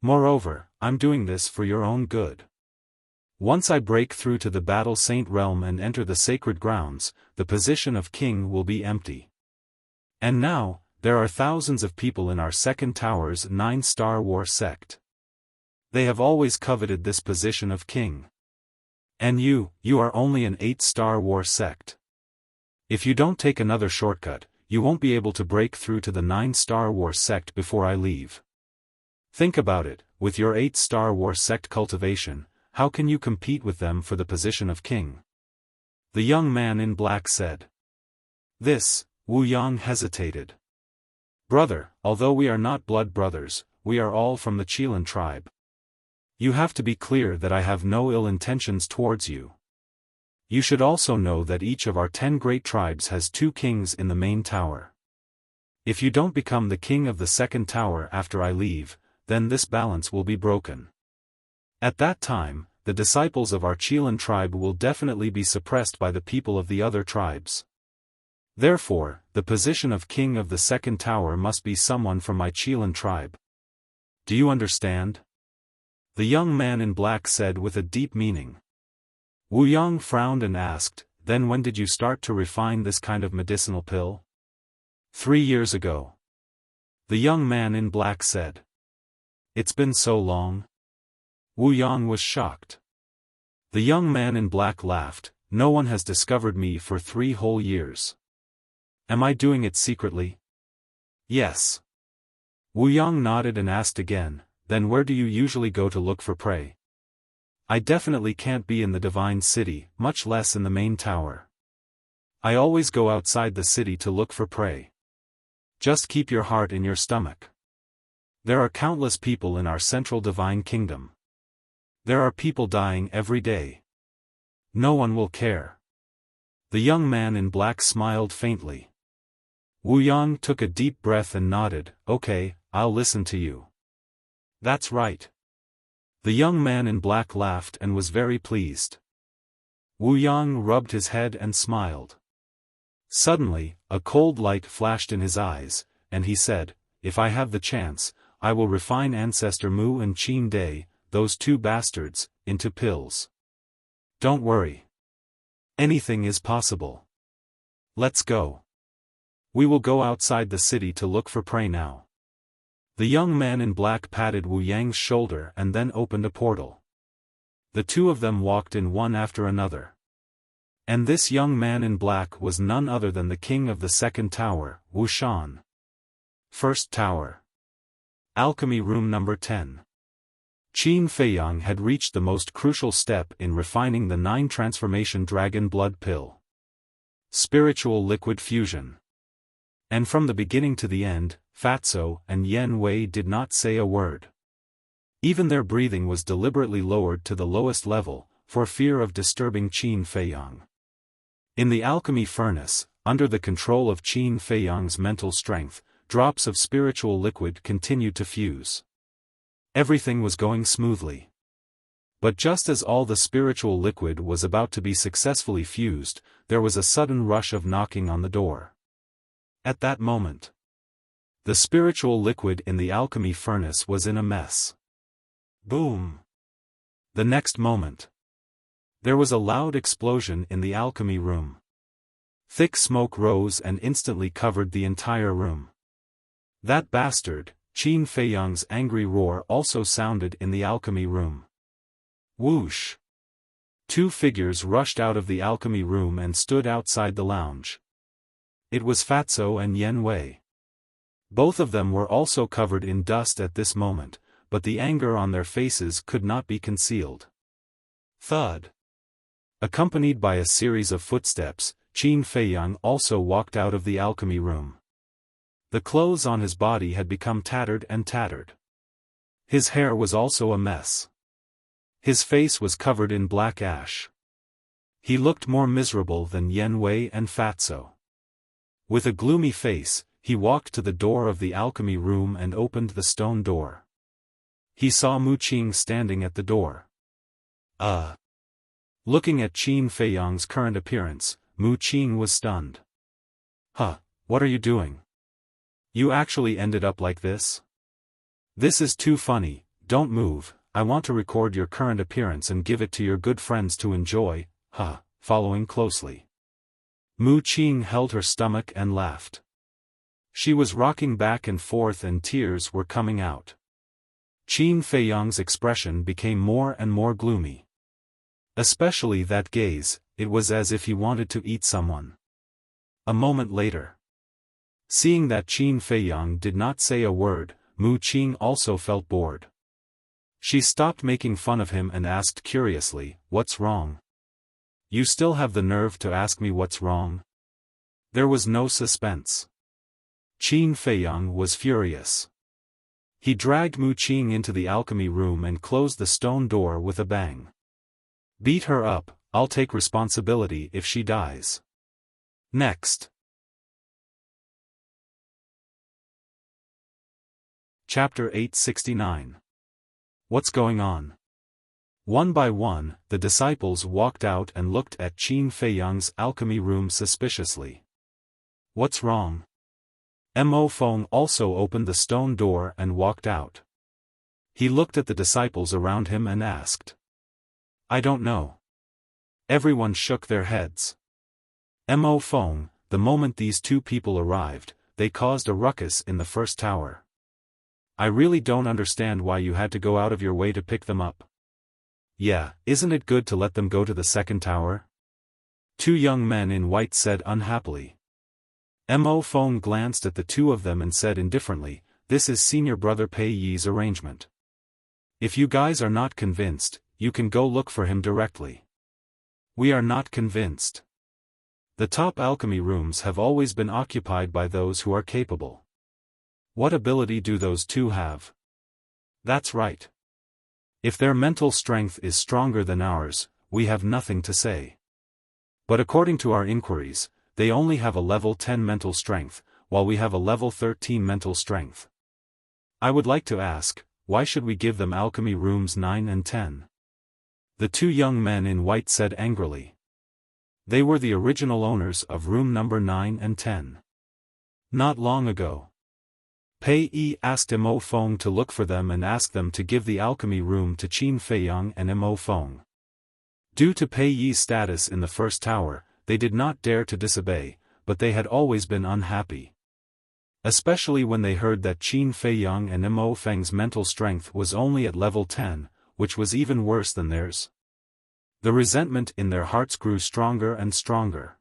Moreover, I'm doing this for your own good. Once I break through to the Battle Saint realm and enter the sacred grounds, the position of king will be empty. And now, there are thousands of people in our second tower's 9-star war sect. They have always coveted this position of king. And you are only an 8-star war sect. If you don't take another shortcut, you won't be able to break through to the 9-star war sect before I leave. Think about it, with your 8-star war sect cultivation, how can you compete with them for the position of king? The young man in black said. This, Wu Yang hesitated. Brother, although we are not blood brothers, we are all from the Qilin tribe. You have to be clear that I have no ill intentions towards you. You should also know that each of our 10 great tribes has 2 kings in the main tower. If you don't become the king of the second tower after I leave, then this balance will be broken. At that time, the disciples of our Qilin tribe will definitely be suppressed by the people of the other tribes. Therefore, the position of king of the second tower must be someone from my Qilin tribe. Do you understand? The young man in black said with a deep meaning. Wu Yang frowned and asked, then when did you start to refine this kind of medicinal pill? 3 years ago. The young man in black said. It's been so long? Wu Yang was shocked. The young man in black laughed, no one has discovered me for 3 whole years. Am I doing it secretly? Yes. Wu Yang nodded and asked again, then where do you usually go to look for prey? I definitely can't be in the divine city, much less in the main tower. I always go outside the city to look for prey. Just keep your heart in your stomach. There are countless people in our central divine kingdom. There are people dying every day. No one will care. The young man in black smiled faintly. Wu Yang took a deep breath and nodded, okay, I'll listen to you. That's right. The young man in black laughed and was very pleased. Wu Yang rubbed his head and smiled. Suddenly, a cold light flashed in his eyes, and he said, if I have the chance, I will refine Ancestor Mu and Qin Day, those 2 bastards, into pills. Don't worry. Anything is possible. Let's go. We will go outside the city to look for prey now. The young man in black patted Wu Yang's shoulder and then opened a portal. The 2 of them walked in one after another. And this young man in black was none other than the king of the second tower, Wuxian. First tower. Alchemy room number 10. Qin Feiyang had reached the most crucial step in refining the 9 transformation dragon blood pill. Spiritual liquid fusion. And from the beginning to the end, Fatso and Yen Wei did not say a word. Even their breathing was deliberately lowered to the lowest level, for fear of disturbing Qin Feiyang. In the alchemy furnace, under the control of Qin Feiyang's mental strength, drops of spiritual liquid continued to fuse. Everything was going smoothly. But just as all the spiritual liquid was about to be successfully fused, there was a sudden rush of knocking on the door. At that moment, the spiritual liquid in the alchemy furnace was in a mess. Boom! The next moment, there was a loud explosion in the alchemy room. Thick smoke rose and instantly covered the entire room. That bastard! Qin Feiyang's angry roar also sounded in the alchemy room. Whoosh! 2 figures rushed out of the alchemy room and stood outside the lounge. It was Fatso and Yen Wei. Both of them were also covered in dust at this moment, but the anger on their faces could not be concealed. Thud! Accompanied by a series of footsteps, Qin Feiyang also walked out of the alchemy room. The clothes on his body had become tattered and tattered. His hair was also a mess. His face was covered in black ash. He looked more miserable than Yen Wei and Fatso. With a gloomy face, he walked to the door of the alchemy room and opened the stone door. He saw Mu Qing standing at the door. Looking at Qin Feiyang's current appearance, Mu Qing was stunned. Huh, what are you doing? You actually ended up like this? This is too funny, don't move, I want to record your current appearance and give it to your good friends to enjoy, following closely. Mu Qing held her stomach and laughed. She was rocking back and forth and tears were coming out. Qin Feiyang's expression became more and more gloomy. Especially that gaze, it was as if he wanted to eat someone. A moment later, seeing that Qin Feiyang did not say a word, Mu Qing also felt bored. She stopped making fun of him and asked curiously, "What's wrong? You still have the nerve to ask me what's wrong?" There was no suspense. Qin Feiyang was furious. He dragged Mu Qing into the alchemy room and closed the stone door with a bang. Beat her up, I'll take responsibility if she dies. Next. Chapter 869. What's going on? One by one, the disciples walked out and looked at Qin Feiyang's alchemy room suspiciously. What's wrong? Mo Feng also opened the stone door and walked out. He looked at the disciples around him and asked. I don't know. Everyone shook their heads. Mo Feng, the moment these 2 people arrived, they caused a ruckus in the first tower. I really don't understand why you had to go out of your way to pick them up. Yeah, isn't it good to let them go to the second tower? 2 young men in white said unhappily. Mo Feng glanced at the 2 of them and said indifferently, this is senior brother Pei Yi's arrangement. If you guys are not convinced, you can go look for him directly. We are not convinced. The top alchemy rooms have always been occupied by those who are capable. What ability do those 2 have? That's right. If their mental strength is stronger than ours, we have nothing to say. But according to our inquiries, they only have a level 10 mental strength, while we have a level 13 mental strength. I would like to ask, why should we give them alchemy rooms 9 and 10? The 2 young men in white said angrily. They were the original owners of room number 9 and 10. Not long ago, Pei Yi asked Mo Feng to look for them and ask them to give the alchemy room to Qin Feiyang and Mo Feng. Due to Pei Yi's status in the first tower, they did not dare to disobey, but they had always been unhappy. Especially when they heard that Qin Feiyang and Mo Feng's mental strength was only at level 10, which was even worse than theirs. The resentment in their hearts grew stronger and stronger.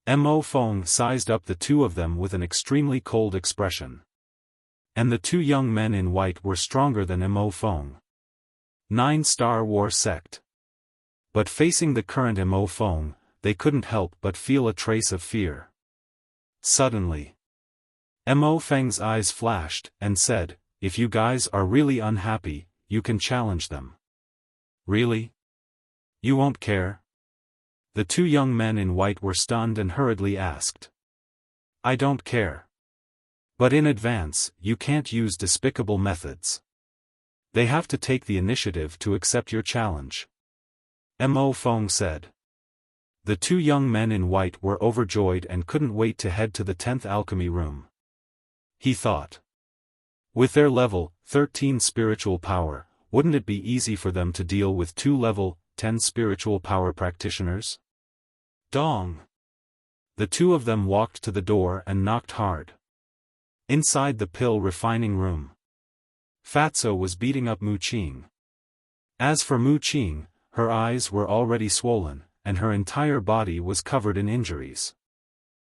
Mo Feng sized up the two of them with an extremely cold expression. And the two young men in white were stronger than Mo Feng. 9-star war sect. But facing the current Mo Feng, they couldn't help but feel a trace of fear. Suddenly, Mo Feng's eyes flashed, and said, "If you guys are really unhappy, you can challenge them." "Really? You won't care?" The two young men in white were stunned and hurriedly asked. "I don't care. But in advance, you can't use despicable methods. They have to take the initiative to accept your challenge," Mo Feng said. The two young men in white were overjoyed and couldn't wait to head to the 10th alchemy room. He thought. With their level 13 spiritual power, wouldn't it be easy for them to deal with two level 10 spiritual power practitioners? Dong! The two of them walked to the door and knocked hard. Inside the pill refining room, Fatso was beating up Mu Qing. As for Mu Qing, her eyes were already swollen, and her entire body was covered in injuries.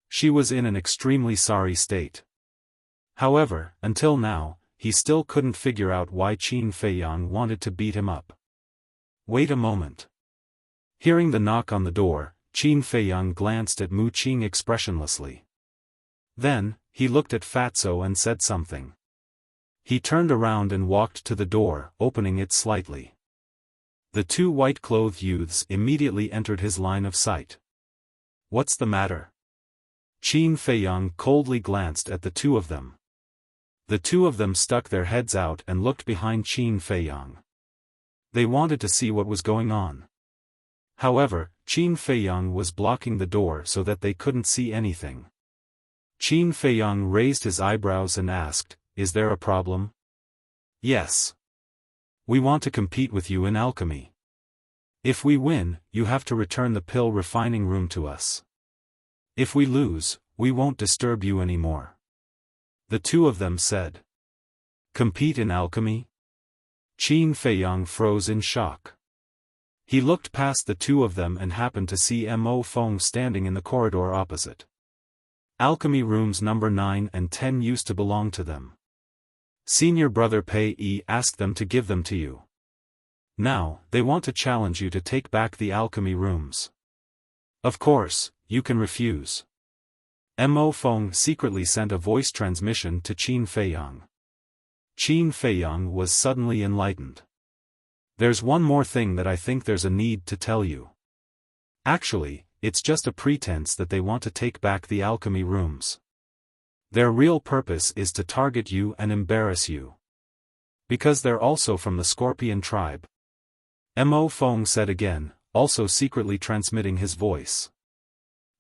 She was in an extremely sorry state. However, until now, he still couldn't figure out why Qin Feiyang wanted to beat him up. Wait a moment. Hearing the knock on the door, Qin Feiyang glanced at Mu Qing expressionlessly. Then, he looked at Fatso and said something. He turned around and walked to the door, opening it slightly. The two white-clothed youths immediately entered his line of sight. "What's the matter?" Qin Feiyang coldly glanced at the two of them. The two of them stuck their heads out and looked behind Qin Feiyang. They wanted to see what was going on. However, Qin Feiyang was blocking the door so that they couldn't see anything. Qin Feiyang raised his eyebrows and asked, "Is there a problem?" "Yes. We want to compete with you in alchemy. If we win, you have to return the pill refining room to us. If we lose, we won't disturb you anymore," the two of them said. "Compete in alchemy?" Qin Feiyang froze in shock. He looked past the two of them and happened to see Mo Feng standing in the corridor opposite. Alchemy rooms number 9 and 10 used to belong to them. Senior brother Pei Yi asked them to give them to you. Now, they want to challenge you to take back the alchemy rooms. Of course, you can refuse. Mo Feng secretly sent a voice transmission to Qin Feiyang. Qin Feiyang was suddenly enlightened. "There's one more thing that I think there's a need to tell you. Actually, it's just a pretense that they want to take back the alchemy rooms. Their real purpose is to target you and embarrass you. Because they're also from the Scorpion tribe," Mo Feng said again, also secretly transmitting his voice.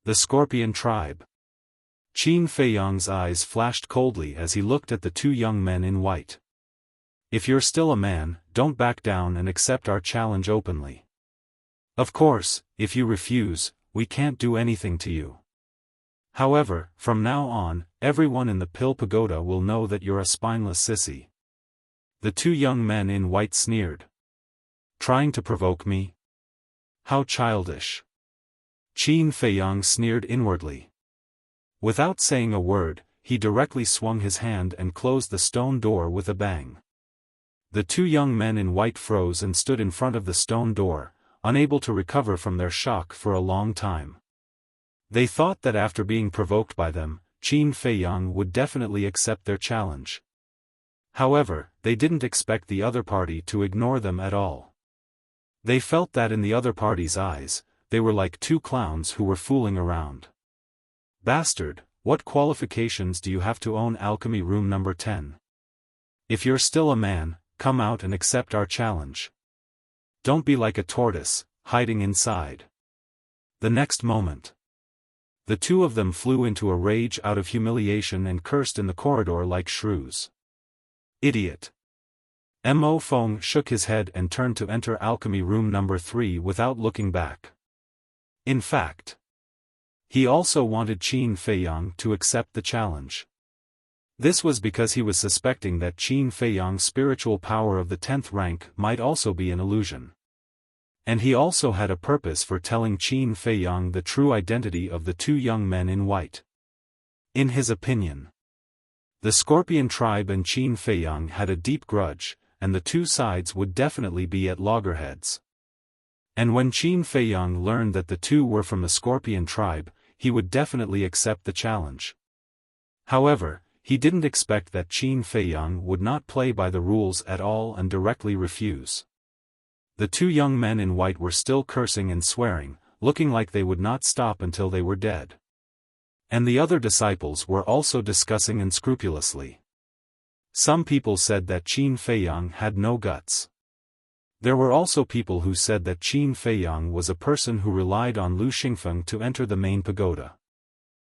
"The Scorpion tribe." Qin Feiyang's eyes flashed coldly as he looked at the two young men in white. "If you're still a man, don't back down and accept our challenge openly. Of course, if you refuse, we can't do anything to you. However, from now on, everyone in the Pill Pagoda will know that you're a spineless sissy." The two young men in white sneered. "Trying to provoke me? How childish." Qin Feiyang sneered inwardly. Without saying a word, he directly swung his hand and closed the stone door with a bang. The two young men in white froze and stood in front of the stone door, unable to recover from their shock for a long time. They thought that after being provoked by them, Qin Feiyang would definitely accept their challenge. However, they didn't expect the other party to ignore them at all. They felt that in the other party's eyes, they were like two clowns who were fooling around. "Bastard, what qualifications do you have to own alchemy room number 10? If you're still a man, come out and accept our challenge. Don't be like a tortoise, hiding inside." The next moment, the two of them flew into a rage out of humiliation and cursed in the corridor like shrews. "Idiot." Mo Feng shook his head and turned to enter alchemy room number 3 without looking back. In fact, he also wanted Qin Feiyang to accept the challenge. This was because he was suspecting that Qin Feiyang's spiritual power of the 10th rank might also be an illusion. And he also had a purpose for telling Qin Feiyang the true identity of the two young men in white. In his opinion, the Scorpion tribe and Qin Feiyang had a deep grudge, and the two sides would definitely be at loggerheads. And when Qin Feiyang learned that the two were from the Scorpion tribe, he would definitely accept the challenge. However, he didn't expect that Qin Feiyang would not play by the rules at all and directly refuse. The two young men in white were still cursing and swearing, looking like they would not stop until they were dead. And the other disciples were also discussing unscrupulously. Some people said that Qin Feiyang had no guts. There were also people who said that Qin Feiyang was a person who relied on Lu Xingfeng to enter the main pagoda.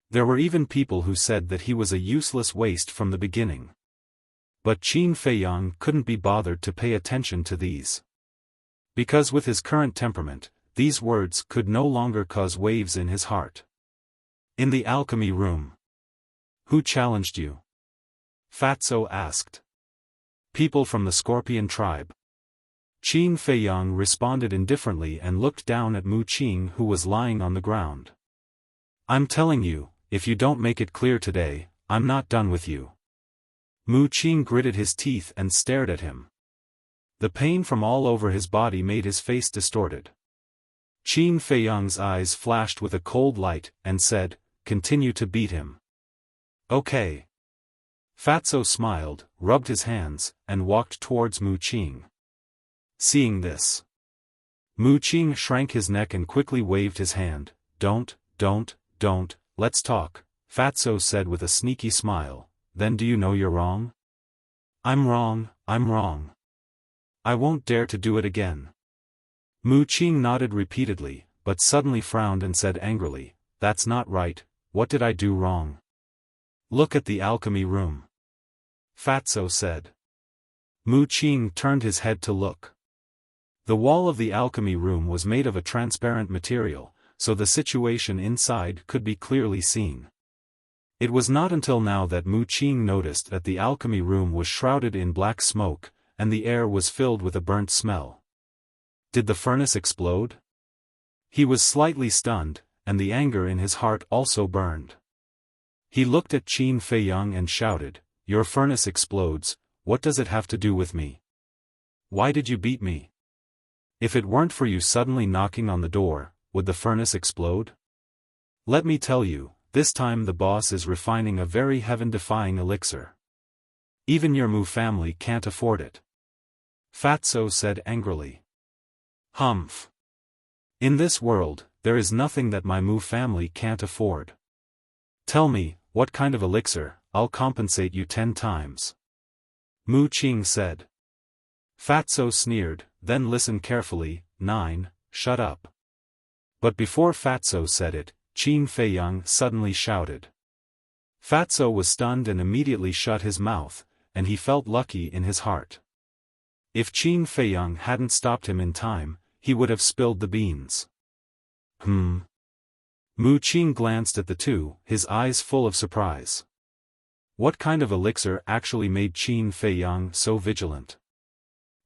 There were even people who said that he was a useless waste from the beginning. But Qin Feiyang couldn't be bothered to pay attention to these. Because with his current temperament, these words could no longer cause waves in his heart. In the alchemy room. Who challenged you? Fatso asked. People from the Scorpion tribe. Qin Feiyang responded indifferently and looked down at Mu Qing, who was lying on the ground. I'm telling you, if you don't make it clear today, I'm not done with you. Mu Qing gritted his teeth and stared at him. The pain from all over his body made his face distorted. Qin Feiyang's eyes flashed with a cold light, and said, "Continue to beat him." Okay. Fatso smiled, rubbed his hands, and walked towards Mu Qing. Seeing this, Mu Qing shrank his neck and quickly waved his hand. Don't, let's talk, Fatso said with a sneaky smile. Then do you know you're wrong? I'm wrong. I won't dare to do it again. Mu Qing nodded repeatedly, but suddenly frowned and said angrily, That's not right, what did I do wrong? Look at the alchemy room. Fatso said. Mu Qing turned his head to look. The wall of the alchemy room was made of a transparent material, so the situation inside could be clearly seen. It was not until now that Mu Qing noticed that the alchemy room was shrouded in black smoke, and the air was filled with a burnt smell. Did the furnace explode? He was slightly stunned, and the anger in his heart also burned. He looked at Qin Feiyang and shouted, Your furnace explodes, what does it have to do with me? Why did you beat me? If it weren't for you suddenly knocking on the door, would the furnace explode? Let me tell you, this time the boss is refining a very heaven-defying elixir. Even your Mu family can't afford it. Fatso said angrily. Humph. In this world, there is nothing that my Mu family can't afford. Tell me, what kind of elixir, I'll compensate you 10 times. Mu Qing said. Fatso sneered, then listen carefully. 9, shut up. But before Fatso said it, Qin Feiyang suddenly shouted. Fatso was stunned and immediately shut his mouth, and he felt lucky in his heart. If Qin Feiyang hadn't stopped him in time, he would have spilled the beans. Mu Qing glanced at the two, his eyes full of surprise. What kind of elixir actually made Qin Feiyang so vigilant?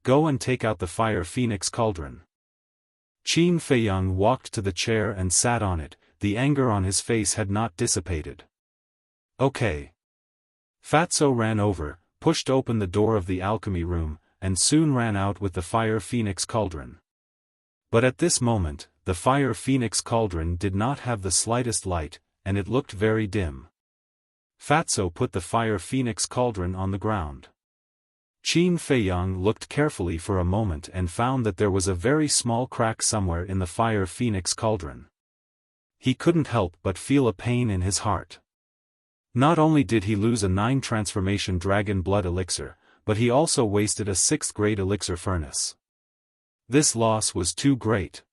Go and take out the fire phoenix cauldron. Qin Feiyang walked to the chair and sat on it, the anger on his face had not dissipated. Okay. Fatso ran over, pushed open the door of the alchemy room, and soon ran out with the fire phoenix cauldron. But at this moment, the fire phoenix cauldron did not have the slightest light, and it looked very dim. Fatso put the fire phoenix cauldron on the ground. Qin Feiyang looked carefully for a moment and found that there was a very small crack somewhere in the fire phoenix cauldron. He couldn't help but feel a pain in his heart. Not only did he lose a 9 transformation dragon blood elixir, but he also wasted a 6th grade elixir furnace. This loss was too great.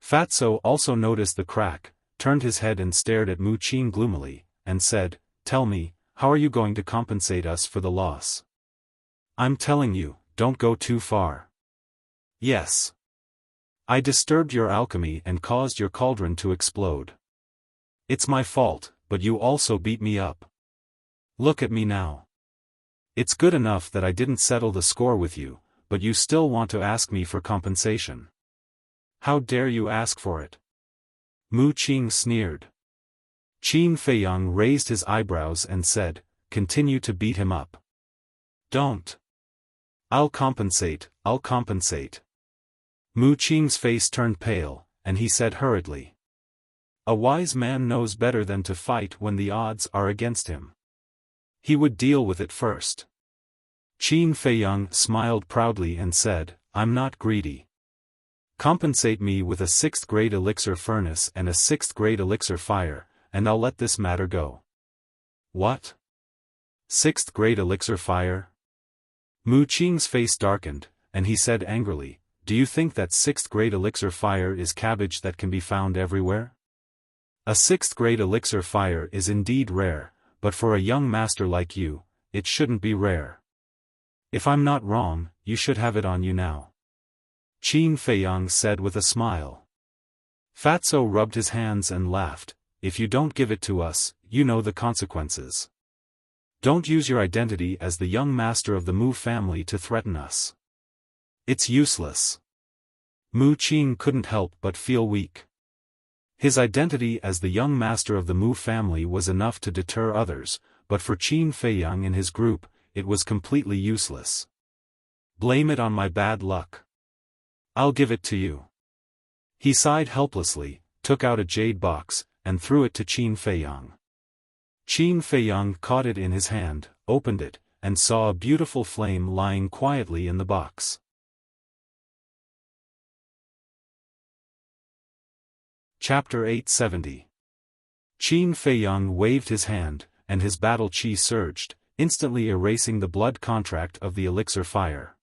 Fatso also noticed the crack, turned his head and stared at Mu Qing gloomily, and said, Tell me, how are you going to compensate us for the loss? I'm telling you, don't go too far. Yes. I disturbed your alchemy and caused your cauldron to explode. It's my fault, but you also beat me up. Look at me now. It's good enough that I didn't settle the score with you, but you still want to ask me for compensation. How dare you ask for it? Mu Qing sneered. Qin Feiyang raised his eyebrows and said, continue to beat him up. Don't. I'll compensate, I'll compensate. Mu Qing's face turned pale, and he said hurriedly. A wise man knows better than to fight when the odds are against him. He would deal with it first. Qin Feiyang smiled proudly and said, I'm not greedy. Compensate me with a 6th grade elixir furnace and a 6th grade elixir fire, and I'll let this matter go. What? 6th grade elixir fire? Mu Qing's face darkened, and he said angrily, do you think that 6th grade elixir fire is cabbage that can be found everywhere? A 6th grade elixir fire is indeed rare, but for a young master like you, it shouldn't be rare. If I'm not wrong, you should have it on you now. Qin Feiyang said with a smile. Fatso rubbed his hands and laughed, if you don't give it to us, you know the consequences. Don't use your identity as the young master of the Mu family to threaten us. It's useless. Mu Qing couldn't help but feel weak. His identity as the young master of the Mu family was enough to deter others, but for Qin Feiyang and his group, it was completely useless. Blame it on my bad luck. I'll give it to you. He sighed helplessly, took out a jade box, and threw it to Qin Feiyang. Qin Feiyang caught it in his hand, opened it, and saw a beautiful flame lying quietly in the box. Chapter 870. Qin Feiyang waved his hand, and his battle chi surged, instantly erasing the blood contract of the elixir fire.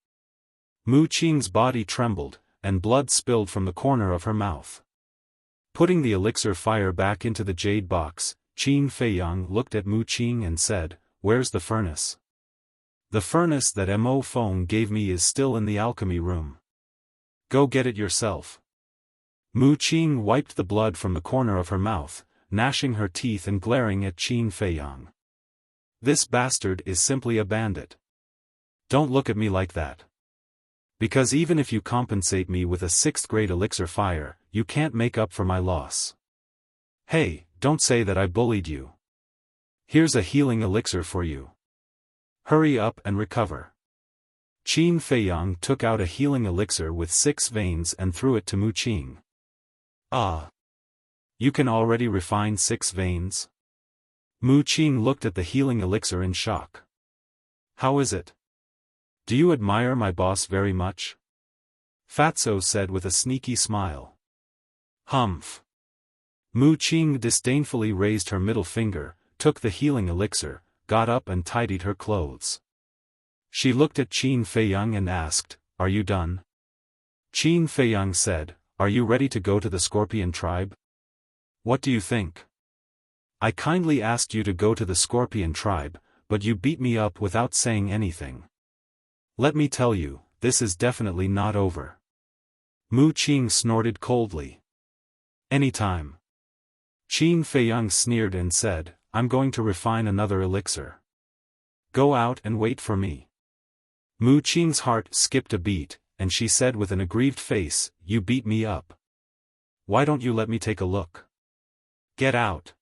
Mu Qing's body trembled, and blood spilled from the corner of her mouth. Putting the elixir fire back into the jade box, Qin Feiyang looked at Mu Qing and said, where's the furnace? The furnace that Mo Feng gave me is still in the alchemy room. Go get it yourself. Mu Qing wiped the blood from the corner of her mouth, gnashing her teeth and glaring at Qin Feiyang. This bastard is simply a bandit. Don't look at me like that. Because even if you compensate me with a 6th grade elixir fire, you can't make up for my loss. Hey, don't say that I bullied you. Here's a healing elixir for you. Hurry up and recover. Qin Feiyang took out a healing elixir with 6 veins and threw it to Mu Qing. Ah. You can already refine 6 veins? Mu Qing looked at the healing elixir in shock. How is it? Do you admire my boss very much? Fatso said with a sneaky smile. Humph. Mu Qing disdainfully raised her middle finger, took the healing elixir, got up and tidied her clothes. She looked at Qin Feiyang and asked, are you done? Qin Feiyang said, are you ready to go to the Scorpion tribe? What do you think? I kindly asked you to go to the Scorpion tribe, but you beat me up without saying anything. Let me tell you, this is definitely not over. Mu Qing snorted coldly. Anytime. Qin Feiyang sneered and said, I'm going to refine another elixir. Go out and wait for me. Mu Qing's heart skipped a beat, and she said with an aggrieved face, you beat me up. Why don't you let me take a look? Get out.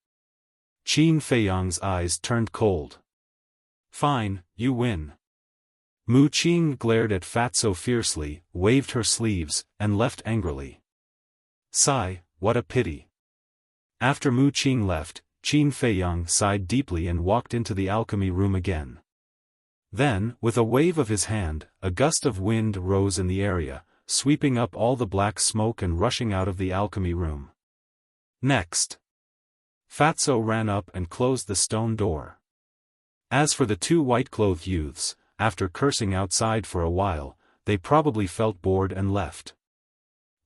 Qin Feiyang's eyes turned cold. Fine, you win. Mu Qing glared at Fatso fiercely, waved her sleeves, and left angrily. Sigh, what a pity. After Mu Qing left, Qin Feiyang sighed deeply and walked into the alchemy room again. Then, with a wave of his hand, a gust of wind rose in the area, sweeping up all the black smoke and rushing out of the alchemy room. Next. Fatso ran up and closed the stone door. As for the 2 white-clothed youths, after cursing outside for a while, they probably felt bored and left.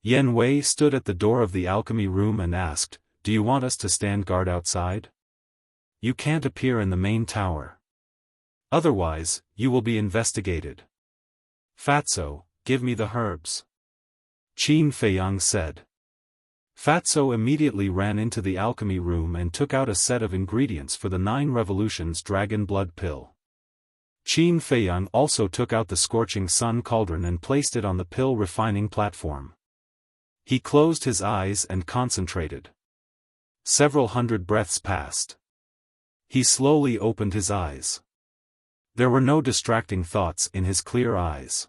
Yen Wei stood at the door of the alchemy room and asked, do you want us to stand guard outside? You can't appear in the main tower. Otherwise, you will be investigated. Fatso, give me the herbs. Qin Feiyang said. Fatso immediately ran into the alchemy room and took out a set of ingredients for the 9 Revolutions Dragon Blood Pill. Qin Feiyang also took out the Scorching Sun Cauldron and placed it on the pill refining platform. He closed his eyes and concentrated. Several hundred breaths passed. He slowly opened his eyes. There were no distracting thoughts in his clear eyes.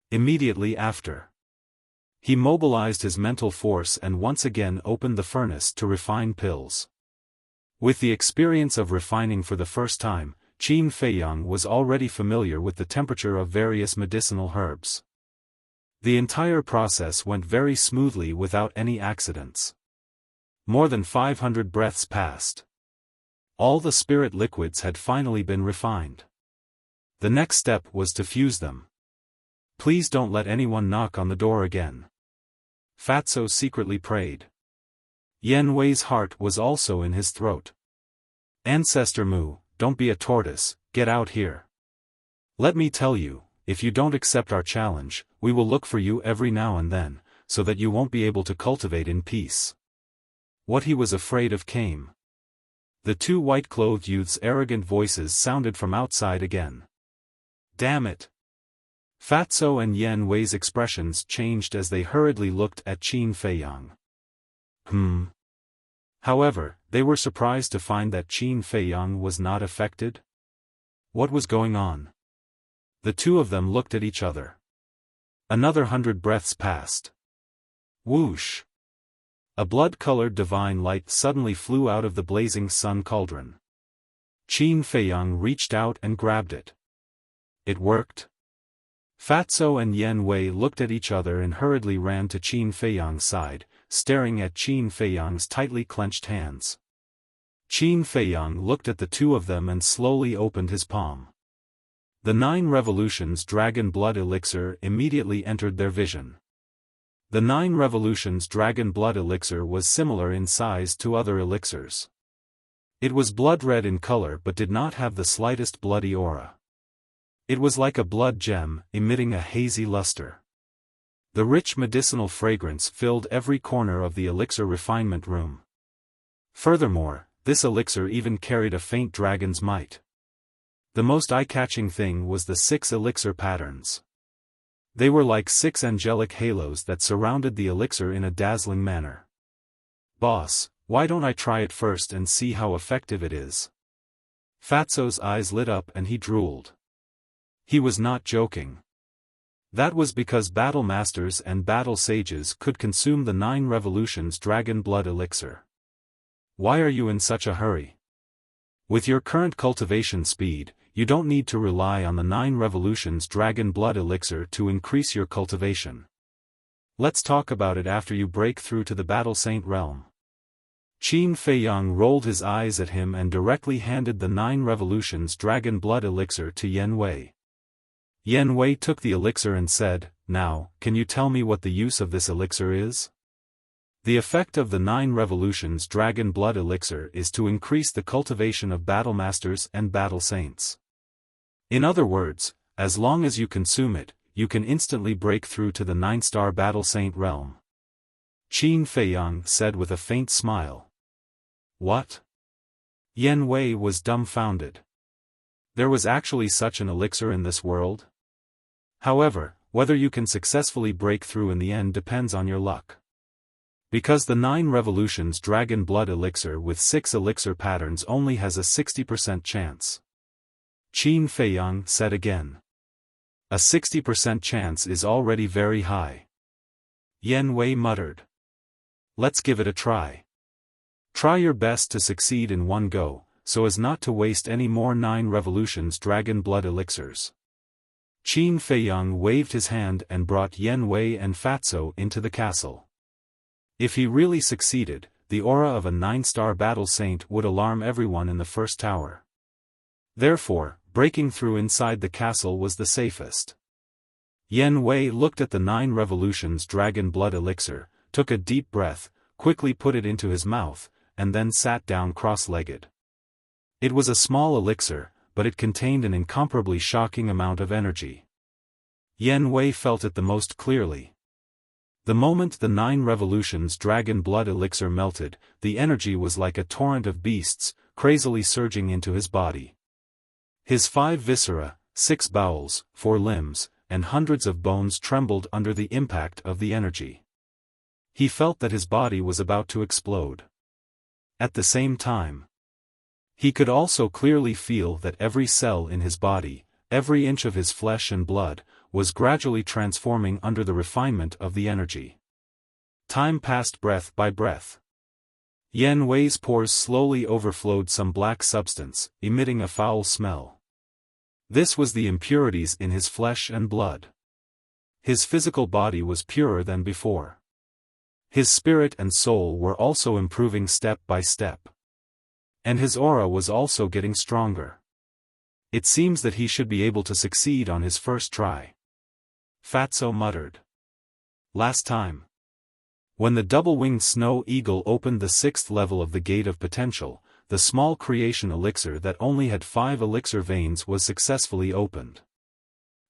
Immediately after, he mobilized his mental force and once again opened the furnace to refine pills. With the experience of refining for the first time, Qin Feiyang was already familiar with the temperature of various medicinal herbs. The entire process went very smoothly without any accidents. More than 500 breaths passed. All the spirit liquids had finally been refined. The next step was to fuse them. Please don't let anyone knock on the door again. Fatso secretly prayed. Yan Wei's heart was also in his throat. Ancestor Mu, don't be a tortoise, get out here. Let me tell you, if you don't accept our challenge, we will look for you every now and then, so that you won't be able to cultivate in peace. What he was afraid of came. The two white-clothed youths' arrogant voices sounded from outside again. Damn it! Fatso and Yan Wei's expressions changed as they hurriedly looked at Qin Feiyang. However, they were surprised to find that Qin Feiyang was not affected. What was going on? The two of them looked at each other. Another 100 breaths passed. Whoosh! A blood-colored divine light suddenly flew out of the blazing sun cauldron. Qin Feiyang reached out and grabbed it. It worked. Fatso and Yan Wei looked at each other and hurriedly ran to Qin Feiyang's side, staring at Qin Feiyang's tightly clenched hands. Qin Feiyang looked at the two of them and slowly opened his palm. The 9 Revolutions Dragon Blood Elixir immediately entered their vision. The 9 Revolutions Dragon Blood Elixir was similar in size to other elixirs. It was blood-red in color but did not have the slightest bloody aura. It was like a blood gem, emitting a hazy luster. The rich medicinal fragrance filled every corner of the elixir refinement room. Furthermore, this elixir even carried a faint dragon's might. The most eye-catching thing was the 6 elixir patterns. They were like 6 angelic halos that surrounded the elixir in a dazzling manner. Boss, why don't I try it first and see how effective it is? Fatso's eyes lit up and he drooled. He was not joking. That was because battle masters and battle sages could consume the 9 Revolutions Dragon Blood Elixir. Why are you in such a hurry? With your current cultivation speed, you don't need to rely on the 9 Revolutions Dragon Blood Elixir to increase your cultivation. Let's talk about it after you break through to the Battle Saint realm. Qin Feiyang rolled his eyes at him and directly handed the 9 Revolutions Dragon Blood Elixir to Yan Wei. Yan Wei took the elixir and said, "Now, can you tell me what the use of this elixir is?" The effect of the 9 Revolutions Dragon Blood Elixir is to increase the cultivation of battle masters and battle saints. In other words, as long as you consume it, you can instantly break through to the 9-star battle saint realm. Qin Feiyang said with a faint smile. What? Yan Wei was dumbfounded. There was actually such an elixir in this world? However, whether you can successfully break through in the end depends on your luck. Because the 9 Revolutions Dragon Blood Elixir with 6 elixir patterns only has a 60% chance. Qin Feiyang said again. A 60% chance is already very high. Yan Wei muttered. Let's give it a try. Try your best to succeed in one go, so as not to waste any more 9 Revolutions Dragon Blood Elixirs. Qin Feiyang waved his hand and brought Yan Wei and Fatso into the castle. If he really succeeded, the aura of a 9-star battle saint would alarm everyone in the first tower. Therefore, breaking through inside the castle was the safest. Yan Wei looked at the 9 Revolutions Dragon Blood Elixir, took a deep breath, quickly put it into his mouth, and then sat down cross-legged. It was a small elixir, but it contained an incomparably shocking amount of energy. Yan Wei felt it the most clearly. The moment the 9 Revolutions Dragon Blood Elixir melted, the energy was like a torrent of beasts, crazily surging into his body. His 5 viscera, 6 bowels, 4 limbs, and hundreds of bones trembled under the impact of the energy. He felt that his body was about to explode. At the same time, he could also clearly feel that every cell in his body, every inch of his flesh and blood, was gradually transforming under the refinement of the energy. Time passed breath by breath. Yan Wei's pores slowly overflowed some black substance, emitting a foul smell. This was the impurities in his flesh and blood. His physical body was purer than before. His spirit and soul were also improving step by step. And his aura was also getting stronger. It seems that he should be able to succeed on his first try. Fatso muttered. Last time, when the double-winged snow eagle opened the 6th level of the Gate of Potential, the small creation elixir that only had 5 elixir veins was successfully opened.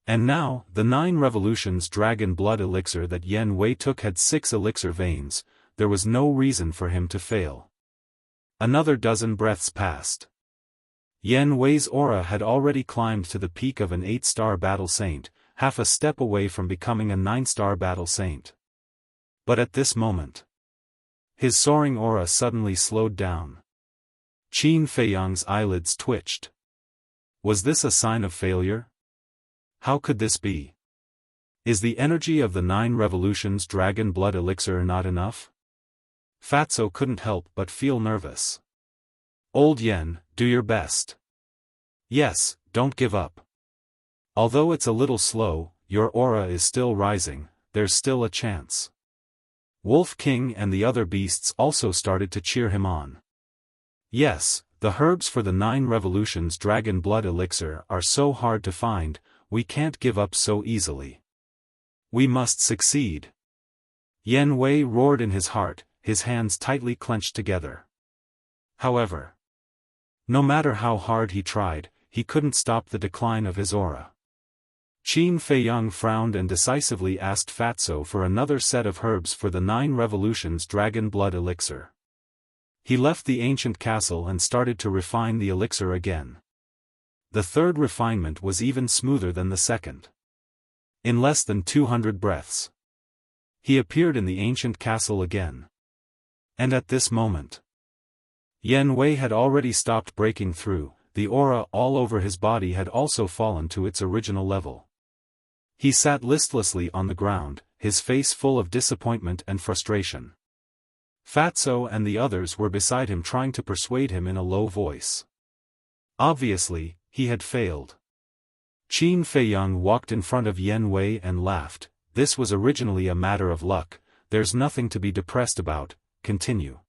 And now, the 9 revolutions dragon blood elixir that Yan Wei took had 6 elixir veins. There was no reason for him to fail. Another dozen breaths passed. Yan Wei's aura had already climbed to the peak of an 8-star battle saint, half a step away from becoming a 9-star battle saint. But at this moment, his soaring aura suddenly slowed down. Qin Feiyang's eyelids twitched. Was this a sign of failure? How could this be? Is the energy of the 9 revolutions dragon blood elixir not enough? Fatso couldn't help but feel nervous. Old Yen, do your best. Yes, don't give up. Although it's a little slow, your aura is still rising, there's still a chance. Wolf King and the other beasts also started to cheer him on. Yes, the herbs for the 9 revolutions dragon blood elixir are so hard to find, we can't give up so easily. We must succeed. Yan Wei roared in his heart, his hands tightly clenched together. However, no matter how hard he tried, he couldn't stop the decline of his aura. Qin Feiyang frowned and decisively asked Fatso for another set of herbs for the 9 revolutions dragon blood elixir. He left the ancient castle and started to refine the elixir again. The third refinement was even smoother than the second. In less than 200 breaths, he appeared in the ancient castle again. And at this moment, Yan Wei had already stopped breaking through, the aura all over his body had also fallen to its original level. He sat listlessly on the ground, his face full of disappointment and frustration. Fatso and the others were beside him trying to persuade him in a low voice. Obviously, he had failed. Qin Feiyang walked in front of Yan Wei and laughed. This was originally a matter of luck, there's nothing to be depressed about, continue.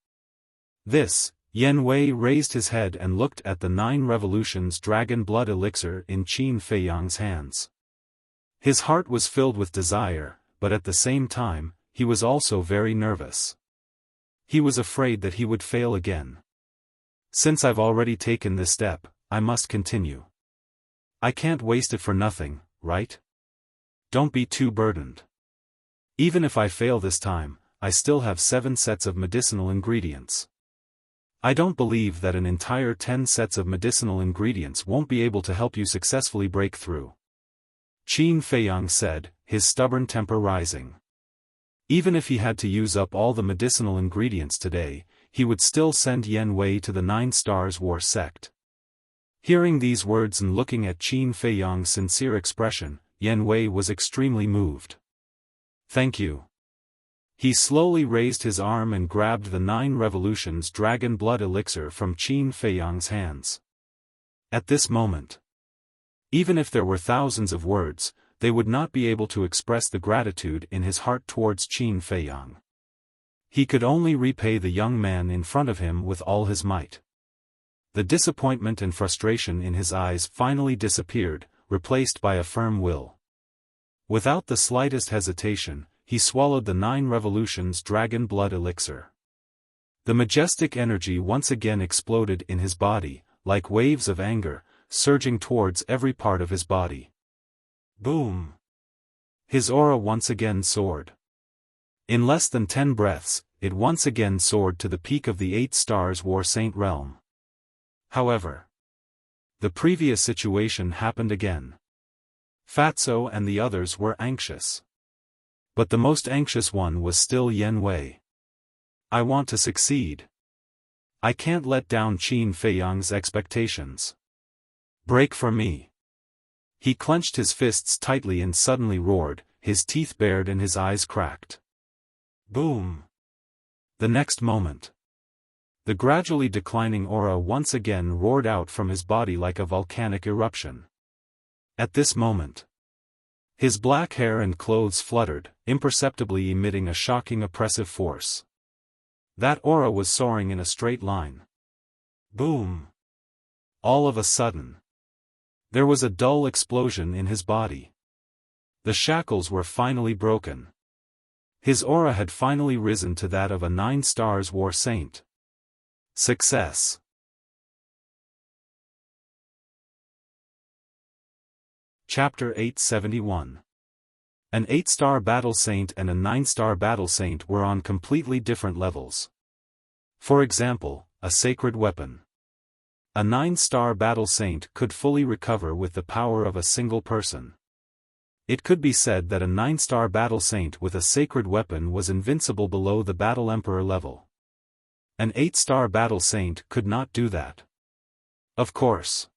This, Yan Wei raised his head and looked at the 9 revolutions dragon blood elixir in Qin Feiyang's hands. His heart was filled with desire, but at the same time, he was also very nervous. He was afraid that he would fail again. Since I've already taken this step, I must continue. I can't waste it for nothing, right? Don't be too burdened. Even if I fail this time, I still have 7 sets of medicinal ingredients. I don't believe that an entire 10 sets of medicinal ingredients won't be able to help you successfully break through. Qin Feiyang said, his stubborn temper rising. Even if he had to use up all the medicinal ingredients today, he would still send Yan Wei to the 9 Stars War sect. Hearing these words and looking at Qin Feiyang's sincere expression, Yan Wei was extremely moved. Thank you. He slowly raised his arm and grabbed the 9 revolutions dragon blood elixir from Qin Feiyang's hands. At this moment, even if there were thousands of words, they would not be able to express the gratitude in his heart towards Qin Feiyang. He could only repay the young man in front of him with all his might. The disappointment and frustration in his eyes finally disappeared, replaced by a firm will. Without the slightest hesitation, he swallowed the 9 revolutions dragon blood elixir. The majestic energy once again exploded in his body, like waves of anger, surging towards every part of his body. Boom! His aura once again soared. In less than 10 breaths, it once again soared to the peak of the 8 Stars War Saint realm. However, the previous situation happened again. Fatso and the others were anxious. But the most anxious one was still Yen Wei. I want to succeed. I can't let down Qin Feiyang's expectations. Break for me. He clenched his fists tightly and suddenly roared, his teeth bared and his eyes cracked. Boom! The next moment, the gradually declining aura once again roared out from his body like a volcanic eruption. At this moment, his black hair and clothes fluttered, imperceptibly emitting a shocking oppressive force. That aura was soaring in a straight line. Boom! All of a sudden, there was a dull explosion in his body. The shackles were finally broken. His aura had finally risen to that of a 9 stars war saint. Success. Chapter 871. An 8-star battle saint and a 9-star battle saint were on completely different levels. For example, a sacred weapon. A 9-star battle saint could fully recover with the power of a single person. It could be said that a 9-star battle saint with a sacred weapon was invincible below the battle emperor level. An 8-star battle saint could not do that. Of course,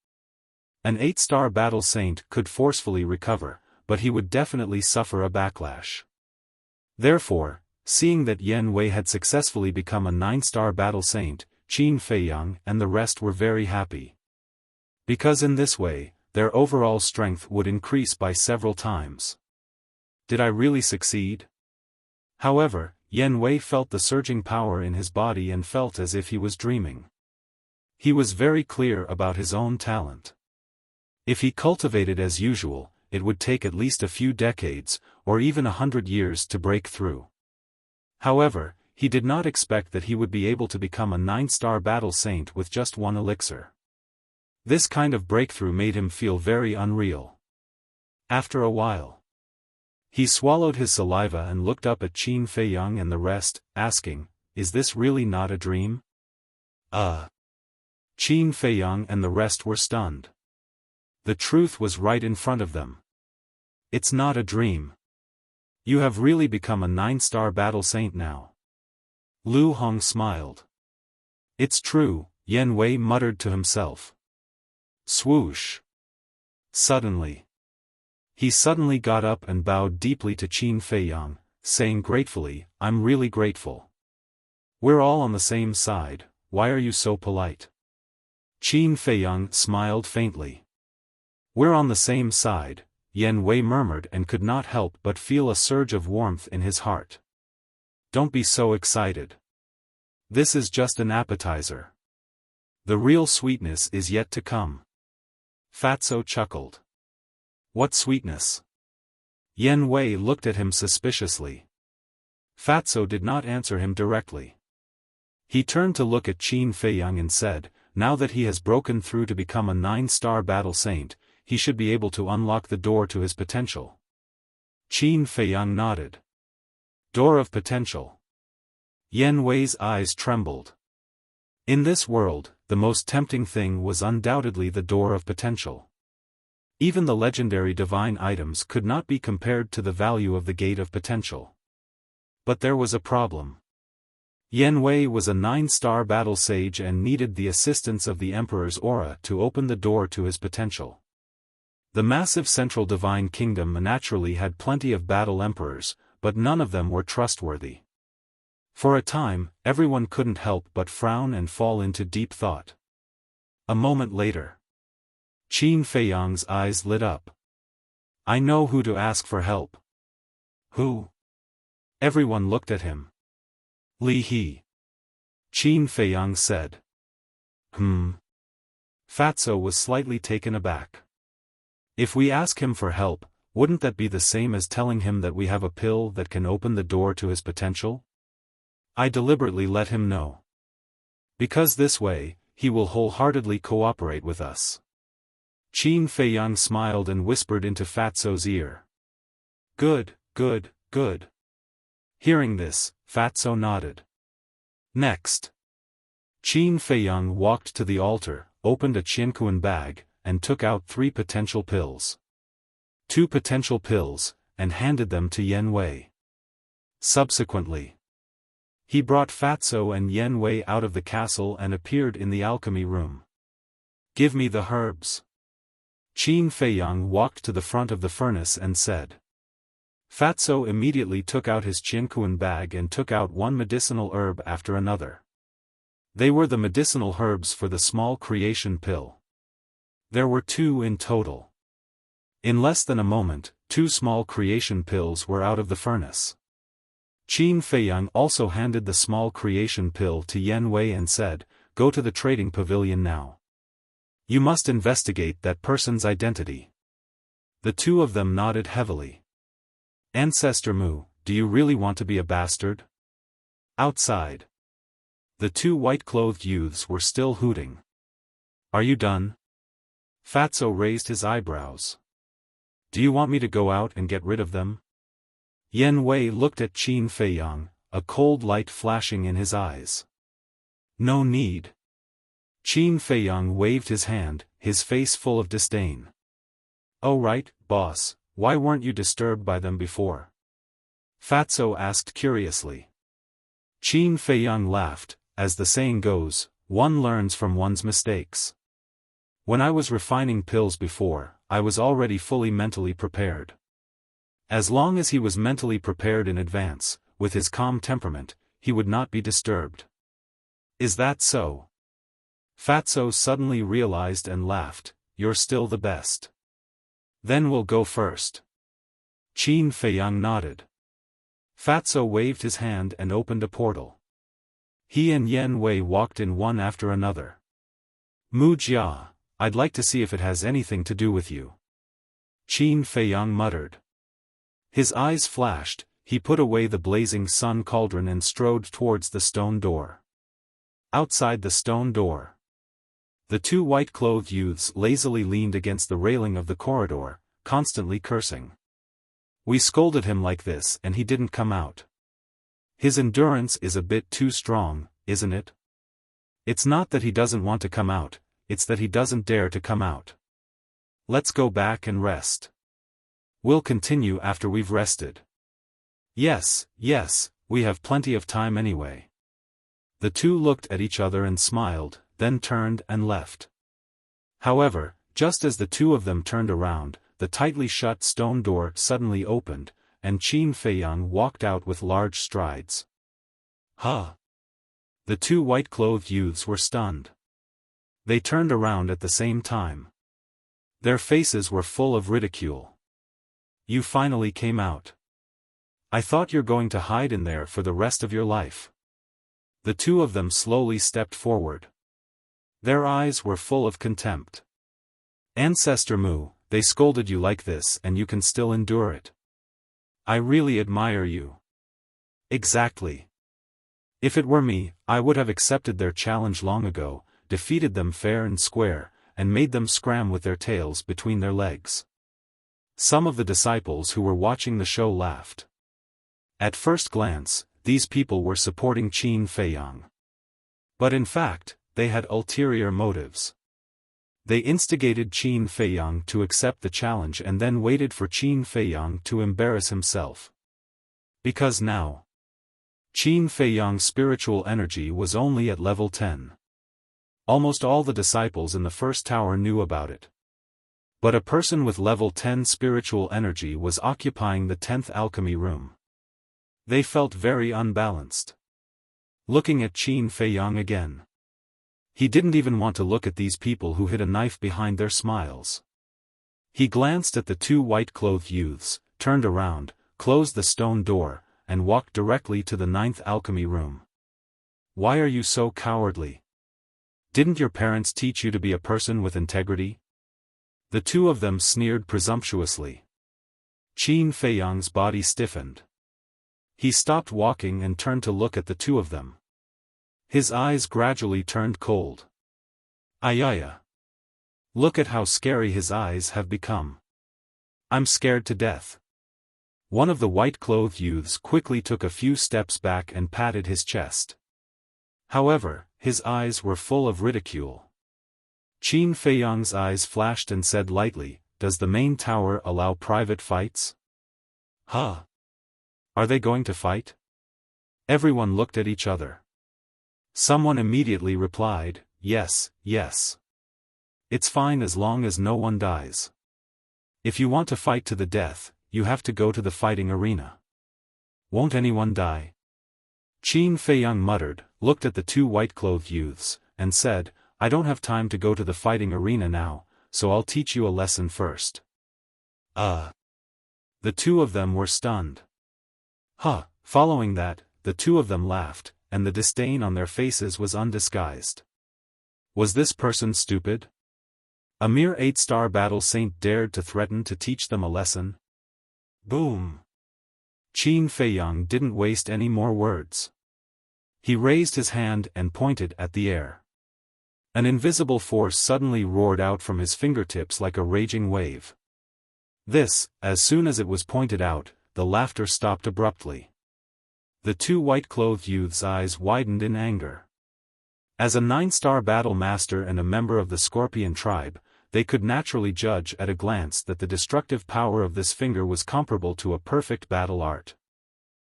an 8-star battle saint could forcefully recover, but he would definitely suffer a backlash. Therefore, seeing that Yen Wei had successfully become a 9-star battle saint, Qin Feiyang and the rest were very happy. Because in this way, their overall strength would increase by several times. Did I really succeed? However, Yen Wei felt the surging power in his body and felt as if he was dreaming. He was very clear about his own talent. If he cultivated as usual, it would take at least a few decades, or even 100 years to break through. However, he did not expect that he would be able to become a 9-star battle saint with just one elixir. This kind of breakthrough made him feel very unreal. After a while, he swallowed his saliva and looked up at Qin Feiyang and the rest, asking, "Is this really not a dream?" Qin Feiyang and the rest were stunned. The truth was right in front of them. It's not a dream. You have really become a 9-star battle saint now. Lu Hong smiled. It's true, Yen Wei muttered to himself. Swoosh. Suddenly, he suddenly got up and bowed deeply to Qin Feiyang, saying gratefully, "I'm really grateful. We're all on the same side, why are you so polite?" Qin Feiyang smiled faintly. "We're on the same side," Yen Wei murmured and could not help but feel a surge of warmth in his heart. "Don't be so excited. This is just an appetizer. The real sweetness is yet to come." Fatso chuckled. "What sweetness?" Yen Wei looked at him suspiciously. Fatso did not answer him directly. He turned to look at Qin Feiyang and said, "Now that he has broken through to become a 9-star battle saint, he should be able to unlock the door to his potential." Qin Feiyang nodded. Door of potential. Yen Wei's eyes trembled. In this world, the most tempting thing was undoubtedly the door of potential. Even the legendary divine items could not be compared to the value of the gate of potential. But there was a problem. Yen Wei was a 9-star battle sage and needed the assistance of the Emperor's aura to open the door to his potential. The massive central divine kingdom naturally had plenty of battle emperors, but none of them were trustworthy. For a time, everyone couldn't help but frown and fall into deep thought. A moment later, Qin Feiyang's eyes lit up. "I know who to ask for help." "Who?" Everyone looked at him. "Li He." Qin Feiyang said. Fatso was slightly taken aback. "If we ask him for help, wouldn't that be the same as telling him that we have a pill that can open the door to his potential?" I deliberately let him know. Because this way, he will wholeheartedly cooperate with us. Qin Feiyang smiled and whispered into Fatso's ear. "Good, good, good." Hearing this, Fatso nodded. Next, Qin Feiyang walked to the altar, opened a Qianquan bag, and took out 3 potential pills. 2 potential pills, and handed them to Yen Wei. Subsequently, he brought Fatso and Yen Wei out of the castle and appeared in the alchemy room. "Give me the herbs." Qin Feiyang walked to the front of the furnace and said. Fatso immediately took out his Qinkuan bag and took out one medicinal herb after another. They were the medicinal herbs for the small creation pill. There were 2 in total. In less than a moment, 2 small creation pills were out of the furnace. Qin Feiyang also handed the small creation pill to Yen Wei and said, "Go to the trading pavilion now. You must investigate that person's identity." The 2 of them nodded heavily. "Ancestor Mu, do you really want to be a bastard?" Outside, the 2 white-clothed youths were still hooting. "Are you done?" Fatso raised his eyebrows. "Do you want me to go out and get rid of them?" Yen Wei looked at Qin Feiyang, a cold light flashing in his eyes. "No need." Qin Feiyang waved his hand, his face full of disdain. "Oh right, boss, why weren't you disturbed by them before?" Fatso asked curiously. Qin Feiyang laughed. As the saying goes, one learns from one's mistakes. "When I was refining pills before, I was already fully mentally prepared." As long as he was mentally prepared in advance, with his calm temperament, he would not be disturbed. "Is that so?" Fatso suddenly realized and laughed. "You're still the best." "Then we'll go first." Qin Feiyang nodded. Fatso waved his hand and opened a portal. He and Yen Wei walked in one after another. "Mu Jia, I'd like to see if it has anything to do with you," Qin Feiyang muttered. His eyes flashed, he put away the blazing sun cauldron and strode towards the stone door. Outside the stone door, the 2 white-clothed youths lazily leaned against the railing of the corridor, constantly cursing. "We scolded him like this and he didn't come out. His endurance is a bit too strong, isn't it? It's not that he doesn't want to come out, it's that he doesn't dare to come out. Let's go back and rest. We'll continue after we've rested." Yes, we have plenty of time anyway." The 2 looked at each other and smiled, then turned and left. However, just as the 2 of them turned around, the tightly shut stone door suddenly opened, and Qin Feiyang walked out with large strides. "Huh!" The 2 white-clothed youths were stunned. They turned around at the same time. Their faces were full of ridicule. "You finally came out. I thought you're going to hide in there for the rest of your life." The 2 of them slowly stepped forward. Their eyes were full of contempt. "Ancestor Mu, they scolded you like this and you can still endure it. I really admire you." "Exactly. If it were me, I would have accepted their challenge long ago, defeated them fair and square, and made them scram with their tails between their legs." Some of the disciples who were watching the show laughed. At first glance, these people were supporting Qin Feiyang. But in fact, they had ulterior motives. They instigated Qin Feiyang to accept the challenge and then waited for Qin Feiyang to embarrass himself. Because now, Qin Feiyang's spiritual energy was only at level 10. Almost all the disciples in the first tower knew about it. But a person with level 10 spiritual energy was occupying the 10th alchemy room. They felt very unbalanced. Looking at Qin Feiyang again. He didn't even want to look at these people who hid a knife behind their smiles. He glanced at the 2 white-clothed youths, turned around, closed the stone door, and walked directly to the 9th alchemy room. "Why are you so cowardly? Didn't your parents teach you to be a person with integrity?" The 2 of them sneered presumptuously. Qin Feiyang's body stiffened. He stopped walking and turned to look at the 2 of them. His eyes gradually turned cold. Ayaya. Look at how scary his eyes have become. I'm scared to death. One of the white-clothed youths quickly took a few steps back and patted his chest. However, his eyes were full of ridicule. Qin Feiyang's eyes flashed and said lightly, "Does the main tower allow private fights?" "Huh. Are they going to fight? Everyone looked at each other. Someone immediately replied, yes, yes. It's fine as long as no one dies. If you want to fight to the death, you have to go to the fighting arena. Won't anyone die? Qin Feiyang muttered, looked at the two white-clothed youths, and said, I don't have time to go to the fighting arena now, so I'll teach you a lesson first. The two of them were stunned. Following that, the two of them laughed, and the disdain on their faces was undisguised. Was this person stupid? A mere 8-star battle saint dared to threaten to teach them a lesson? Boom! Qin Feiyang didn't waste any more words. He raised his hand and pointed at the air. An invisible force suddenly roared out from his fingertips like a raging wave. As soon as it was pointed out, the laughter stopped abruptly. The two white-clothed youths' eyes widened in anger. As a 9-star battle master and a member of the Scorpion tribe, they could naturally judge at a glance that the destructive power of this finger was comparable to a perfect battle art.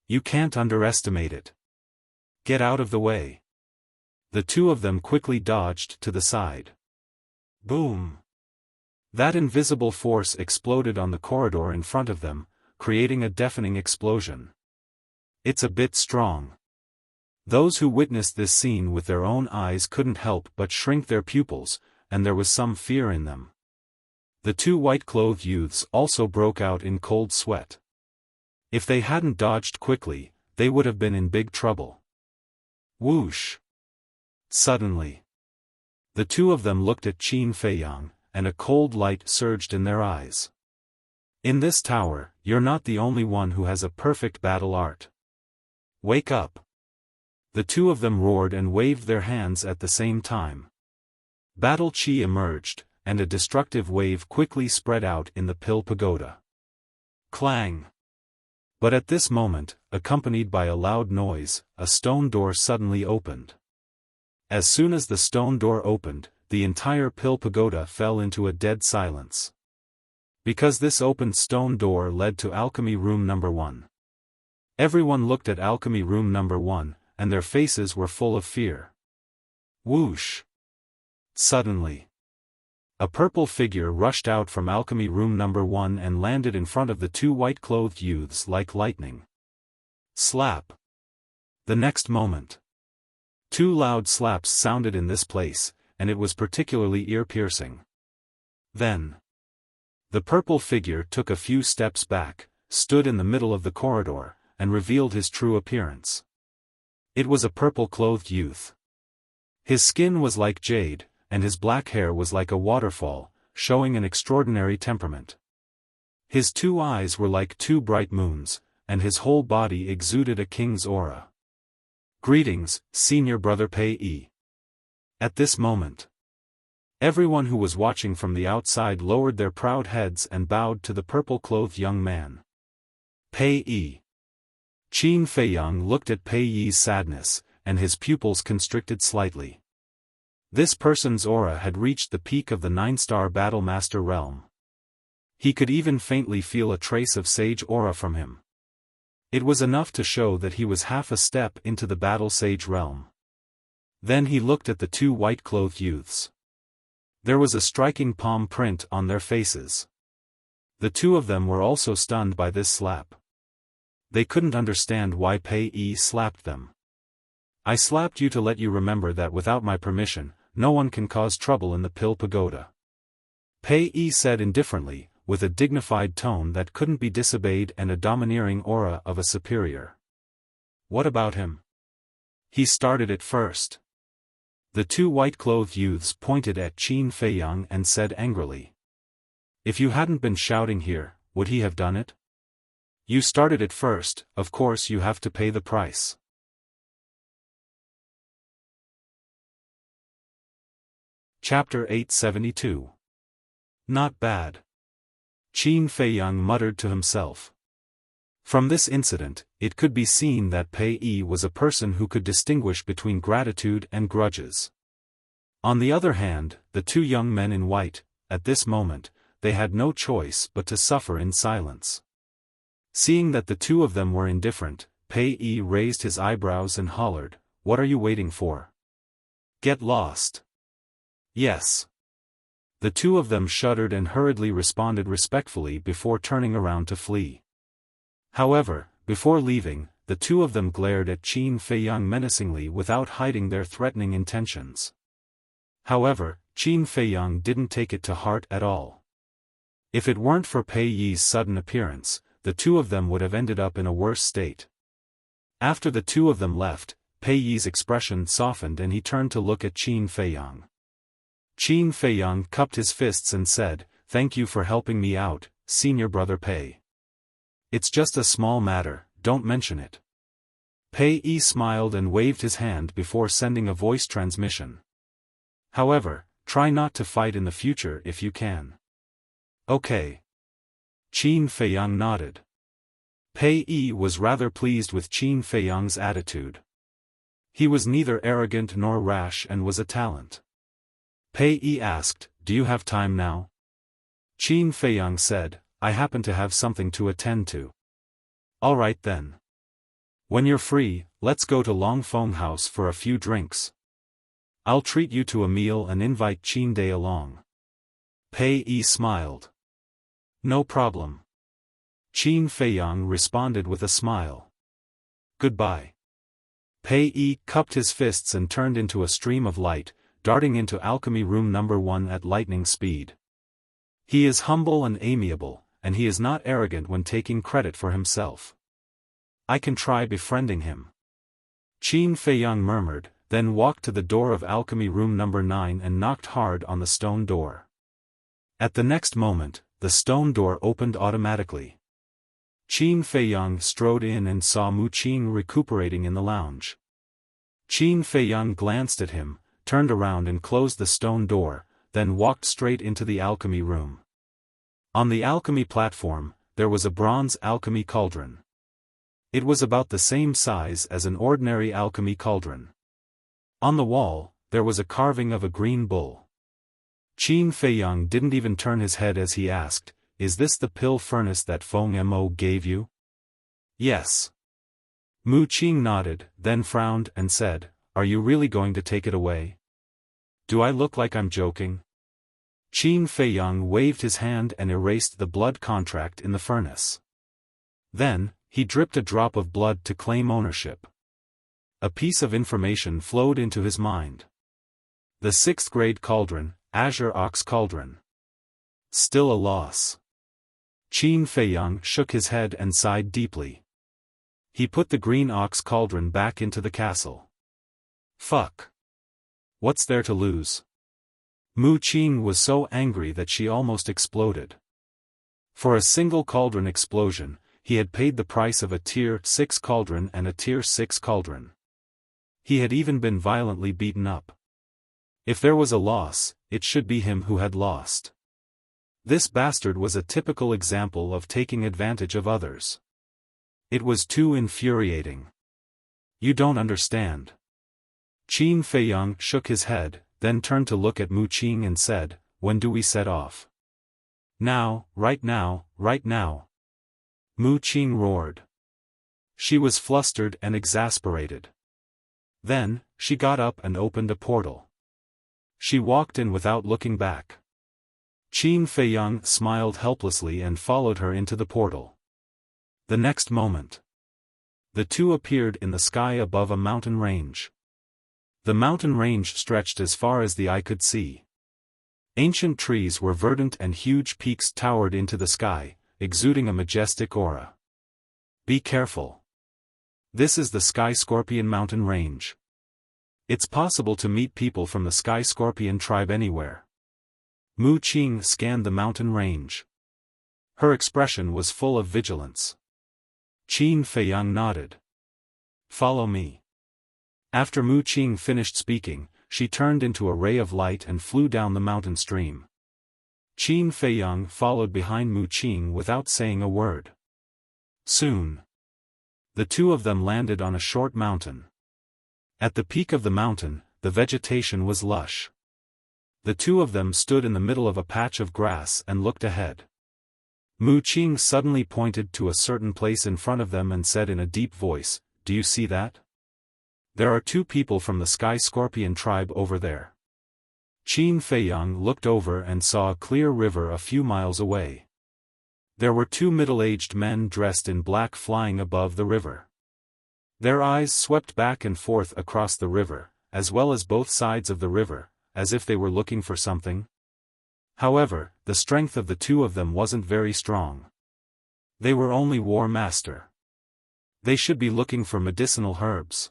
You can't underestimate it. Get out of the way. The two of them quickly dodged to the side. Boom! That invisible force exploded on the corridor in front of them, creating a deafening explosion. It's a bit strong. Those who witnessed this scene with their own eyes couldn't help but shrink their pupils, and there was some fear in them. The two white-clothed youths also broke out in cold sweat. If they hadn't dodged quickly, they would have been in big trouble. Whoosh! Suddenly, the two of them looked at Qin Feiyang, and a cold light surged in their eyes. In this tower, you're not the only one who has a perfect battle art. Wake up! The two of them roared and waved their hands at the same time. Battle Qi emerged, and a destructive wave quickly spread out in the Pill Pagoda. Clang! But at this moment, accompanied by a loud noise, a stone door suddenly opened. As soon as the stone door opened, the entire Pill Pagoda fell into a dead silence. Because this opened stone door led to Alchemy Room Number 1. Everyone looked at Alchemy Room Number 1, and their faces were full of fear. Whoosh! Suddenly, a purple figure rushed out from Alchemy Room Number 1 and landed in front of the two white-clothed youths like lightning. Slap! The next moment, two loud slaps sounded in this place, and it was particularly ear-piercing. Then, the purple figure took a few steps back, stood in the middle of the corridor, and revealed his true appearance. It was a purple-clothed youth. His skin was like jade, and his black hair was like a waterfall, showing an extraordinary temperament. His two eyes were like two bright moons, and his whole body exuded a king's aura. Greetings, Senior Brother Pei. At this moment, everyone who was watching from the outside lowered their proud heads and bowed to the purple-clothed young man. Pei. Qin Feiyang looked at Pei's sadness, and his pupils constricted slightly. This person's aura had reached the peak of the 9-star Battle Master realm. He could even faintly feel a trace of sage aura from him. It was enough to show that he was half a step into the Battle Sage realm. Then he looked at the two white-clothed youths. There was a striking palm print on their faces. The two of them were also stunned by this slap. They couldn't understand why Pei slapped them. I slapped you to let you remember that without my permission, no one can cause trouble in the Pill Pagoda. Pei said indifferently, with a dignified tone that couldn't be disobeyed and a domineering aura of a superior. What about him? He started it first. The two white-clothed youths pointed at Qin Feiyang and said angrily. If you hadn't been shouting here, would he have done it? You started it first, of course you have to pay the price. Chapter 872. Not bad. Qin Feiyang muttered to himself. From this incident, it could be seen that Pei was a person who could distinguish between gratitude and grudges. On the other hand, the two young men in white, at this moment, they had no choice but to suffer in silence. Seeing that the two of them were indifferent, Pei Yi raised his eyebrows and hollered, "What are you waiting for? Get lost." "Yes." The two of them shuddered and hurriedly responded respectfully before turning around to flee. However, before leaving, the two of them glared at Qin Feiyang menacingly without hiding their threatening intentions. However, Qin Feiyang didn't take it to heart at all. If it weren't for Pei Yi's sudden appearance, the two of them would have ended up in a worse state. After the two of them left, Pei Yi's expression softened and he turned to look at Qin Feiyang. Qin Feiyang cupped his fists and said, "Thank you for helping me out, senior brother Pei. It's just a small matter, don't mention it." Pei Yi smiled and waved his hand before sending a voice transmission. "However, try not to fight in the future if you can." "Okay." Qin Feiyang nodded. Pei Yi was rather pleased with Qin Feiyang's attitude. He was neither arrogant nor rash and was a talent. Pei Yi asked, "Do you have time now?" Qin Feiyang said, "I happen to have something to attend to." "All right then. When you're free, let's go to Longfeng House for a few drinks. I'll treat you to a meal and invite Qin Dai along." Pei Yi smiled. "No problem." Qin Feiyang responded with a smile. "Goodbye." Pei Yi cupped his fists and turned into a stream of light, darting into alchemy room number 1 at lightning speed. He is humble and amiable, and he is not arrogant when taking credit for himself. "I can try befriending him," Qin Feiyang murmured, then walked to the door of alchemy room number 9 and knocked hard on the stone door. At the next moment, the stone door opened automatically. Qin Feiyang strode in and saw Mu Qing recuperating in the lounge. Qin Feiyang glanced at him, turned around and closed the stone door, then walked straight into the alchemy room. On the alchemy platform, there was a bronze alchemy cauldron. It was about the same size as an ordinary alchemy cauldron. On the wall, there was a carving of a green bull. Qin Feiyang didn't even turn his head as he asked, "Is this the pill furnace that Feng Mo gave you?" "Yes." Mu Qing nodded, then frowned and said, "Are you really going to take it away? Do I look like I'm joking?" Qin Feiyang waved his hand and erased the blood contract in the furnace. Then, he dripped a drop of blood to claim ownership. A piece of information flowed into his mind. The 6th grade cauldron, Azure Ox Cauldron. Still a loss. Qin Feiyang shook his head and sighed deeply. He put the green ox cauldron back into the castle. Fuck. What's there to lose? Mu Qing was so angry that she almost exploded. For a single cauldron explosion, he had paid the price of a Tier 6 cauldron and a Tier 6 cauldron. He had even been violently beaten up. If there was a loss, it should be him who had lost. This bastard was a typical example of taking advantage of others. It was too infuriating. "You don't understand." Qin Feiyang shook his head, then turned to look at Mu Qing and said, "When do we set off?" "Now, right now, right now." Mu Qing roared. She was flustered and exasperated. Then, she got up and opened a portal. She walked in without looking back. Qin Feiyang smiled helplessly and followed her into the portal. The next moment, the two appeared in the sky above a mountain range. The mountain range stretched as far as the eye could see. Ancient trees were verdant and huge peaks towered into the sky, exuding a majestic aura. "Be careful. This is the Sky Scorpion mountain range. It's possible to meet people from the Sky Scorpion tribe anywhere." Mu Qing scanned the mountain range. Her expression was full of vigilance. Qin Feiyang nodded. "Follow me." After Mu Qing finished speaking, she turned into a ray of light and flew down the mountain stream. Qin Feiyang followed behind Mu Qing without saying a word. Soon, the two of them landed on a short mountain. At the peak of the mountain, the vegetation was lush. The two of them stood in the middle of a patch of grass and looked ahead. Mu Qing suddenly pointed to a certain place in front of them and said in a deep voice, "Do you see that? There are 2 people from the Sky Scorpion tribe over there." Qin Feiyang looked over and saw a clear river a few miles away. There were 2 middle-aged men dressed in black flying above the river. Their eyes swept back and forth across the river, as well as both sides of the river, as if they were looking for something. However, the strength of the 2 of them wasn't very strong. They were only war master. They should be looking for medicinal herbs.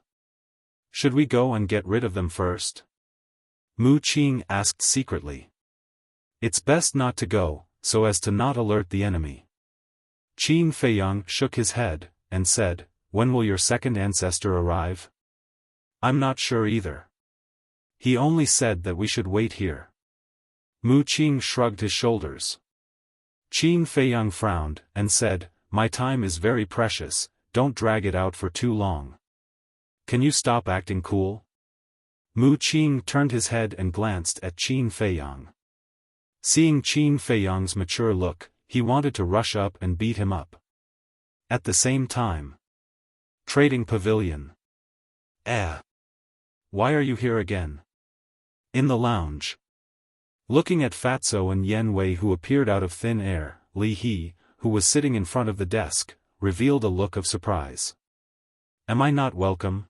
Should we go and get rid of them first? Mu Qing asked secretly. It's best not to go, so as to not alert the enemy. Qin Feiyang shook his head, and said, "When will your second ancestor arrive?" "I'm not sure either. He only said that we should wait here." Mu Qing shrugged his shoulders. Qin Feiyang frowned, and said, "My time is very precious, don't drag it out for too long. Can you stop acting cool?" Mu Qing turned his head and glanced at Qin Feiyang. Seeing Qin Feiyang's mature look, he wanted to rush up and beat him up. At the same time. Trading Pavilion. Why are you here again? In the lounge. Looking at Fatso and Yen Wei who appeared out of thin air, Li He, who was sitting in front of the desk, revealed a look of surprise. "Am I not welcome?"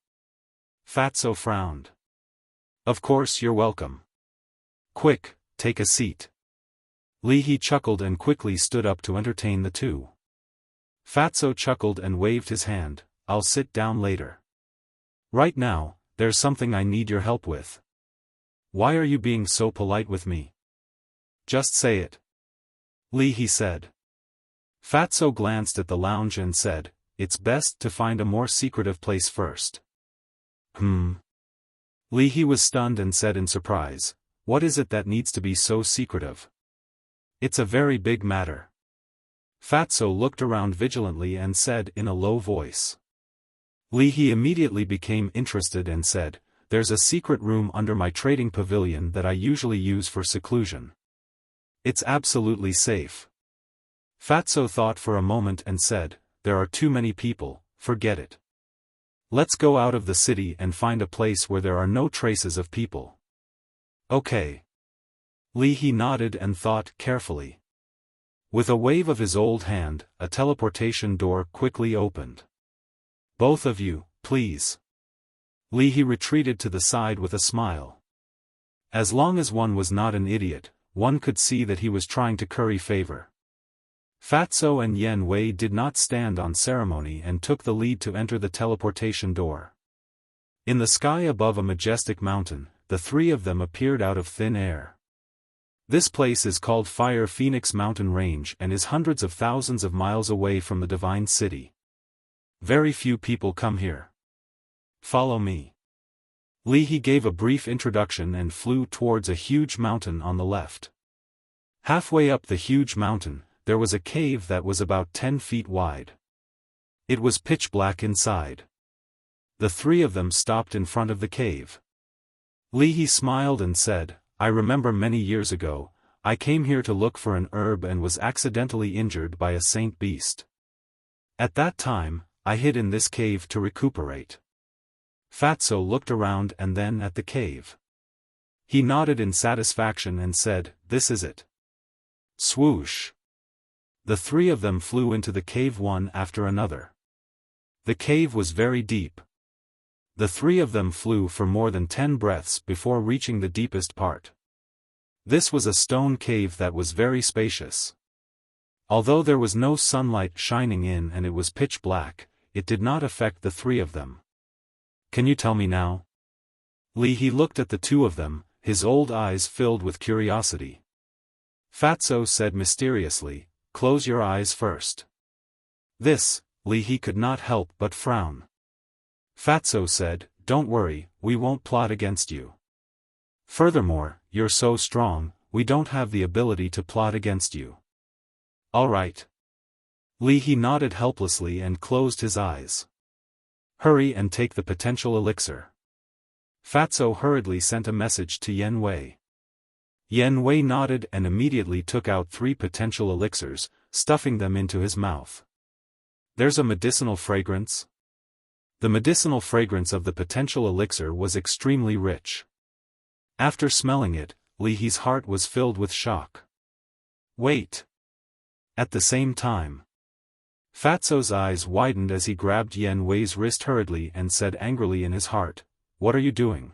Fatso frowned. "Of course you're welcome. Quick, take a seat." Li He chuckled and quickly stood up to entertain the 2. Fatso chuckled and waved his hand, "I'll sit down later. Right now, there's something I need your help with." "Why are you being so polite with me?" "Just say it." Li He said. Fatso glanced at the lounge and said, "It's best to find a more secretive place first." Li He was stunned and said in surprise, "What is it that needs to be so secretive?" "It's a very big matter." Fatso looked around vigilantly and said in a low voice. Li He immediately became interested and said, "There's a secret room under my trading pavilion that I usually use for seclusion. It's absolutely safe." Fatso thought for a moment and said, "There are too many people, forget it. Let's go out of the city and find a place where there are no traces of people." "Okay." Li He nodded and thought carefully. With a wave of his old hand, a teleportation door quickly opened. "Both of you, please." Li He retreated to the side with a smile. As long as one was not an idiot, one could see that he was trying to curry favor. Fatso and Yen Wei did not stand on ceremony and took the lead to enter the teleportation door. In the sky above a majestic mountain, the 3 of them appeared out of thin air. This place is called Fire Phoenix Mountain Range and is hundreds of thousands of miles away from the Divine City. Very few people come here. Follow me. Li He gave a brief introduction and flew towards a huge mountain on the left. Halfway up the huge mountain, there was a cave that was about 10 feet wide. It was pitch black inside. The 3 of them stopped in front of the cave. Li He smiled and said, "I remember many years ago, I came here to look for an herb and was accidentally injured by a saint beast. At that time, I hid in this cave to recuperate." Fatso looked around and then at the cave. He nodded in satisfaction and said, "This is it." Swoosh! The 3 of them flew into the cave one after another. The cave was very deep. The 3 of them flew for more than 10 breaths before reaching the deepest part. This was a stone cave that was very spacious. Although there was no sunlight shining in and it was pitch black, it did not affect the 3 of them. "Can you tell me now?" Li He looked at the 2 of them, his old eyes filled with curiosity. Fatso said mysteriously, "Close your eyes first." This, Li He could not help but frown. Fatso said, "Don't worry, we won't plot against you. Furthermore, you're so strong, we don't have the ability to plot against you." "All right." Li He nodded helplessly and closed his eyes. "Hurry and take the potential elixir." Fatso hurriedly sent a message to Yen Wei. Yen Wei nodded and immediately took out 3 potential elixirs, stuffing them into his mouth. There's a medicinal fragrance? The medicinal fragrance of the potential elixir was extremely rich. After smelling it, Li He's heart was filled with shock. Wait! At the same time, Fatso's eyes widened as he grabbed Yan Wei's wrist hurriedly and said angrily in his heart, "What are you doing?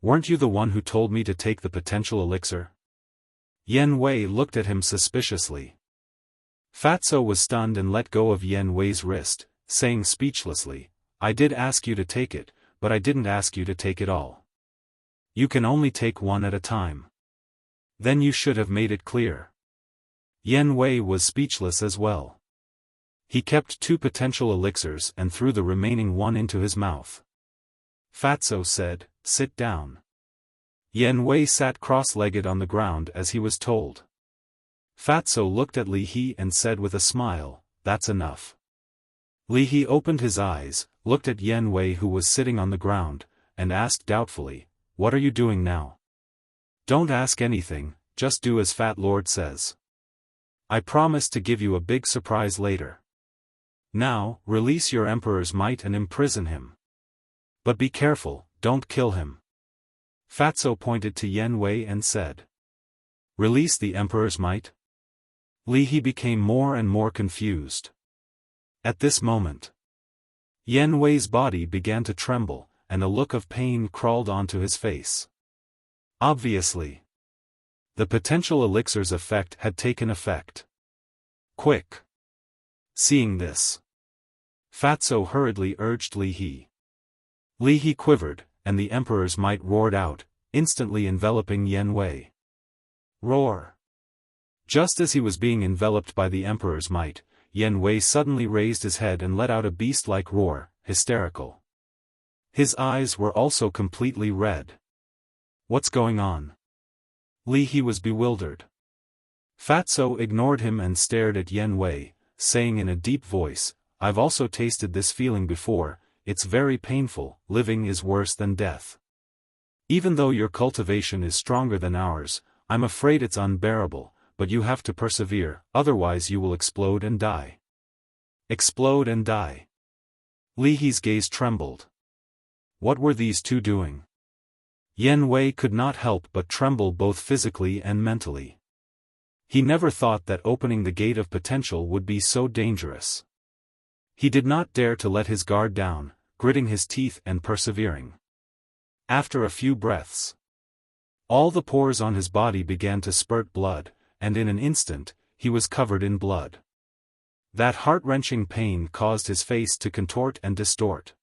Weren't you the one who told me to take the potential elixir?" Yan Wei looked at him suspiciously. Fatso was stunned and let go of Yan Wei's wrist, saying speechlessly, "I did ask you to take it, but I didn't ask you to take it all. You can only take one at a time. Then you should have made it clear." Yan Wei was speechless as well. He kept 2 potential elixirs and threw the remaining one into his mouth. Fatso said, "Sit down." Yan Wei sat cross-legged on the ground as he was told. Fatso looked at Li He and said with a smile, "That's enough." Li He opened his eyes, looked at Yan Wei who was sitting on the ground, and asked doubtfully, "What are you doing now?" "Don't ask anything, just do as Fat Lord says. I promise to give you a big surprise later. Now, release your Emperor's might and imprison him. But be careful, don't kill him." Fatso pointed to Yan Wei and said, "Release the Emperor's might?" Li He became more and more confused. At this moment, Yan Wei's body began to tremble, and a look of pain crawled onto his face. Obviously, the potential elixir's effect had taken effect. Quick! Seeing this, Fatso hurriedly urged Li He. Li He quivered, and the Emperor's might roared out, instantly enveloping Yan Wei. Roar! Just as he was being enveloped by the Emperor's might, Yan Wei suddenly raised his head and let out a beast-like roar, hysterical. His eyes were also completely red. What's going on? Li He was bewildered. Fatso ignored him and stared at Yan Wei, saying in a deep voice, "I've also tasted this feeling before, it's very painful, living is worse than death. Even though your cultivation is stronger than ours, I'm afraid it's unbearable, but you have to persevere, otherwise you will explode and die." Explode and die. Li He's gaze trembled. What were these 2 doing? Yan Wei could not help but tremble both physically and mentally. He never thought that opening the gate of potential would be so dangerous. He did not dare to let his guard down, gritting his teeth and persevering. After a few breaths, all the pores on his body began to spurt blood, and in an instant, he was covered in blood. That heart-wrenching pain caused his face to contort and distort.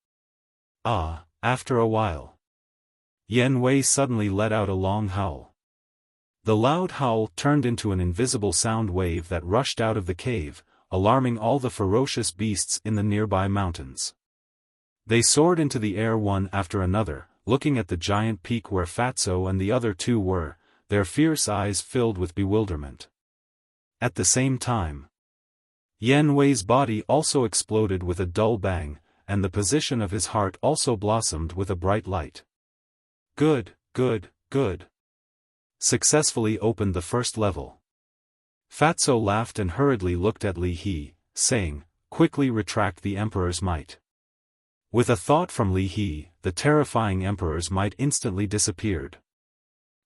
After a while, Yan Wei suddenly let out a long howl. The loud howl turned into an invisible sound wave that rushed out of the cave, alarming all the ferocious beasts in the nearby mountains. They soared into the air one after another, looking at the giant peak where Fatso and the other 2 were, their fierce eyes filled with bewilderment. At the same time, Yan Wei's body also exploded with a dull bang, and the position of his heart also blossomed with a bright light. Good. Successfully opened the first level. Fatso laughed and hurriedly looked at Li He, saying, "Quickly retract the Emperor's might." With a thought from Li He, the terrifying Emperor's might instantly disappeared.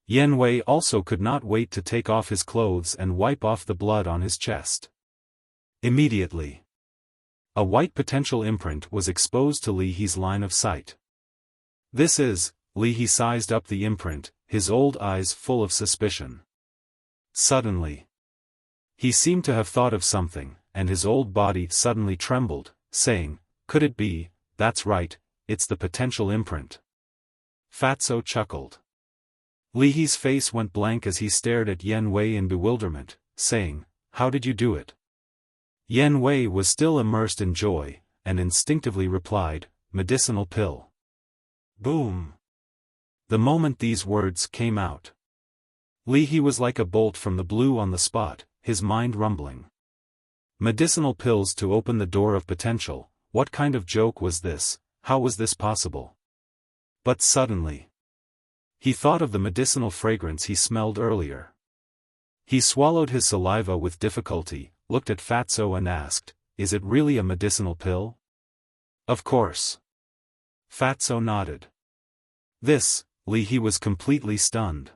Yan Wei also could not wait to take off his clothes and wipe off the blood on his chest. Immediately, a white potential imprint was exposed to Li He's line of sight. "This is," Li He sized up the imprint, his old eyes full of suspicion. Suddenly, he seemed to have thought of something, and his old body suddenly trembled, saying, "Could it be, that's right, it's the potential imprint." Fatso chuckled. Li He's face went blank as he stared at Yan Wei in bewilderment, saying, "How did you do it?" Yan Wei was still immersed in joy, and instinctively replied, "Medicinal pill." Boom! The moment these words came out, Li He was like a bolt from the blue on the spot, his mind rumbling. Medicinal pills to open the door of potential, what kind of joke was this, how was this possible? But suddenly, he thought of the medicinal fragrance he smelled earlier. He swallowed his saliva with difficulty, looked at Fatso and asked, "Is it really a medicinal pill?" "Of course." Fatso nodded. He was completely stunned.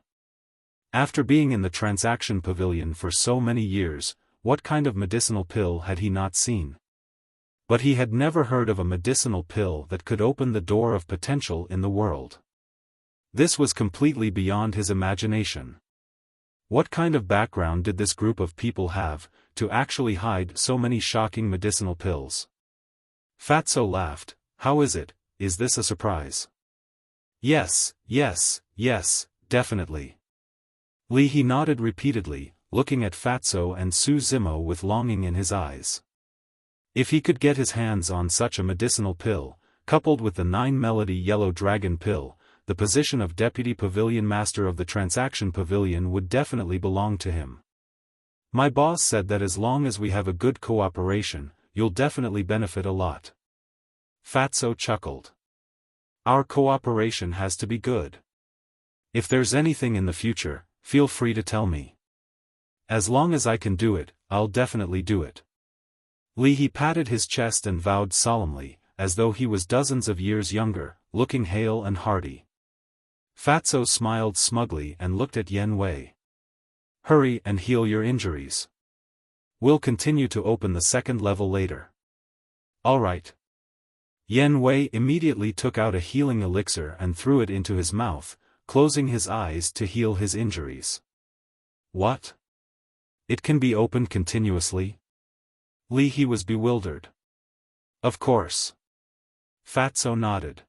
After being in the transaction pavilion for so many years, what kind of medicinal pill had he not seen? But he had never heard of a medicinal pill that could open the door of potential in the world. This was completely beyond his imagination. What kind of background did this group of people have, to actually hide so many shocking medicinal pills? Fatso laughed. "How is it? Is this a surprise?" Yes, definitely." He nodded repeatedly, looking at Fatso and Su Zimo with longing in his eyes. If he could get his hands on such a medicinal pill, coupled with the 9-melody yellow dragon pill, the position of Deputy Pavilion Master of the Transaction Pavilion would definitely belong to him. "My boss said that as long as we have a good cooperation, you'll definitely benefit a lot." Fatso chuckled. "Our cooperation has to be good. If there's anything in the future, feel free to tell me. As long as I can do it, I'll definitely do it." He patted his chest and vowed solemnly, as though he was dozens of years younger, looking hale and hearty. Fatso smiled smugly and looked at Yen Wei. "Hurry and heal your injuries. We'll continue to open the second level later." "All right." Yen Wei immediately took out a healing elixir and threw it into his mouth, closing his eyes to heal his injuries. "What? It can be opened continuously?" He was bewildered. "Of course." Fatso nodded.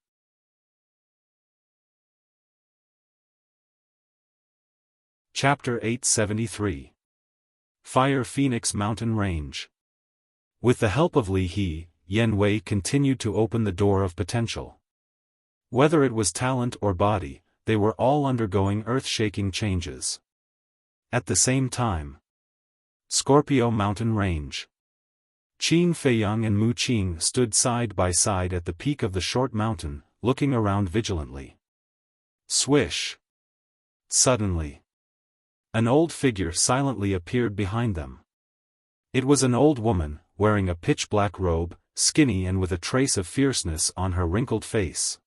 Chapter 873. Fire Phoenix Mountain Range. With the help of Yen Wei continued to open the door of potential. Whether it was talent or body, they were all undergoing earth-shaking changes. At the same time. Scorpio Mountain Range. Qin Feiyang and Mu Qing stood side by side at the peak of the short mountain, looking around vigilantly. Swish! Suddenly, an old figure silently appeared behind them. It was an old woman, wearing a pitch-black robe, skinny and with a trace of fierceness on her wrinkled face.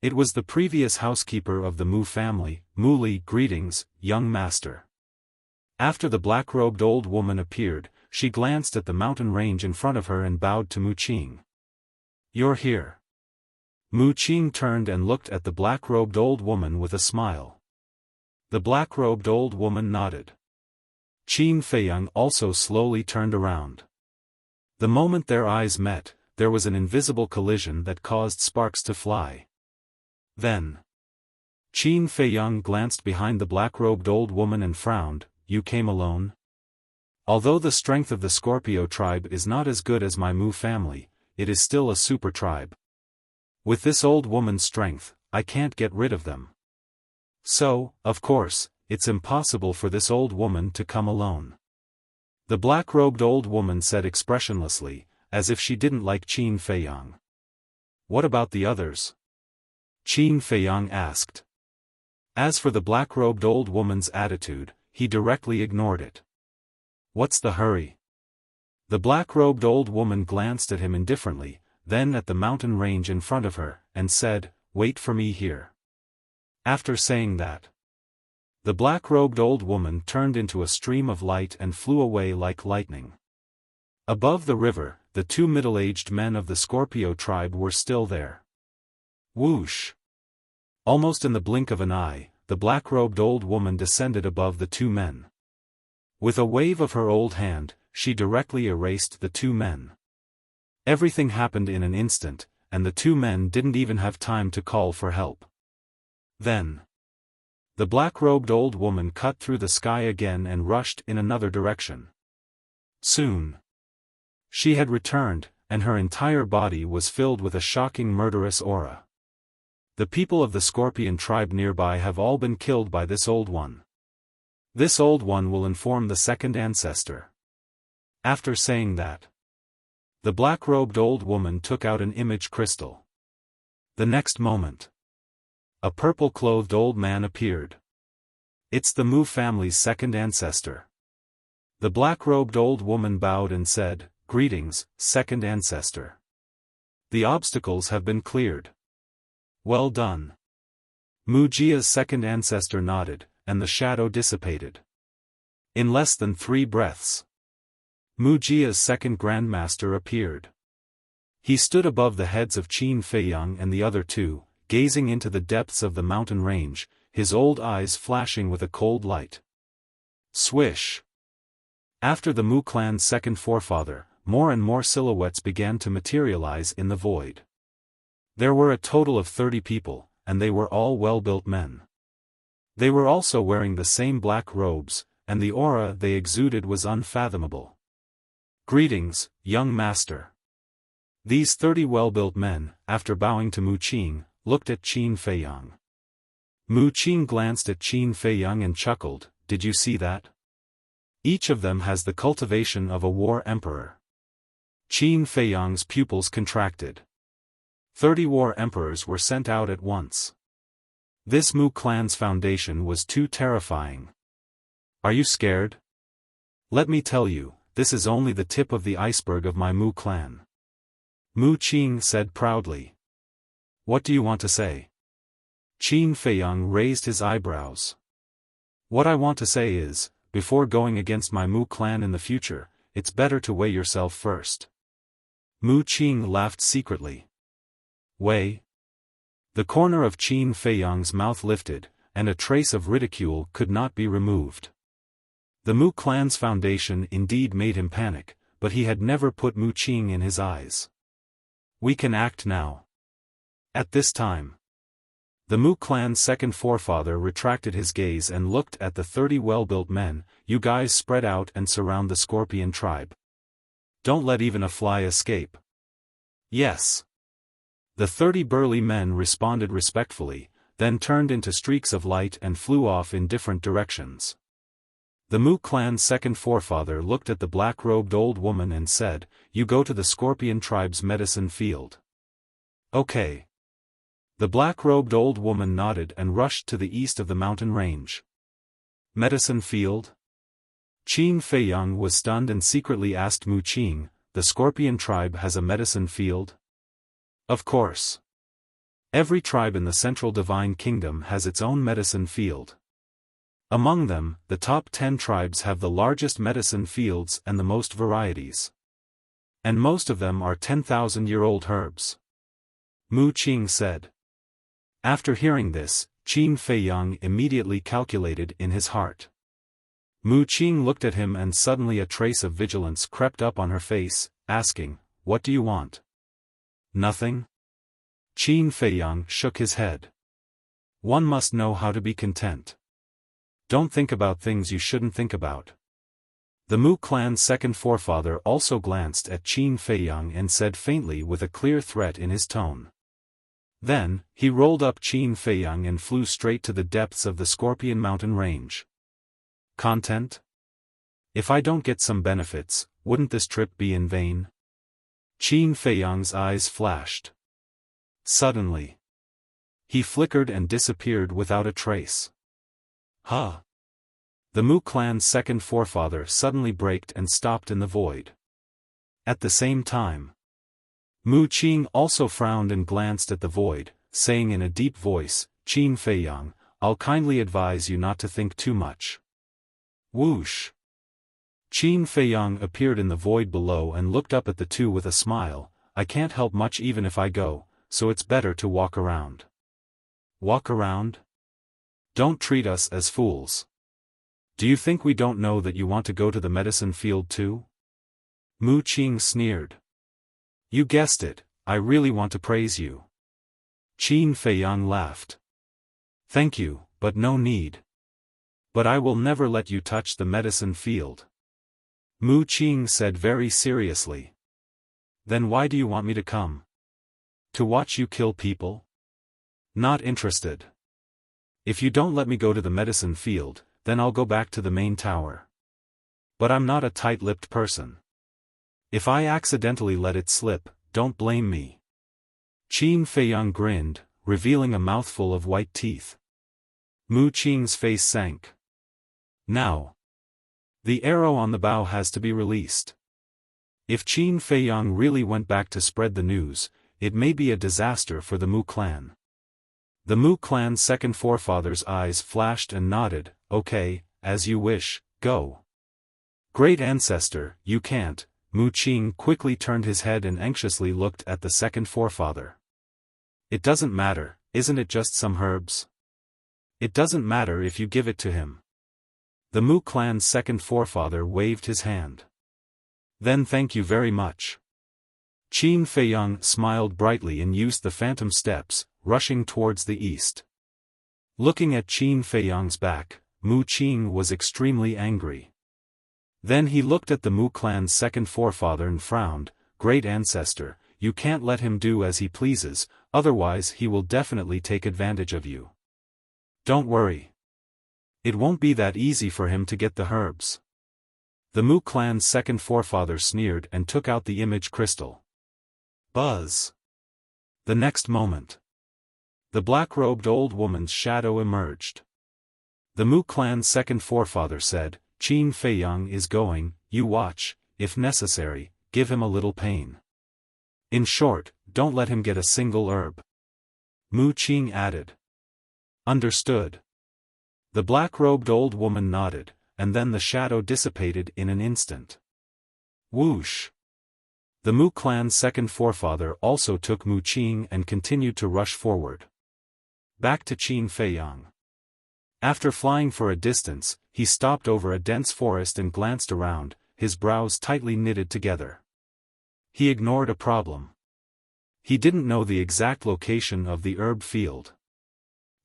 It was the previous housekeeper of the Mu family. "Muli, greetings, young master." After the black-robed old woman appeared, she glanced at the mountain range in front of her and bowed to Mu Qing. "You're here." Mu Qing turned and looked at the black-robed old woman with a smile. The black-robed old woman nodded. Qin Feiyang also slowly turned around. The moment their eyes met, there was an invisible collision that caused sparks to fly. Then, Qin Feiyang glanced behind the black-robed old woman and frowned. "You came alone?" "Although the strength of the Scorpio tribe is not as good as my Mu family, it is still a super tribe. With this old woman's strength, I can't get rid of them. So, of course, it's impossible for this old woman to come alone." The black-robed old woman said expressionlessly, as if she didn't like Qin Feiyang. "What about the others?" Qin Feiyang asked. As for the black-robed old woman's attitude, he directly ignored it. "What's the hurry?" The black-robed old woman glanced at him indifferently, then at the mountain range in front of her, and said, "Wait for me here." After saying that, the black-robed old woman turned into a stream of light and flew away like lightning. Above the river, the two middle-aged men of the Scorpio tribe were still there. Whoosh! Almost in the blink of an eye, the black-robed old woman descended above the two men. With a wave of her old hand, she directly erased the two men. Everything happened in an instant, and the two men didn't even have time to call for help. Then, the black-robed old woman cut through the sky again and rushed in another direction. Soon, she had returned, and her entire body was filled with a shocking murderous aura. The people of the Scorpion tribe nearby have all been killed by this old one. This old one will inform the second ancestor. After saying that, the black-robed old woman took out an image crystal. The next moment, a purple-clothed old man appeared. It's the Mu family's second ancestor. The black-robed old woman bowed and said, "Greetings, second ancestor. The obstacles have been cleared. Well done." Wuxia's second ancestor nodded, and the shadow dissipated. In less than 3 breaths, Wuxia's second grandmaster appeared. He stood above the heads of Qin Feiyang and the other two, gazing into the depths of the mountain range, his old eyes flashing with a cold light. Swish! After the Mu clan's second forefather, more and more silhouettes began to materialize in the void. There were a total of 30 people, and they were all well-built men. They were also wearing the same black robes, and the aura they exuded was unfathomable. "Greetings, young master." These 30 well-built men, after bowing to Mu Qing, looked at Qin Feiyang. Mu Qing glanced at Qin Feiyang and chuckled, "Did you see that? Each of them has the cultivation of a war emperor." Qin Feiyang's pupils contracted. 30 war emperors were sent out at once. This Mu clan's foundation was too terrifying. "Are you scared? Let me tell you, this is only the tip of the iceberg of my Mu clan." Mu Qing said proudly. "What do you want to say?" Qin Feiyang raised his eyebrows. "What I want to say is, before going against my Mu clan in the future, it's better to weigh yourself first." Mu Qing laughed secretly. "Weigh?" The corner of Qin Feiyang's mouth lifted, and a trace of ridicule could not be removed. The Mu clan's foundation indeed made him panic, but he had never put Mu Qing in his eyes. "We can act now." At this time, the Mu clan's second forefather retracted his gaze and looked at the 30 well-built men. "You guys spread out and surround the Scorpion tribe. Don't let even a fly escape." "Yes." The 30 burly men responded respectfully, then turned into streaks of light and flew off in different directions. The Mu clan's second forefather looked at the black-robed old woman and said, "You go to the Scorpion tribe's medicine field." "Okay." The black-robed old woman nodded and rushed to the east of the mountain range. "Medicine field?" Qin Feiyang was stunned and secretly asked Mu Qing, "The Scorpion tribe has a medicine field?" "Of course. Every tribe in the Central Divine Kingdom has its own medicine field. Among them, the top 10 tribes have the largest medicine fields and the most varieties. And most of them are 10,000-year-old herbs," Mu Qing said. After hearing this, Qin Feiyang immediately calculated in his heart. Mu Qing looked at him and suddenly a trace of vigilance crept up on her face, asking, "What do you want?" "Nothing?" Qin Feiyang shook his head. "One must know how to be content. Don't think about things you shouldn't think about." The Mu clan's second forefather also glanced at Qin Feiyang and said faintly with a clear threat in his tone. Then, he rolled up Qin Feiyang and flew straight to the depths of the Scorpion mountain range. "Content? If I don't get some benefits, wouldn't this trip be in vain?" Qin Feiyang's eyes flashed. Suddenly, he flickered and disappeared without a trace. "Huh!" The Mu clan's second forefather suddenly braked and stopped in the void. At the same time, Mu Qing also frowned and glanced at the void, saying in a deep voice, "Qin Feiyang, I'll kindly advise you not to think too much." Whoosh! Qin Feiyang appeared in the void below and looked up at the two with a smile. "I can't help much even if I go, so it's better to walk around." "Walk around? Don't treat us as fools. Do you think we don't know that you want to go to the medicine field too?" Mu Qing sneered. "You guessed it, I really want to praise you." Qin Feiyang laughed. "Thank you, but no need. But I will never let you touch the medicine field." Mu Qing said very seriously. "Then why do you want me to come? To watch you kill people? Not interested. If you don't let me go to the medicine field, then I'll go back to the main tower. But I'm not a tight-lipped person. If I accidentally let it slip, don't blame me." Qin Feiyang grinned, revealing a mouthful of white teeth. Mu Qing's face sank. Now, The arrow on the bow has to be released. If Qin Feiyang really went back to spread the news, it may be a disaster for the Mu clan. The Mu clan's second forefather's eyes flashed and nodded. Okay, as you wish, go. Great ancestor, you can't. Mu Qing quickly turned his head and anxiously looked at the second forefather. It doesn't matter, isn't it just some herbs? It doesn't matter if you give it to him. The Mu clan's second forefather waved his hand. Then thank you very much. Qin Feiyang smiled brightly and used the phantom steps, rushing towards the east. Looking at Qin Feiyang's back, Mu Qing was extremely angry. Then he looked at the Mu clan's second forefather and frowned. Great ancestor, you can't let him do as he pleases, otherwise he will definitely take advantage of you. Don't worry. It won't be that easy for him to get the herbs. The Mu clan's second forefather sneered and took out the image crystal. Buzz. The next moment, the black-robed old woman's shadow emerged. The Mu clan's second forefather said, Qin Feiyang is going, you watch, if necessary, give him a little pain. In short, don't let him get a single herb. Mu Qing added. Understood. The black-robed old woman nodded, and then the shadow dissipated in an instant. Whoosh! The Mu clan's second forefather also took Mu Qing and continued to rush forward. Back to Qin Feiyang. After flying for a distance, he stopped over a dense forest and glanced around, his brows tightly knitted together. He ignored a problem. He didn't know the exact location of the herb field.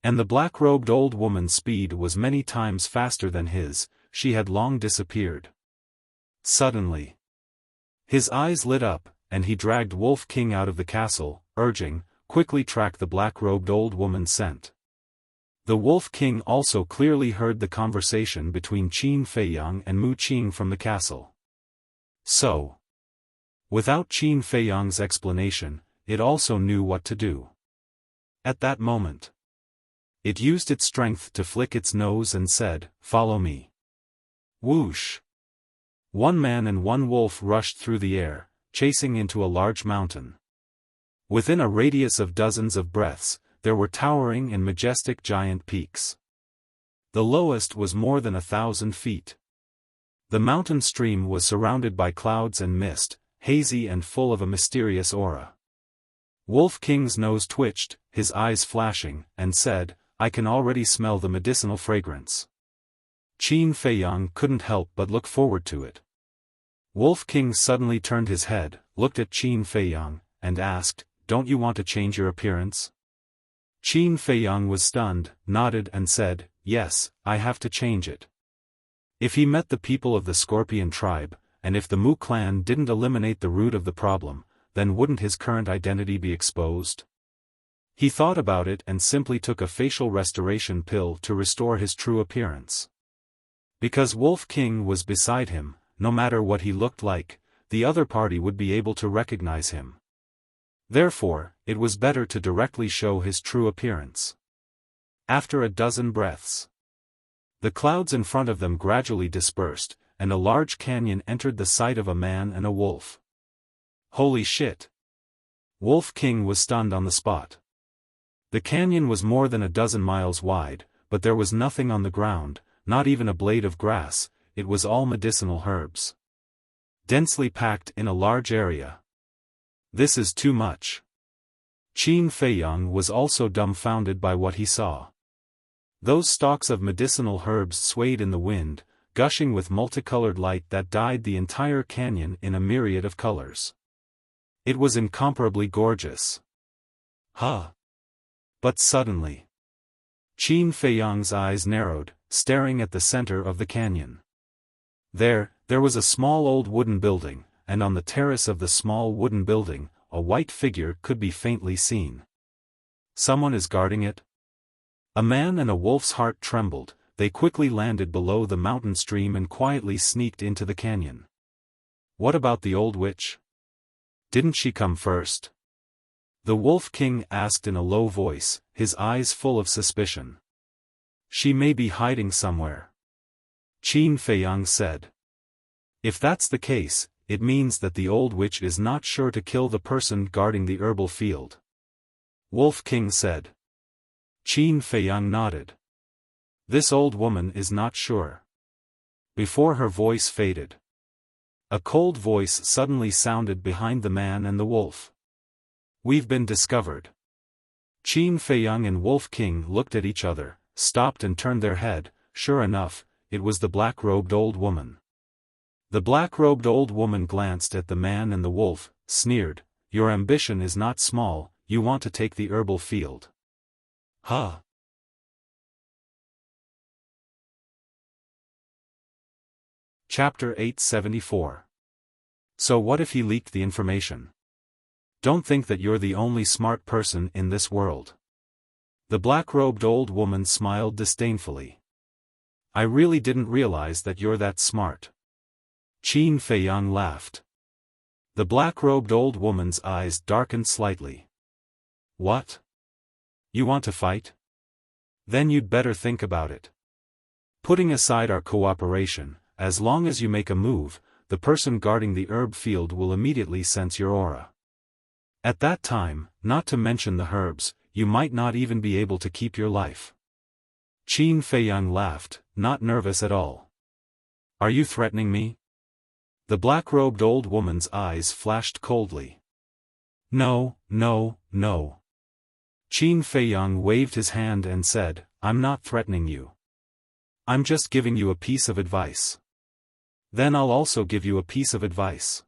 And the black-robed old woman's speed was many times faster than his, she had long disappeared. Suddenly, his eyes lit up, and he dragged Wolf King out of the castle, urging, quickly track the black-robed old woman's scent. The Wolf King also clearly heard the conversation between Qin Feiyang and Mu Qing from the castle. So, without Qin Feiyang's explanation, it also knew what to do. At that moment, it used its strength to flick its nose and said, "Follow me." Whoosh! One man and one wolf rushed through the air, chasing into a large mountain. Within a radius of dozens of breaths, there were towering and majestic giant peaks. The lowest was more than 1,000 feet. The mountain stream was surrounded by clouds and mist, hazy and full of a mysterious aura. Wolf King's nose twitched, his eyes flashing, and said, "I can already smell the medicinal fragrance." Qin Feiyang couldn't help but look forward to it. Wolf King suddenly turned his head, looked at Qin Feiyang, and asked, "Don't you want to change your appearance?" Qin Feiyang was stunned, nodded and said, "Yes, I have to change it." If he met the people of the Scorpion tribe, and if the Mu clan didn't eliminate the root of the problem, then wouldn't his current identity be exposed? He thought about it and simply took a facial restoration pill to restore his true appearance. Because Wolf King was beside him, no matter what he looked like, the other party would be able to recognize him. Therefore, it was better to directly show his true appearance. After a dozen breaths, the clouds in front of them gradually dispersed, and a large canyon entered the sight of a man and a wolf. Holy shit! Wolf King was stunned on the spot. The canyon was more than a dozen miles wide, but there was nothing on the ground, not even a blade of grass, it was all medicinal herbs. Densely packed in a large area. This is too much. Qin Feiyang was also dumbfounded by what he saw. Those stalks of medicinal herbs swayed in the wind, gushing with multicolored light that dyed the entire canyon in a myriad of colors. It was incomparably gorgeous. Huh! But suddenly, Qin Feiyang's eyes narrowed, staring at the center of the canyon. There was a small old wooden building, and on the terrace of the small wooden building, a white figure could be faintly seen. Someone is guarding it? A man and a wolf's heart trembled, they quickly landed below the mountain stream and quietly sneaked into the canyon. What about the old witch? Didn't she come first? The Wolf King asked in a low voice, his eyes full of suspicion. She may be hiding somewhere. Qin Feiyang said. If that's the case, it means that the old witch is not sure to kill the person guarding the herbal field. Wolf King said. Qin Feiyang nodded. This old woman is not sure. Before her voice faded, a cold voice suddenly sounded behind the man and the wolf. We've been discovered. Qin Feiyang and Wolf King looked at each other, stopped and turned their head. Sure enough, it was the black-robed old woman. The black-robed old woman glanced at the man and the wolf, sneered, "Your ambition is not small, you want to take the herbal field. Huh?" Chapter 874. So what if he leaked the information? Don't think that you're the only smart person in this world. The black-robed old woman smiled disdainfully. I really didn't realize that you're that smart. Qin Feiyang laughed. The black-robed old woman's eyes darkened slightly. What? You want to fight? Then you'd better think about it. Putting aside our cooperation, as long as you make a move, the person guarding the herb field will immediately sense your aura. At that time, not to mention the herbs, you might not even be able to keep your life. Qin Feiyang laughed, not nervous at all. Are you threatening me? The black-robed old woman's eyes flashed coldly. No, no, no. Qin Feiyang waved his hand and said, I'm not threatening you. I'm just giving you a piece of advice. Then I'll also give you a piece of advice.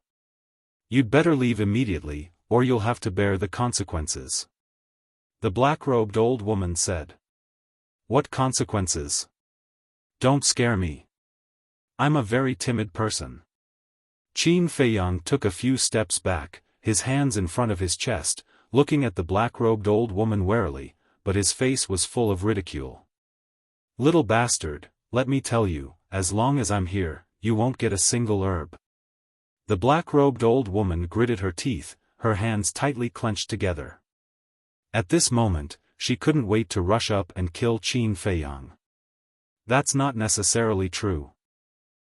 You'd better leave immediately, or you'll have to bear the consequences. The black-robed old woman said. What consequences? Don't scare me. I'm a very timid person. Qin Feiyang took a few steps back, his hands in front of his chest, looking at the black-robed old woman warily, but his face was full of ridicule. Little bastard, let me tell you, as long as I'm here, you won't get a single herb. The black-robed old woman gritted her teeth, her hands tightly clenched together. At this moment, she couldn't wait to rush up and kill Qin Feiyang. That's not necessarily true.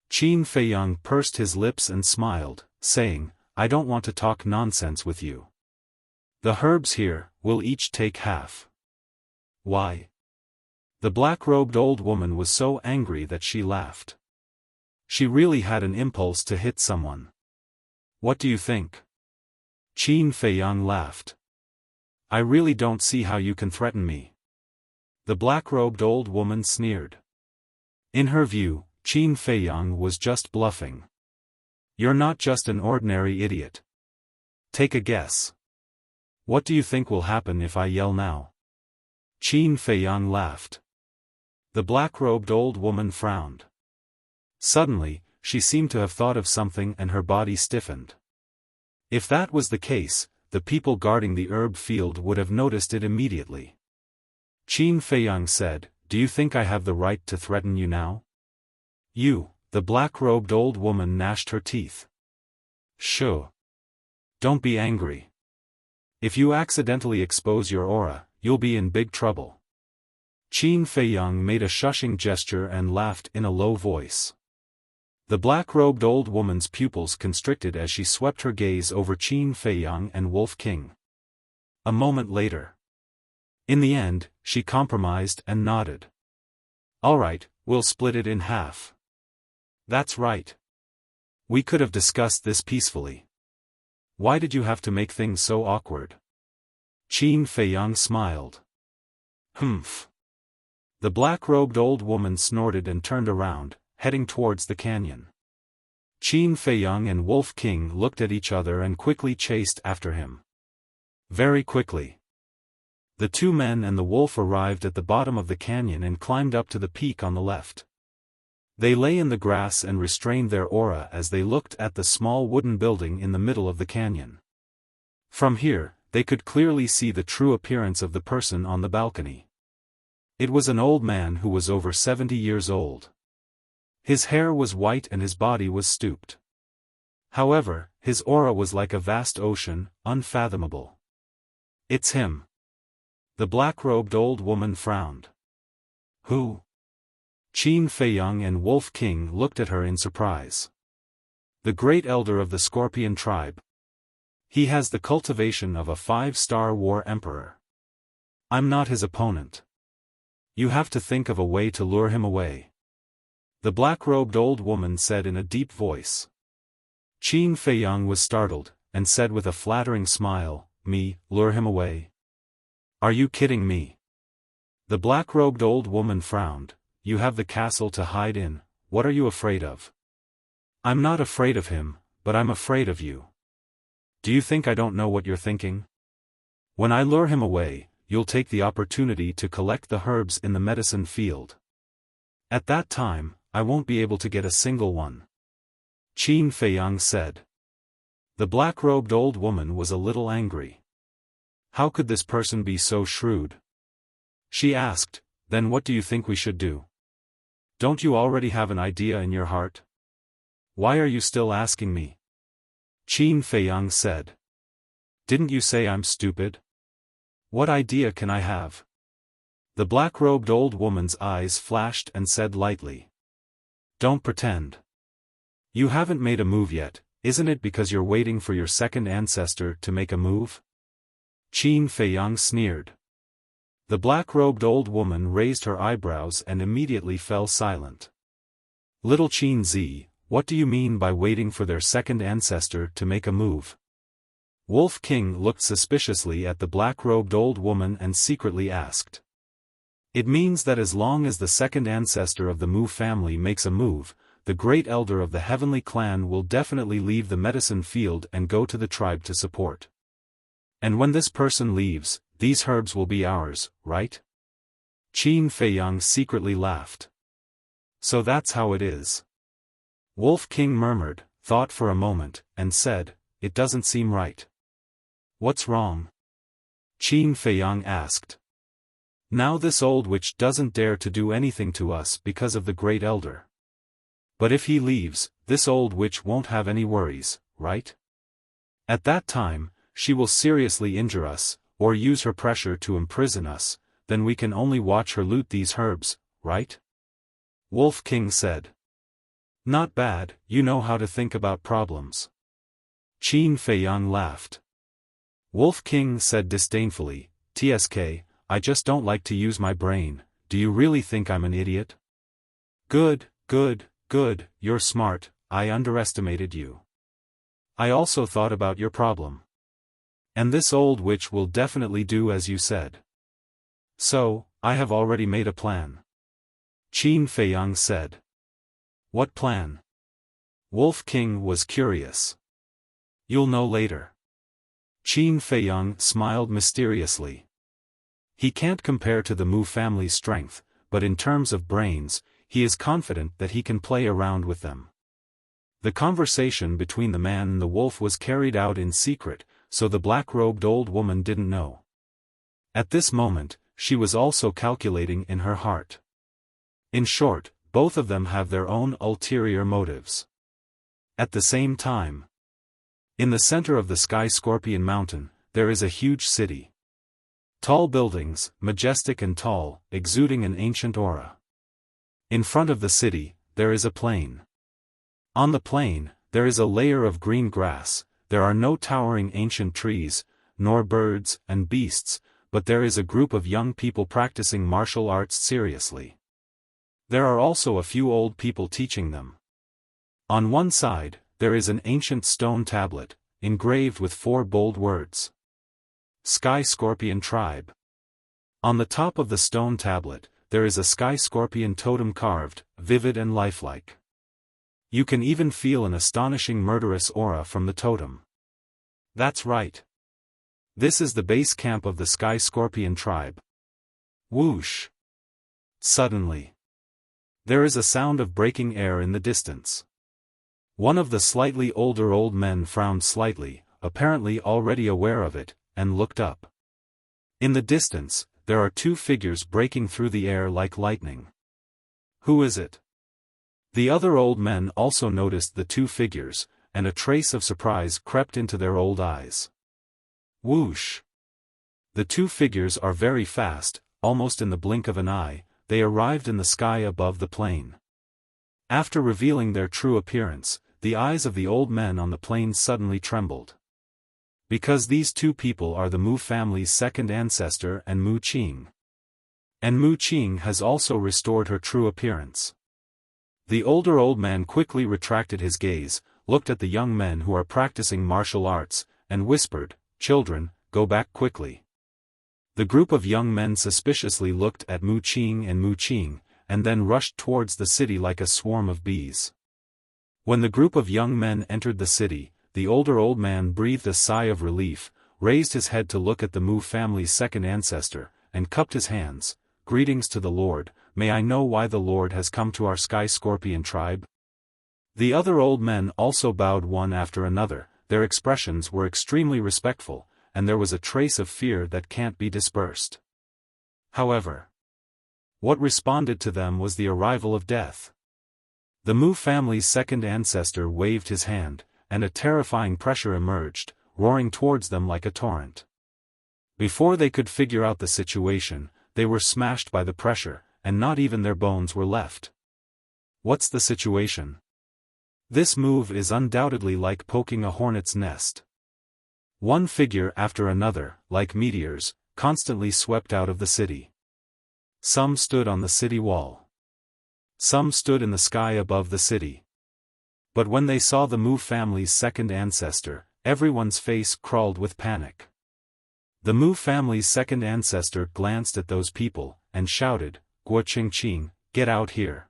Qin Feiyang pursed his lips and smiled, saying, I don't want to talk nonsense with you. The herbs here, will each take half. Why? The black-robed old woman was so angry that she laughed. She really had an impulse to hit someone. What do you think? Qin Feiyang laughed. I really don't see how you can threaten me. The black-robed old woman sneered. In her view, Qin Feiyang was just bluffing. You're not just an ordinary idiot. Take a guess. What do you think will happen if I yell now? Qin Feiyang laughed. The black-robed old woman frowned. Suddenly, she seemed to have thought of something and her body stiffened. If that was the case, the people guarding the herb field would have noticed it immediately. Qin Feiyang said, Do you think I have the right to threaten you now? You, the black-robed old woman gnashed her teeth. Shoo. Don't be angry. If you accidentally expose your aura, you'll be in big trouble. Qin Feiyang made a shushing gesture and laughed in a low voice. The black-robed old woman's pupils constricted as she swept her gaze over Qin Feiyang and Wolf King. A moment later. In the end, she compromised and nodded. All right, we'll split it in half. That's right. We could have discussed this peacefully. Why did you have to make things so awkward? Qin Feiyang smiled. Humph. The black-robed old woman snorted and turned around, heading towards the canyon. Qin Feiyang and Wolf King looked at each other and quickly chased after him. Very quickly. The two men and the wolf arrived at the bottom of the canyon and climbed up to the peak on the left. They lay in the grass and restrained their aura as they looked at the small wooden building in the middle of the canyon. From here, they could clearly see the true appearance of the person on the balcony. It was an old man who was over 70 years old. His hair was white and his body was stooped. However, his aura was like a vast ocean, unfathomable. It's him. The black-robed old woman frowned. Who? Qin Feiyang and Wolf King looked at her in surprise. The great elder of the Scorpion tribe. He has the cultivation of a 5-star war emperor. I'm not his opponent. You have to think of a way to lure him away. The black-robed old woman said in a deep voice. Qin Feiyang was startled, and said with a flattering smile, "Me, lure him away? Are you kidding me?" The black-robed old woman frowned. "You have the castle to hide in, what are you afraid of?" "I'm not afraid of him, but I'm afraid of you. Do you think I don't know what you're thinking? When I lure him away, you'll take the opportunity to collect the herbs in the medicine field. At that time, I won't be able to get a single one." Qin Feiyang said. The black-robed old woman was a little angry. How could this person be so shrewd? She asked, "Then what do you think we should do? Don't you already have an idea in your heart? Why are you still asking me?" Qin Feiyang said. "Didn't you say I'm stupid? What idea can I have?" The black-robed old woman's eyes flashed and said lightly. "Don't pretend. You haven't made a move yet, isn't it because you're waiting for your second ancestor to make a move?" Qin Feiyang sneered. The black-robed old woman raised her eyebrows and immediately fell silent. "Little Qin Zi, what do you mean by waiting for their second ancestor to make a move?" Wolf King looked suspiciously at the black-robed old woman and secretly asked. "It means that as long as the second ancestor of the Mu family makes a move, the great elder of the heavenly clan will definitely leave the medicine field and go to the tribe to support. And when this person leaves, these herbs will be ours, right?" Qin Feiyang secretly laughed. "So that's how it is." Wolf King murmured, thought for a moment, and said, "It doesn't seem right." "What's wrong?" Qin Feiyang asked. "Now this old witch doesn't dare to do anything to us because of the great elder. But if he leaves, this old witch won't have any worries, right? At that time, she will seriously injure us, or use her pressure to imprison us, then we can only watch her loot these herbs, right?" Wolf King said. "Not bad, you know how to think about problems." Qin Feiyang laughed. Wolf King said disdainfully, "TSK, I just don't like to use my brain, do you really think I'm an idiot?" "Good, good, good, you're smart, I underestimated you. I also thought about your problem. And this old witch will definitely do as you said. So, I have already made a plan." Qin Feiyang said. "What plan?" Wolf King was curious. "You'll know later." Qin Feiyang smiled mysteriously. He can't compare to the Mu family's strength, but in terms of brains, he is confident that he can play around with them. The conversation between the man and the wolf was carried out in secret, so the black-robed old woman didn't know. At this moment, she was also calculating in her heart. In short, both of them have their own ulterior motives. At the same time, in the center of the Sky Scorpion Mountain, there is a huge city. Tall buildings, majestic and tall, exuding an ancient aura. In front of the city, there is a plain. On the plain, there is a layer of green grass, there are no towering ancient trees, nor birds and beasts, but there is a group of young people practicing martial arts seriously. There are also a few old people teaching them. On one side, there is an ancient stone tablet, engraved with 4 bold words. Sky Scorpion Tribe. On the top of the stone tablet, there is a sky scorpion totem carved, vivid and lifelike. You can even feel an astonishing murderous aura from the totem. That's right. This is the base camp of the Sky Scorpion Tribe. Whoosh! Suddenly, there is a sound of breaking air in the distance. One of the slightly older old men frowned slightly, apparently already aware of it, and looked up. In the distance, there are 2 figures breaking through the air like lightning. Who is it? The other old men also noticed the 2 figures, and a trace of surprise crept into their old eyes. Whoosh! The 2 figures are very fast, almost in the blink of an eye, they arrived in the sky above the plain. After revealing their true appearance, the eyes of the old men on the plain suddenly trembled. Because these two people are the Mu family's second ancestor and Mu Qing. And Mu Qing has also restored her true appearance. The older old man quickly retracted his gaze, looked at the young men who are practicing martial arts, and whispered, "Children, go back quickly." The group of young men suspiciously looked at Mu Qing, and then rushed towards the city like a swarm of bees. When the group of young men entered the city, the older old man breathed a sigh of relief, raised his head to look at the Mu family's second ancestor, and cupped his hands. "Greetings to the Lord, may I know why the Lord has come to our Sky Scorpion tribe?" The other old men also bowed one after another. Their expressions were extremely respectful, and there was a trace of fear that can't be dispersed. However, what responded to them was the arrival of death. The Mu family's second ancestor waved his hand, and a terrifying pressure emerged, roaring towards them like a torrent. Before they could figure out the situation, they were smashed by the pressure, and not even their bones were left. What's the situation? This move is undoubtedly like poking a hornet's nest. One figure after another, like meteors, constantly swept out of the city. Some stood on the city wall. Some stood in the sky above the city. But when they saw the Mu family's second ancestor, everyone's face crawled with panic. The Mu family's second ancestor glanced at those people, and shouted, "Guo Qingqing, get out here."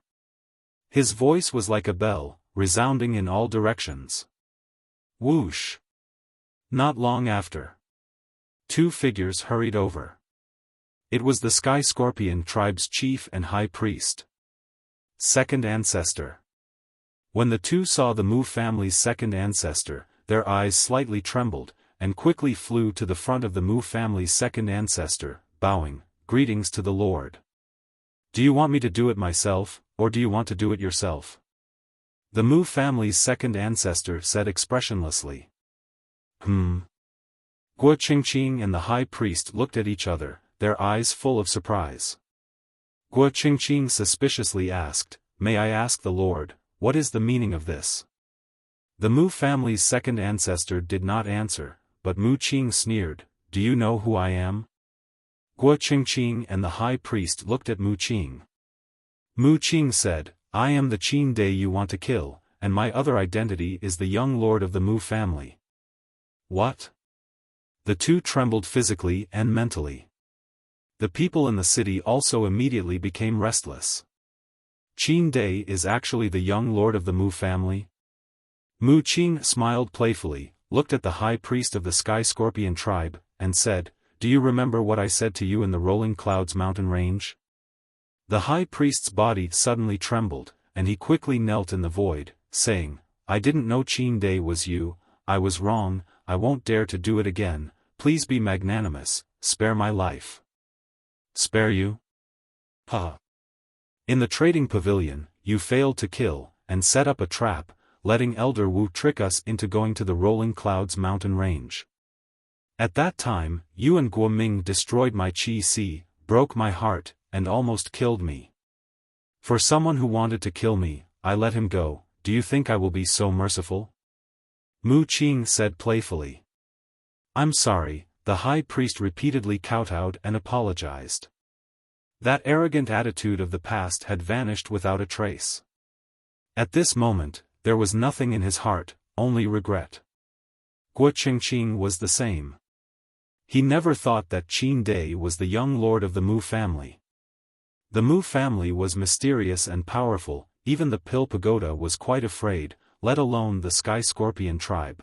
His voice was like a bell, resounding in all directions. Whoosh! Not long after, two figures hurried over. It was the Sky Scorpion tribe's chief and high priest. Second ancestor. When the two saw the Mu family's second ancestor, their eyes slightly trembled, and quickly flew to the front of the Mu family's second ancestor, bowing, "Greetings to the Lord. Do you want me to do it myself, or do you want to do it yourself?" The Mu family's second ancestor said expressionlessly. Guo Qingqing and the high priest looked at each other, their eyes full of surprise. Guo Qingqing suspiciously asked, "May I ask the Lord, what is the meaning of this?" The Mu family's second ancestor did not answer, but Mu Qing sneered, "Do you know who I am?" Guo Qingqing and the high priest looked at Mu Qing. Mu Qing said, "I am the Qin Dai you want to kill, and my other identity is the young lord of the Mu family." What? The two trembled physically and mentally. The people in the city also immediately became restless. Qin Dai is actually the young lord of the Mu family? Mu Qing smiled playfully, looked at the high priest of the Sky Scorpion tribe, and said, "Do you remember what I said to you in the Rolling Clouds mountain range?" The high priest's body suddenly trembled, and he quickly knelt in the void, saying, "I didn't know Qin Dai was you, I was wrong, I won't dare to do it again, please be magnanimous, spare my life." "Spare you? Ha! In the trading pavilion, you failed to kill, and set up a trap, letting Elder Wu trick us into going to the Rolling Clouds mountain range. At that time, you and Guo Ming destroyed my Qi Si, broke my heart, and almost killed me. For someone who wanted to kill me, I let him go. Do you think I will be so merciful?" Mu Qing said playfully. "I'm sorry," the high priest repeatedly kowtowed and apologized. That arrogant attitude of the past had vanished without a trace. At this moment, there was nothing in his heart, only regret. Guo Qingqing was the same. He never thought that Qin Dai was the young lord of the Mu family. The Mu family was mysterious and powerful, even the Pill Pagoda was quite afraid, let alone the Sky Scorpion tribe.